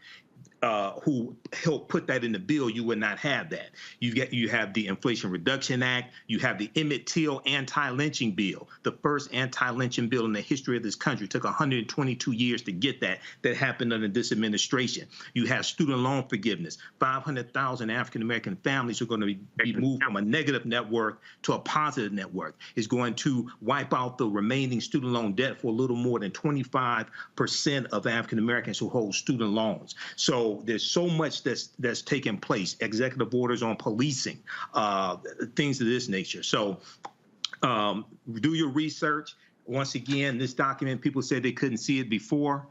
who helped put that in the bill, you would not have that. You have the Inflation Reduction Act. You have the Emmett Till anti-lynching bill, the first anti-lynching bill in the history of this country. It took 122 years to get that. That happened under this administration. You have student loan forgiveness. 500,000 African-American families are going to be moved from a negative net worth to a positive net worth. It's going to wipe out the remaining student loan debt for a little more than 25% of African-Americans who hold student loans. So there's so much that's taking place, executive orders on policing, things of this nature. So do your research. Once again, this document, people said they couldn't see it before.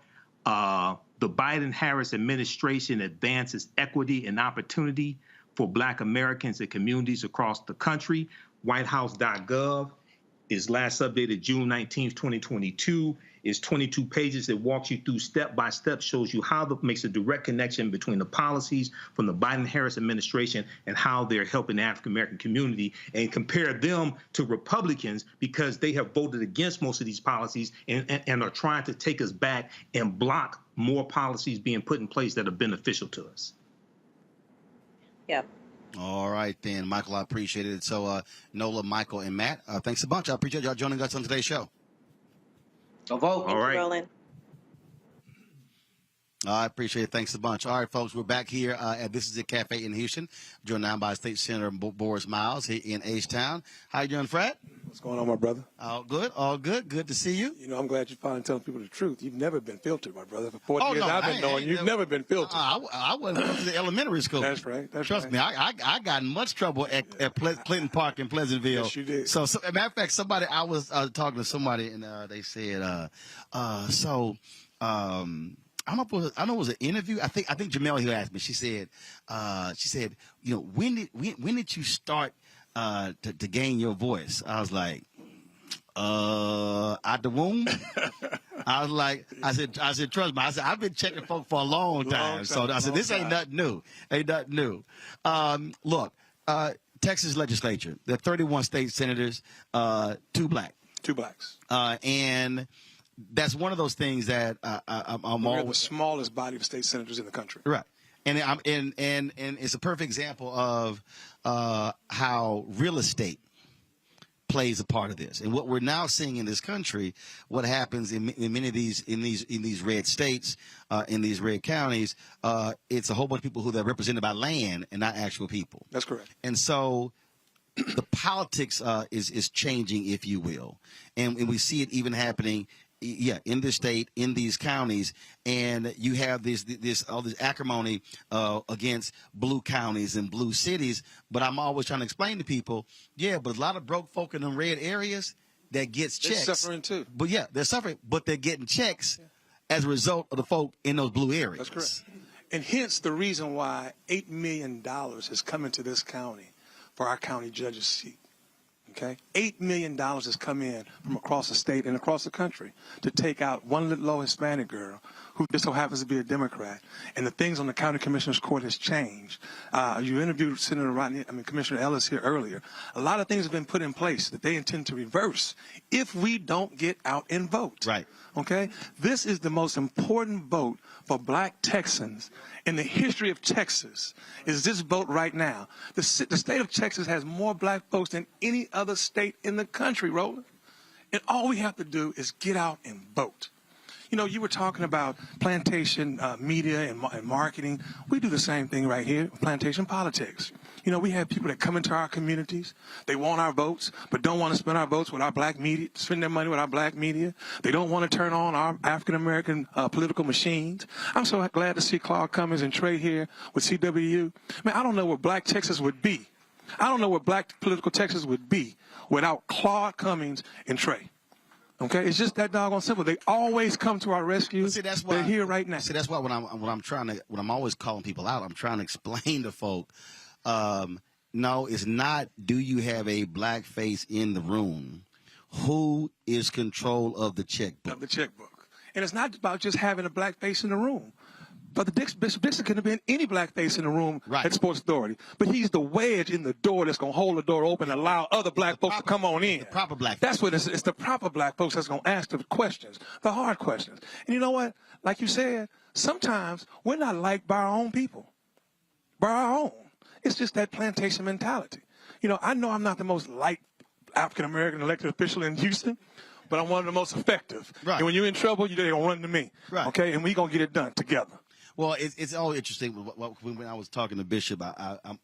The Biden-Harris administration advances equity and opportunity for Black Americans and communities across the country. WhiteHouse.gov is last updated June 19th, 2022. Is 22 pages that walks you through step by step, shows you how makes a direct connection between the policies from the Biden-Harris administration and how they're helping the African-American community, and compare them to Republicans because they have voted against most of these policies and are trying to take us back and block more policies being put in place that are beneficial to us. Yep. All right, then, Michael, I appreciate it. So, Nola, Michael, and Matt, thanks a bunch. I appreciate y'all joining us on today's show. Go vote. All right. Roland. I appreciate it. Thanks a bunch. All right, folks, we're back here at This Is It Cafe in Houston, joined now by State Senator Boris Miles here in H-Town. How you doing, Fred? What's going on, my brother? All good, all good. Good to see you. You know, I'm glad you're finally telling people the truth. You've never been filtered, my brother. For 40 years I've been knowing you've never been filtered. I wasn't filtered in elementary school. That's right. Trust me, I got in much trouble at Clinton Park in Pleasantville. Yes, you did. So as a matter of fact, I was talking to somebody, and they said, I know it was an interview. I think Jamel here asked me. She said, you know, when did you start to gain your voice? I was like, out the womb. I said, trust me. I said, I've been checking folk for a long time. So I said, this ain't nothing new. Look, Texas legislature, there are 31 state senators, 2 black. 2 blacks. And that's one of those things that I'm We're the smallest body of state senators in the country. Right. And it's a perfect example of how real estate plays a part of this. And what we're now seeing in this country, what happens in many of these red states, in these red counties, it's a whole bunch of people who are represented by land and not actual people. That's correct. And so the politics is changing, if you will, and we see it even happening. Yeah, in this state, in these counties, and you have all this acrimony against blue counties and blue cities. But I'm always trying to explain to people, yeah, but a lot of broke folk in them red areas that gets checks. They're suffering too. But yeah, they're suffering, but they're getting checks as a result of the folk in those blue areas. That's correct. And hence the reason why $8 million has come into this county for our county judge's seat. Okay, $8 million has come in from across the state and across the country to take out one little Hispanic girl who just so happens to be a Democrat. And the things on the county commissioner's court has changed. You interviewed Commissioner Ellis here earlier. A lot of things have been put in place that they intend to reverse if we don't get out and vote. Right. Okay, this is the most important vote for black Texans in the history of Texas, is this vote right now. The state of Texas has more black folks than any other state in the country, Roland. And all we have to do is get out and vote. You know, you were talking about plantation media and marketing. We do the same thing right here, plantation politics. You know, we have people that come into our communities. They want our votes, but don't want to spend our votes with our black media, spend their money with our black media. They don't want to turn on our African-American political machines. I'm so glad to see Claude Cummings and Trey here with CWU. Man, I don't know where black Texas would be. I don't know where black political Texas would be without Claude Cummings and Trey. Okay, it's just that doggone simple. They always come to our rescue. See, that's why, they're here right now. See, that's why when I'm always calling people out, I'm trying to explain to folk. No, it's not. Do you have a black face in the room? Who is control of the checkbook? Of the checkbook, and it's not about just having a black face in the room. But Bishop Dixon could have been any black face in the room at Sports Authority. But he's the wedge in the door that's going to hold the door open and allow other black folks to come on in. The proper black. That's what it's the proper black folks that's going to ask the questions, the hard questions. And you know what? Like you said, sometimes we're not liked by our own people, by our own. It's just that plantation mentality. You know I'm not the most liked African-American elected official in Houston, but I'm one of the most effective. Right. And when you're in trouble, they're going to run to me. Right. Okay? And we're going to get it done together. Well, it's all interesting. When I was talking to Bishop, I'm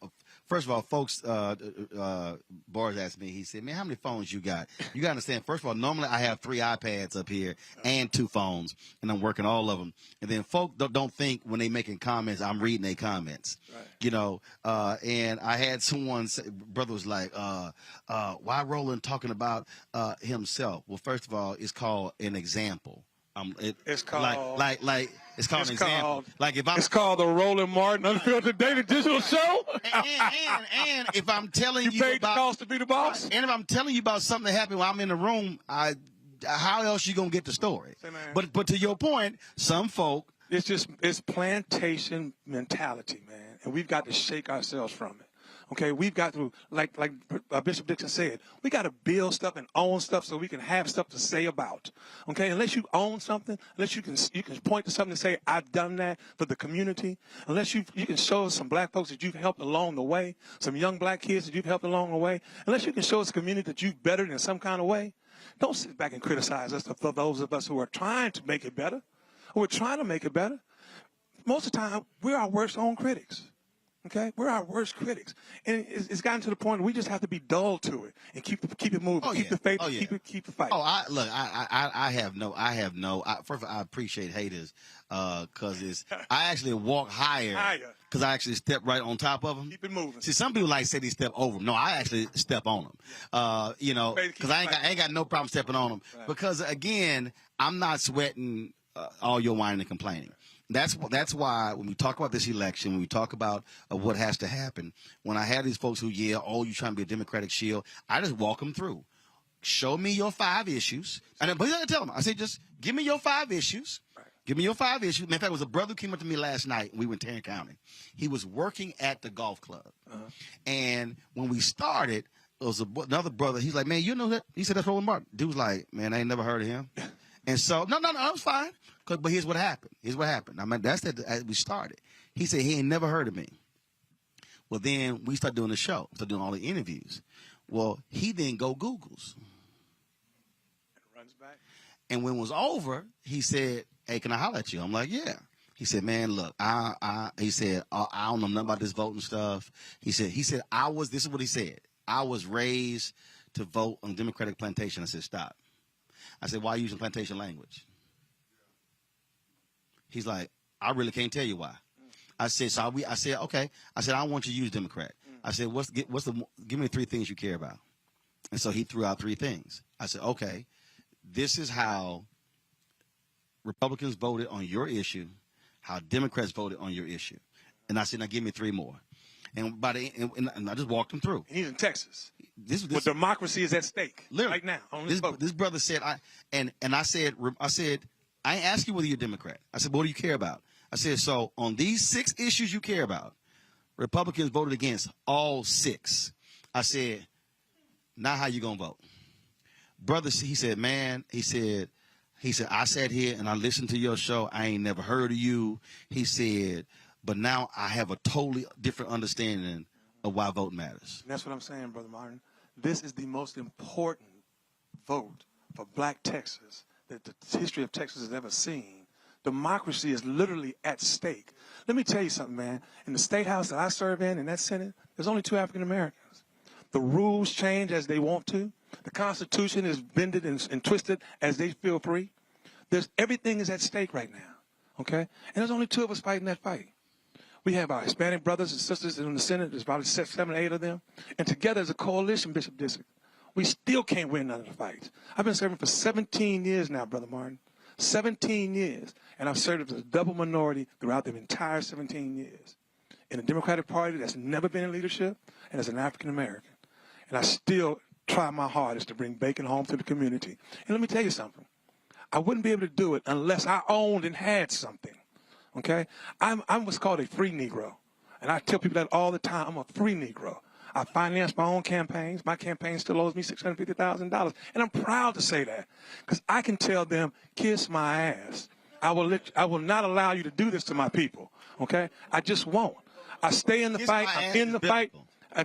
first of all, folks, Boris asked me, he said, man, how many phones you got? You got to understand, first of all, normally I have 3 iPads up here and 2 phones, and I'm working all of them. And then folk don't think when they making comments, I'm reading their comments. Right. You know, and I had someone say, brother was like, why Roland talking about himself? Well, first of all, it's called an example. It's called it's called an example. Like if it's called the Roland Martin Unfiltered Daily Digital Show. and if I'm telling you paid about the cost to be the boss, and if I'm telling you about something that happened while I'm in the room, how else you gonna get the story? But to your point, some folk, it's plantation mentality, man, and we've got to shake ourselves from it. Okay, we've got to, like Bishop Dixon said, we got to build stuff and own stuff so we can have stuff to say about. Okay, unless you own something, unless you can point to something and say, I've done that for the community, unless you can show us some black folks that you've helped along the way, some young black kids that you've helped along the way, unless you can show us a community that you've bettered in some kind of way, don't sit back and criticize us for those of us who are trying to make it better. We're trying to make it better. Most of the time, we're our worst own critics. Okay, we're our worst critics, and it's gotten to the point where we just have to be dull to it and keep it moving, keep the faith, keep the fight. I have no. First of all, I appreciate haters because I actually walk higher because I actually step right on top of them. Keep it moving. See, some people say they step over them. No, I actually step on them. You know, because I ain't got no problem stepping on them because again, I'm not sweating all your whining and complaining. That's why when we talk about this election, when we talk about what has to happen, when I have these folks who you're trying to be a Democratic shield, I just walk them through. Show me your 5 issues. And but I tell them, I say, just give me your 5 issues. Right. Give me your 5 issues. In fact, there was a brother who came up to me last night. We were in Tarrant County. He was working at the golf club. And when we started, there was another brother. He's like, man, you know that? He said, that's Roland Martin. Dude was like, man, I ain't never heard of him. And so, no, it was fine. But here's what happened. I mean, that's that we started. He said he ain't never heard of me. Well, then we started doing the show. Started doing all the interviews. Well, he then go Googles. Runs back. And when it was over, he said, "Hey, can I holler at you?" I'm like, "Yeah." He said, "Man, look, he said, I don't know nothing about this voting stuff." He said, this is what he said. "I was raised to vote on Democratic plantation." I said, "Stop." I said, "Why are you using plantation language?" He's like, "I really can't tell you why." I said, I said, "Okay." I said, "I don't want you to use Democrat." I said, give me 3 things you care about. And so he threw out 3 things. I said, "Okay, this is how Republicans voted on your issue, how Democrats voted on your issue." And I said, "Now give me 3 more." And and I just walked him through. And he's in Texas. This But democracy is at stake right now on this vote. This brother said, I said, "I ain't ask you whether you're a Democrat." I said, "What do you care about?" I said, "So on these 6 issues you care about, Republicans voted against all 6. I said, "Now how you gonna vote?" Brother, he said, "Man," he said, "I sat here and I listened to your show. I ain't never heard of you." He said, "But now I have a totally different understanding of why vote matters." And that's what I'm saying, Brother Martin. This is the most important vote for black Texas that the history of Texas has ever seen. Democracy is literally at stake. Let me tell you something, man. In the state house that I serve in that Senate, there's only 2 African Americans. The rules change as they want to. The Constitution is bended and twisted as they feel free. Everything is at stake right now, okay? And there's only 2 of us fighting that fight. We have our Hispanic brothers and sisters in the Senate. There's probably 7 or 8 of them. And together as a coalition, Bishop Disick, we still can't win none of the fights. I've been serving for 17 years now, Brother Martin. 17 years. And I've served as a double minority throughout the entire 17 years. In a Democratic Party that's never been in leadership, and as an African American. And I still try my hardest to bring bacon home to the community. And let me tell you something. I wouldn't be able to do it unless I owned and had something. Okay? I'm what's called a free Negro. And I tell people that all the time. I'm a free Negro. I finance my own campaigns. My campaign still owes me $650,000. And I'm proud to say that. Because I can tell them, "Kiss my ass. I will not allow you to do this to my people." Okay? I just won't. I stay in the fight. I'm in the fight.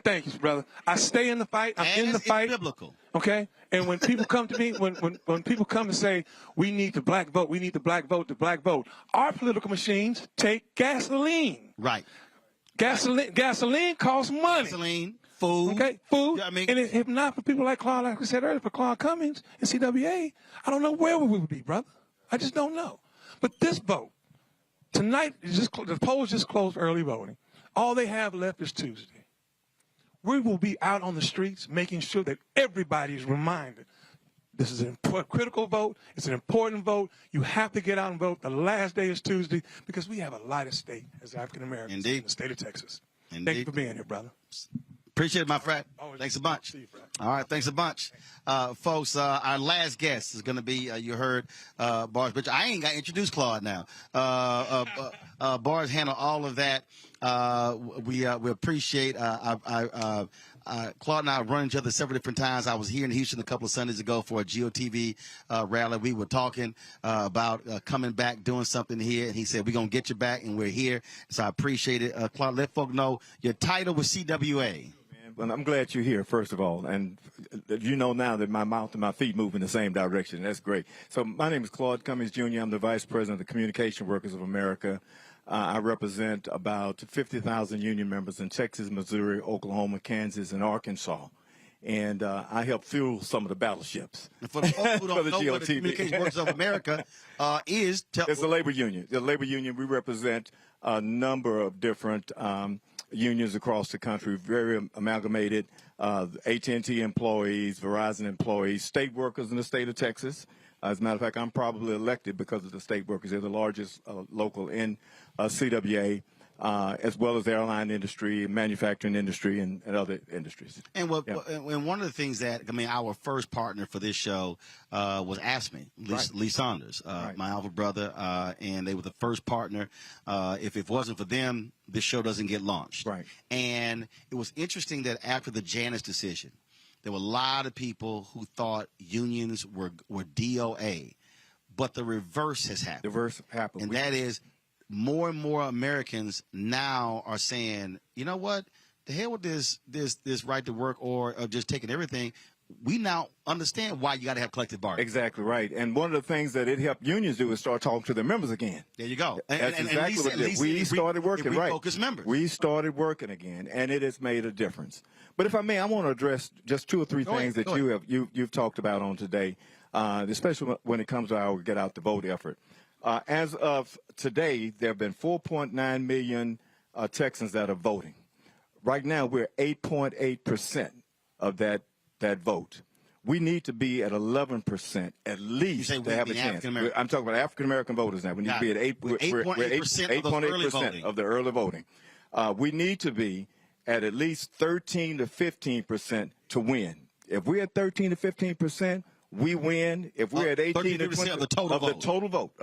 Thank you, brother. I stay in the fight. I'm in the fight. Biblical. Okay? And when people come to me, when people come and say, "We need the black vote, we need the black vote, the black vote," our political machines take gasoline. Right. Gasoline costs money. Gasoline, food. Okay, food. Yeah, I mean, and if not for people like Claude, like we said earlier, for Claude Cummings and CWA, I don't know where we would be, brother. I just don't know. But this vote, tonight, the polls just closed early voting. All they have left is Tuesday. We will be out on the streets making sure that everybody is reminded this is a critical vote. It's an important vote. You have to get out and vote. The last day is Tuesday because we have a lot at stake as African Americans in the state of Texas. Indeed. Thank you for being here, brother. Appreciate it, my friend. Thanks a bunch. All right, thanks a bunch. Folks, our last guest is going to be, you heard, Bars Bridge. I ain't got to introduce Claude now. Bars handle all of that. We appreciate Claude and I have run each other several different times. I was here in Houston a couple of Sundays ago for a GOTV rally. We were talking about coming back, doing something here, and he said, "We're going to get you back," and we're here. So I appreciate it. Claude, let folk know your title was CWA. Well, I'm glad you're here, first of all. And you know now that my mouth and my feet move in the same direction. That's great. So my name is Claude Cummings, Jr. I'm the Vice President of the Communication Workers of America. I represent about 50,000 union members in Texas, Missouri, Oklahoma, Kansas, and Arkansas. And I help fuel some of the battleships. And for the folks who don't know what the Communication Workers of America is, it's a labor union. The labor union, we represent a number of different unions across the country, very amalgamated, AT&T employees, Verizon employees, state workers in the state of Texas. As a matter of fact, I'm probably elected because of the state workers. They're the largest local in CWA, as well as the airline industry, manufacturing industry, and other industries. And and one of the things that, I mean, our first partner for this show was AFSCME, Lee Saunders, my alpha brother, and they were the first partner. If it wasn't for them, this show doesn't get launched. Right. And it was interesting that after the Janus decision, there were a lot of people who thought unions were DOA, but the reverse has happened. The reverse happened. And that is more and more Americans now are saying, you know what, the hell with this right to work or just taking everything. We now understand why you got to have collective bargaining. Exactly right. And one of the things that it helped unions do is start talking to their members again. There you go. That's exactly what it did. We started working, right. Members. We started working again, and it has made a difference. But if I may, I want to address just 2 or 3 things that you've talked about on today, especially when it comes to our Get Out the Vote effort. As of today, there have been 4.9 million Texans that are voting. Right now, we're 8.8% of that vote. We need to be at 11% at least to have a chance. I'm talking about African American voters now. We need to be at 8.8% of the early voting. We need to be at least 13 to 15% to win. If we're at 13 to 15%, we win. If we're at 18 to 20% of the total vote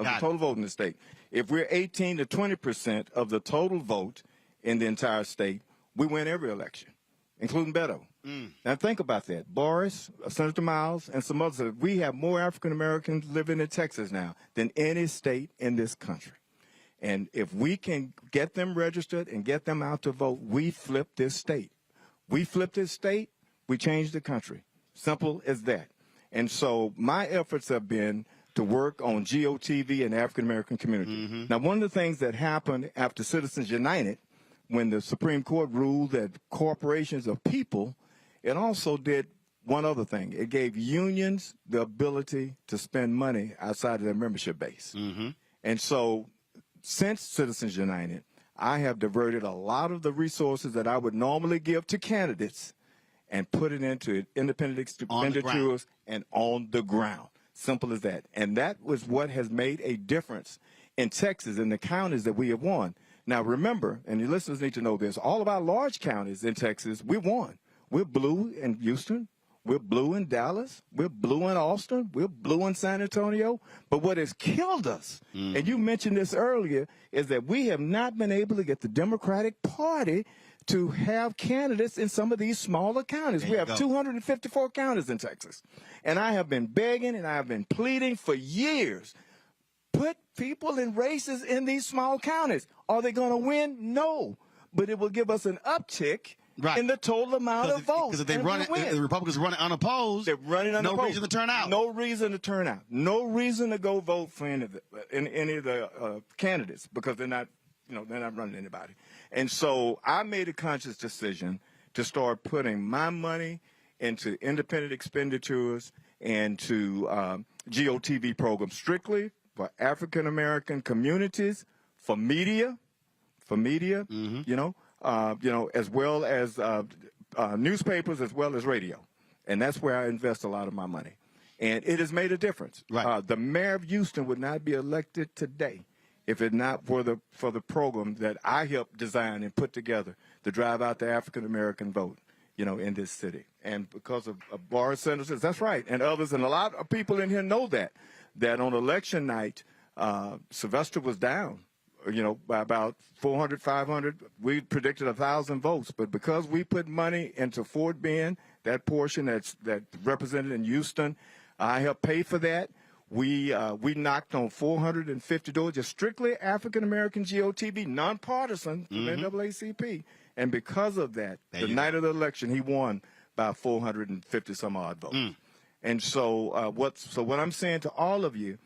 in the state. If we're 18 to 20% of the total vote in the entire state, we win every election, including Beto. Now think about that. Boris, Senator Miles, and some others. We have more African Americans living in Texas now than any state in this country. And if we can get them registered and get them out to vote, we flip this state. We flip this state, we change the country. Simple as that. And so my efforts have been to work on GOTV and the African American community. Now, one of the things that happened after Citizens United, when the Supreme Court ruled that corporations are people, it also did one other thing. It gave unions the ability to spend money outside of their membership base. And so since Citizens United, I have diverted a lot of the resources that I would normally give to candidates and put it into independent expenditures and on the ground. Simple as that. And that was what has made a difference in Texas and the counties that we have won. Now, remember, and your listeners need to know this, all of our large counties in Texas, we won. We're blue in Houston. We're blue in Dallas. We're blue in Austin. We're blue in San Antonio. But what has killed us, and you mentioned this earlier, is that we have not been able to get the Democratic Party to have candidates in some of these smaller counties. We have 254 counties in Texas. And I have been begging and I have been pleading for years. Put people in races in these small counties. Are they going to win? No. But it will give us an uptick in the total amount of votes. Because if they run it, the Republicans run it unopposed, they're running unopposed. No reason to turn out. No reason to turn out. No reason to go vote for any of the candidates because they're not running anybody. And so I made a conscious decision to start putting my money into independent expenditures and to GOTV programs strictly for African American communities, for media, as well as newspapers, as well as radio. And that's where I invest a lot of my money. And it has made a difference. Right. The mayor of Houston would not be elected today if it not for the program that I helped design and put together to drive out the African American vote, in this city. And because of Boris Sanders, that's right, and others, and a lot of people in here know that on election night, Sylvester was down, by about 400, 500. We predicted 1,000 votes, but because we put money into Fort Bend, that portion that's represented in Houston, I helped pay for that. We knocked on 450 doors, just strictly African-American GOTV, nonpartisan from NAACP. And because of that, the night of the election, he won by 450 some odd votes. And so what I'm saying to all of you,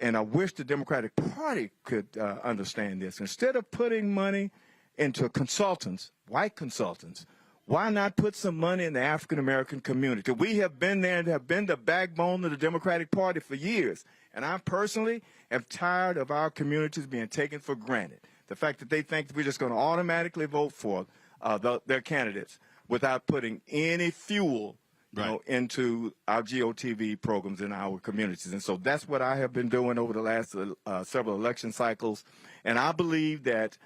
and I wish the Democratic Party could understand this, instead of putting money into consultants, white consultants, why not put some money in the African-American community? We have been there and have been the backbone of the Democratic Party for years. And I personally am tired of our communities being taken for granted. The fact that they think that we're just going to automatically vote for their candidates without putting any fuel into our GOTV programs in our communities. And so that's what I have been doing over the last several election cycles. And I believe that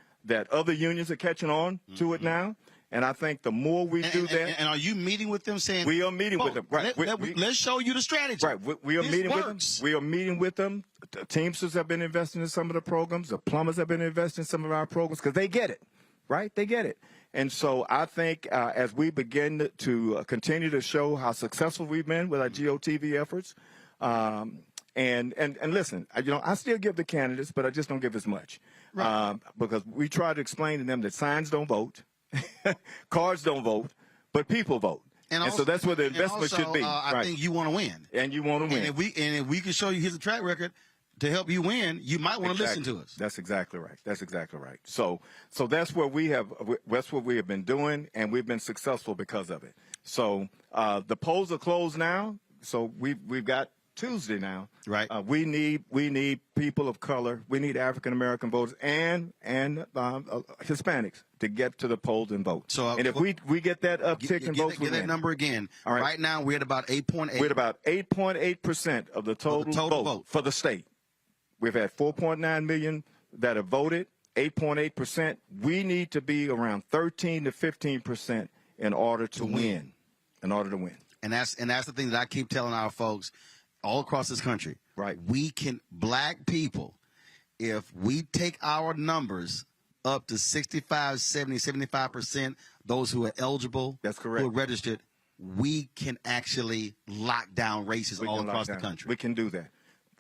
other unions are catching on to it now. And I think the more we do that. And are you meeting with them saying? We are meeting with them. Right. Let's show you the strategy. Right. We are meeting with them. We are meeting with them. The Teamsters have been investing in some of the programs. The plumbers have been investing in some of our programs because they get it. Right. They get it. And so I think as we begin to continue to show how successful we've been with our GOTV efforts, and listen, I still give the candidates, but I just don't give as much. Right. Because we try to explain to them that signs don't vote. Cards don't vote, but people vote. And also, so that's where the investment also, should be. I think you want to win. And you want to win. And if we can show you his track record to help you win, you might want to listen to us. That's exactly right. That's exactly right. So that's what we have been doing, and we've been successful because of it. So the polls are closed now. So we've got Tuesday now. Right. We need people of color. We need African American voters and Hispanics to get to the polls and vote. So and if we get that uptick in votes, get that number again. All right. Right now we're at about 8.8. We're at about 8.8% of the total vote for the state. We've had 4.9 million that have voted. 8.8%. We need to be around 13 to 15% in order to win. In order to win. And that's the thing that I keep telling our folks all across this country. Right. Black people, if we take our numbers up to 65, 70, 75%, those who are eligible, that's correct, who are registered, we can actually lock down races all across the country. We can do that.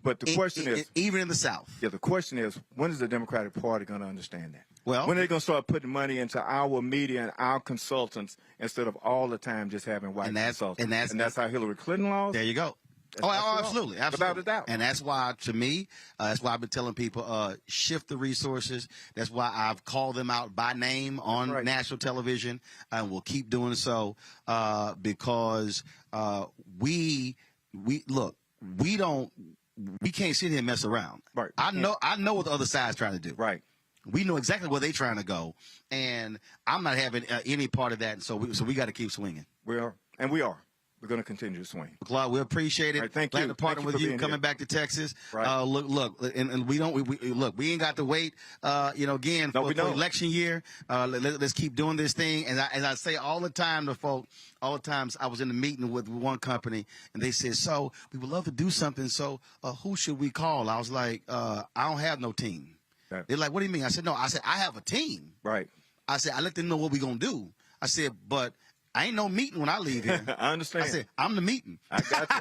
But the question is, even in the South. Yeah, the question is, when is the Democratic Party going to understand that? Well, when are they going to start putting money into our media and our consultants instead of all the time just having white consultants? And that's how Hillary Clinton lost. There you go. Absolutely. Without a doubt. And that's why, to me, that's why I've been telling people, shift the resources. That's why I've called them out by name on national television, and we'll keep doing so because we can't sit here and mess around. Right. I know what the other side's trying to do. Right. We know exactly where they're trying to go, and I'm not having any part of that. And so we got to keep swinging. We are. We're going to continue to swing. Claude, we appreciate it. Right, thank Glad you. to partner with you coming back to Texas. Right. Look, and we ain't got to wait. Again for election year. Let's keep doing this thing. And as I say all the time to folk, all the times I was in a meeting with one company, and they said, "So we would love to do something. So who should we call?" I was like, "I don't have no team." Right. They're like, "What do you mean?" I said, "No." I said, "I have a team." Right. I said, "I let them know what we're gonna do." I said, "But I ain't no meeting when I leave here." I understand. I said, "I'm the meeting." I got you.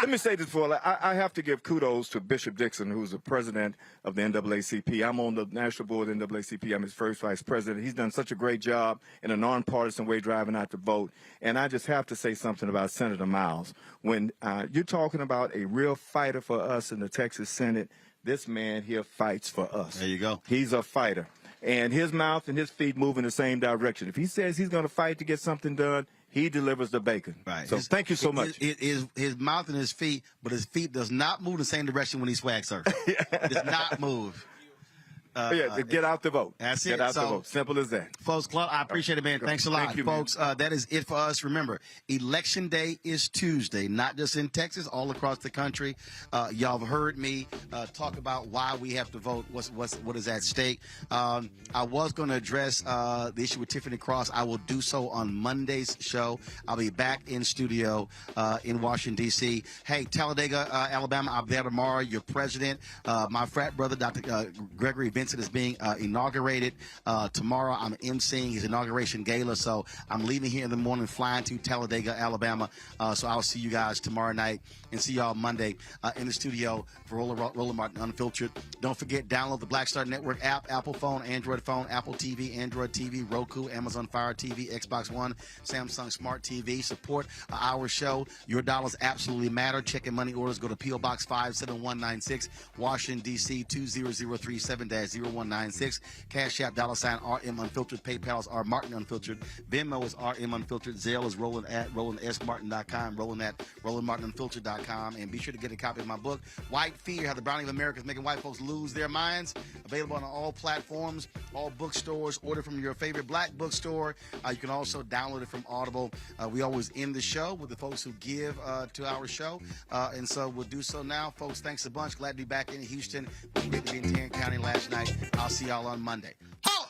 Let me say this I have to give kudos to Bishop Dixon, who's the president of the NAACP. I'm on the national board of the NAACP. I'm his first vice president. He's done such a great job in a nonpartisan way driving out the vote. And I just have to say something about Senator Miles. When you're talking about a real fighter for us in the Texas Senate, this man here fights for us. There you go. He's a fighter. And his mouth and his feet move in the same direction. If he says he's going to fight to get something done, he delivers the bacon. Right. So thank you so much. His mouth and his feet, but his feet does not move the same direction when he swag surfs. Does not move. Get out the vote. That's it. Get out the vote. Simple as that. Folks, Claude, I appreciate it, man. Thanks a lot. Thank you, folks. That is it for us. Remember, Election Day is Tuesday, not just in Texas, all across the country. Y'all have heard me talk about why we have to vote, what is at stake. I was going to address the issue with Tiffany Cross. I will do so on Monday's show. I'll be back in studio in Washington, D.C. Hey, Talladega, Alabama, I'll be there tomorrow. Your president, my frat brother, Dr. Gregory Vincent, is being inaugurated. Tomorrow I'm emceeing his inauguration gala, so I'm leaving here in the morning, flying to Talladega, Alabama. So I'll see you guys tomorrow night and see y'all Monday in the studio for Roland Martin Unfiltered. Don't forget, download the Black Star Network app, Apple phone, Android phone, Apple TV, Android TV, Roku, Amazon Fire TV, Xbox One, Samsung Smart TV. Support our show. Your dollars absolutely matter. Check and money orders. Go to P.O. Box 57196, Washington, D.C. 20037-0196. Cash App, $RM Unfiltered. PayPal is R Martin Unfiltered. Venmo is RM Unfiltered. Zelle is Roland at RolandSMartin.com. Roland at RolandMartinUnfiltered.com. And be sure to get a copy of my book, White Fear: How the Browning of America is Making White Folks Lose Their Minds. Available on all platforms, all bookstores. Order from your favorite black bookstore. You can also download it from Audible. We always end the show with the folks who give to our show. And so we'll do so now. Folks, thanks a bunch. Glad to be back in Houston. It was great to be in Tarrant County last night. I'll see y'all on Monday. Holla!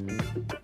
Bye.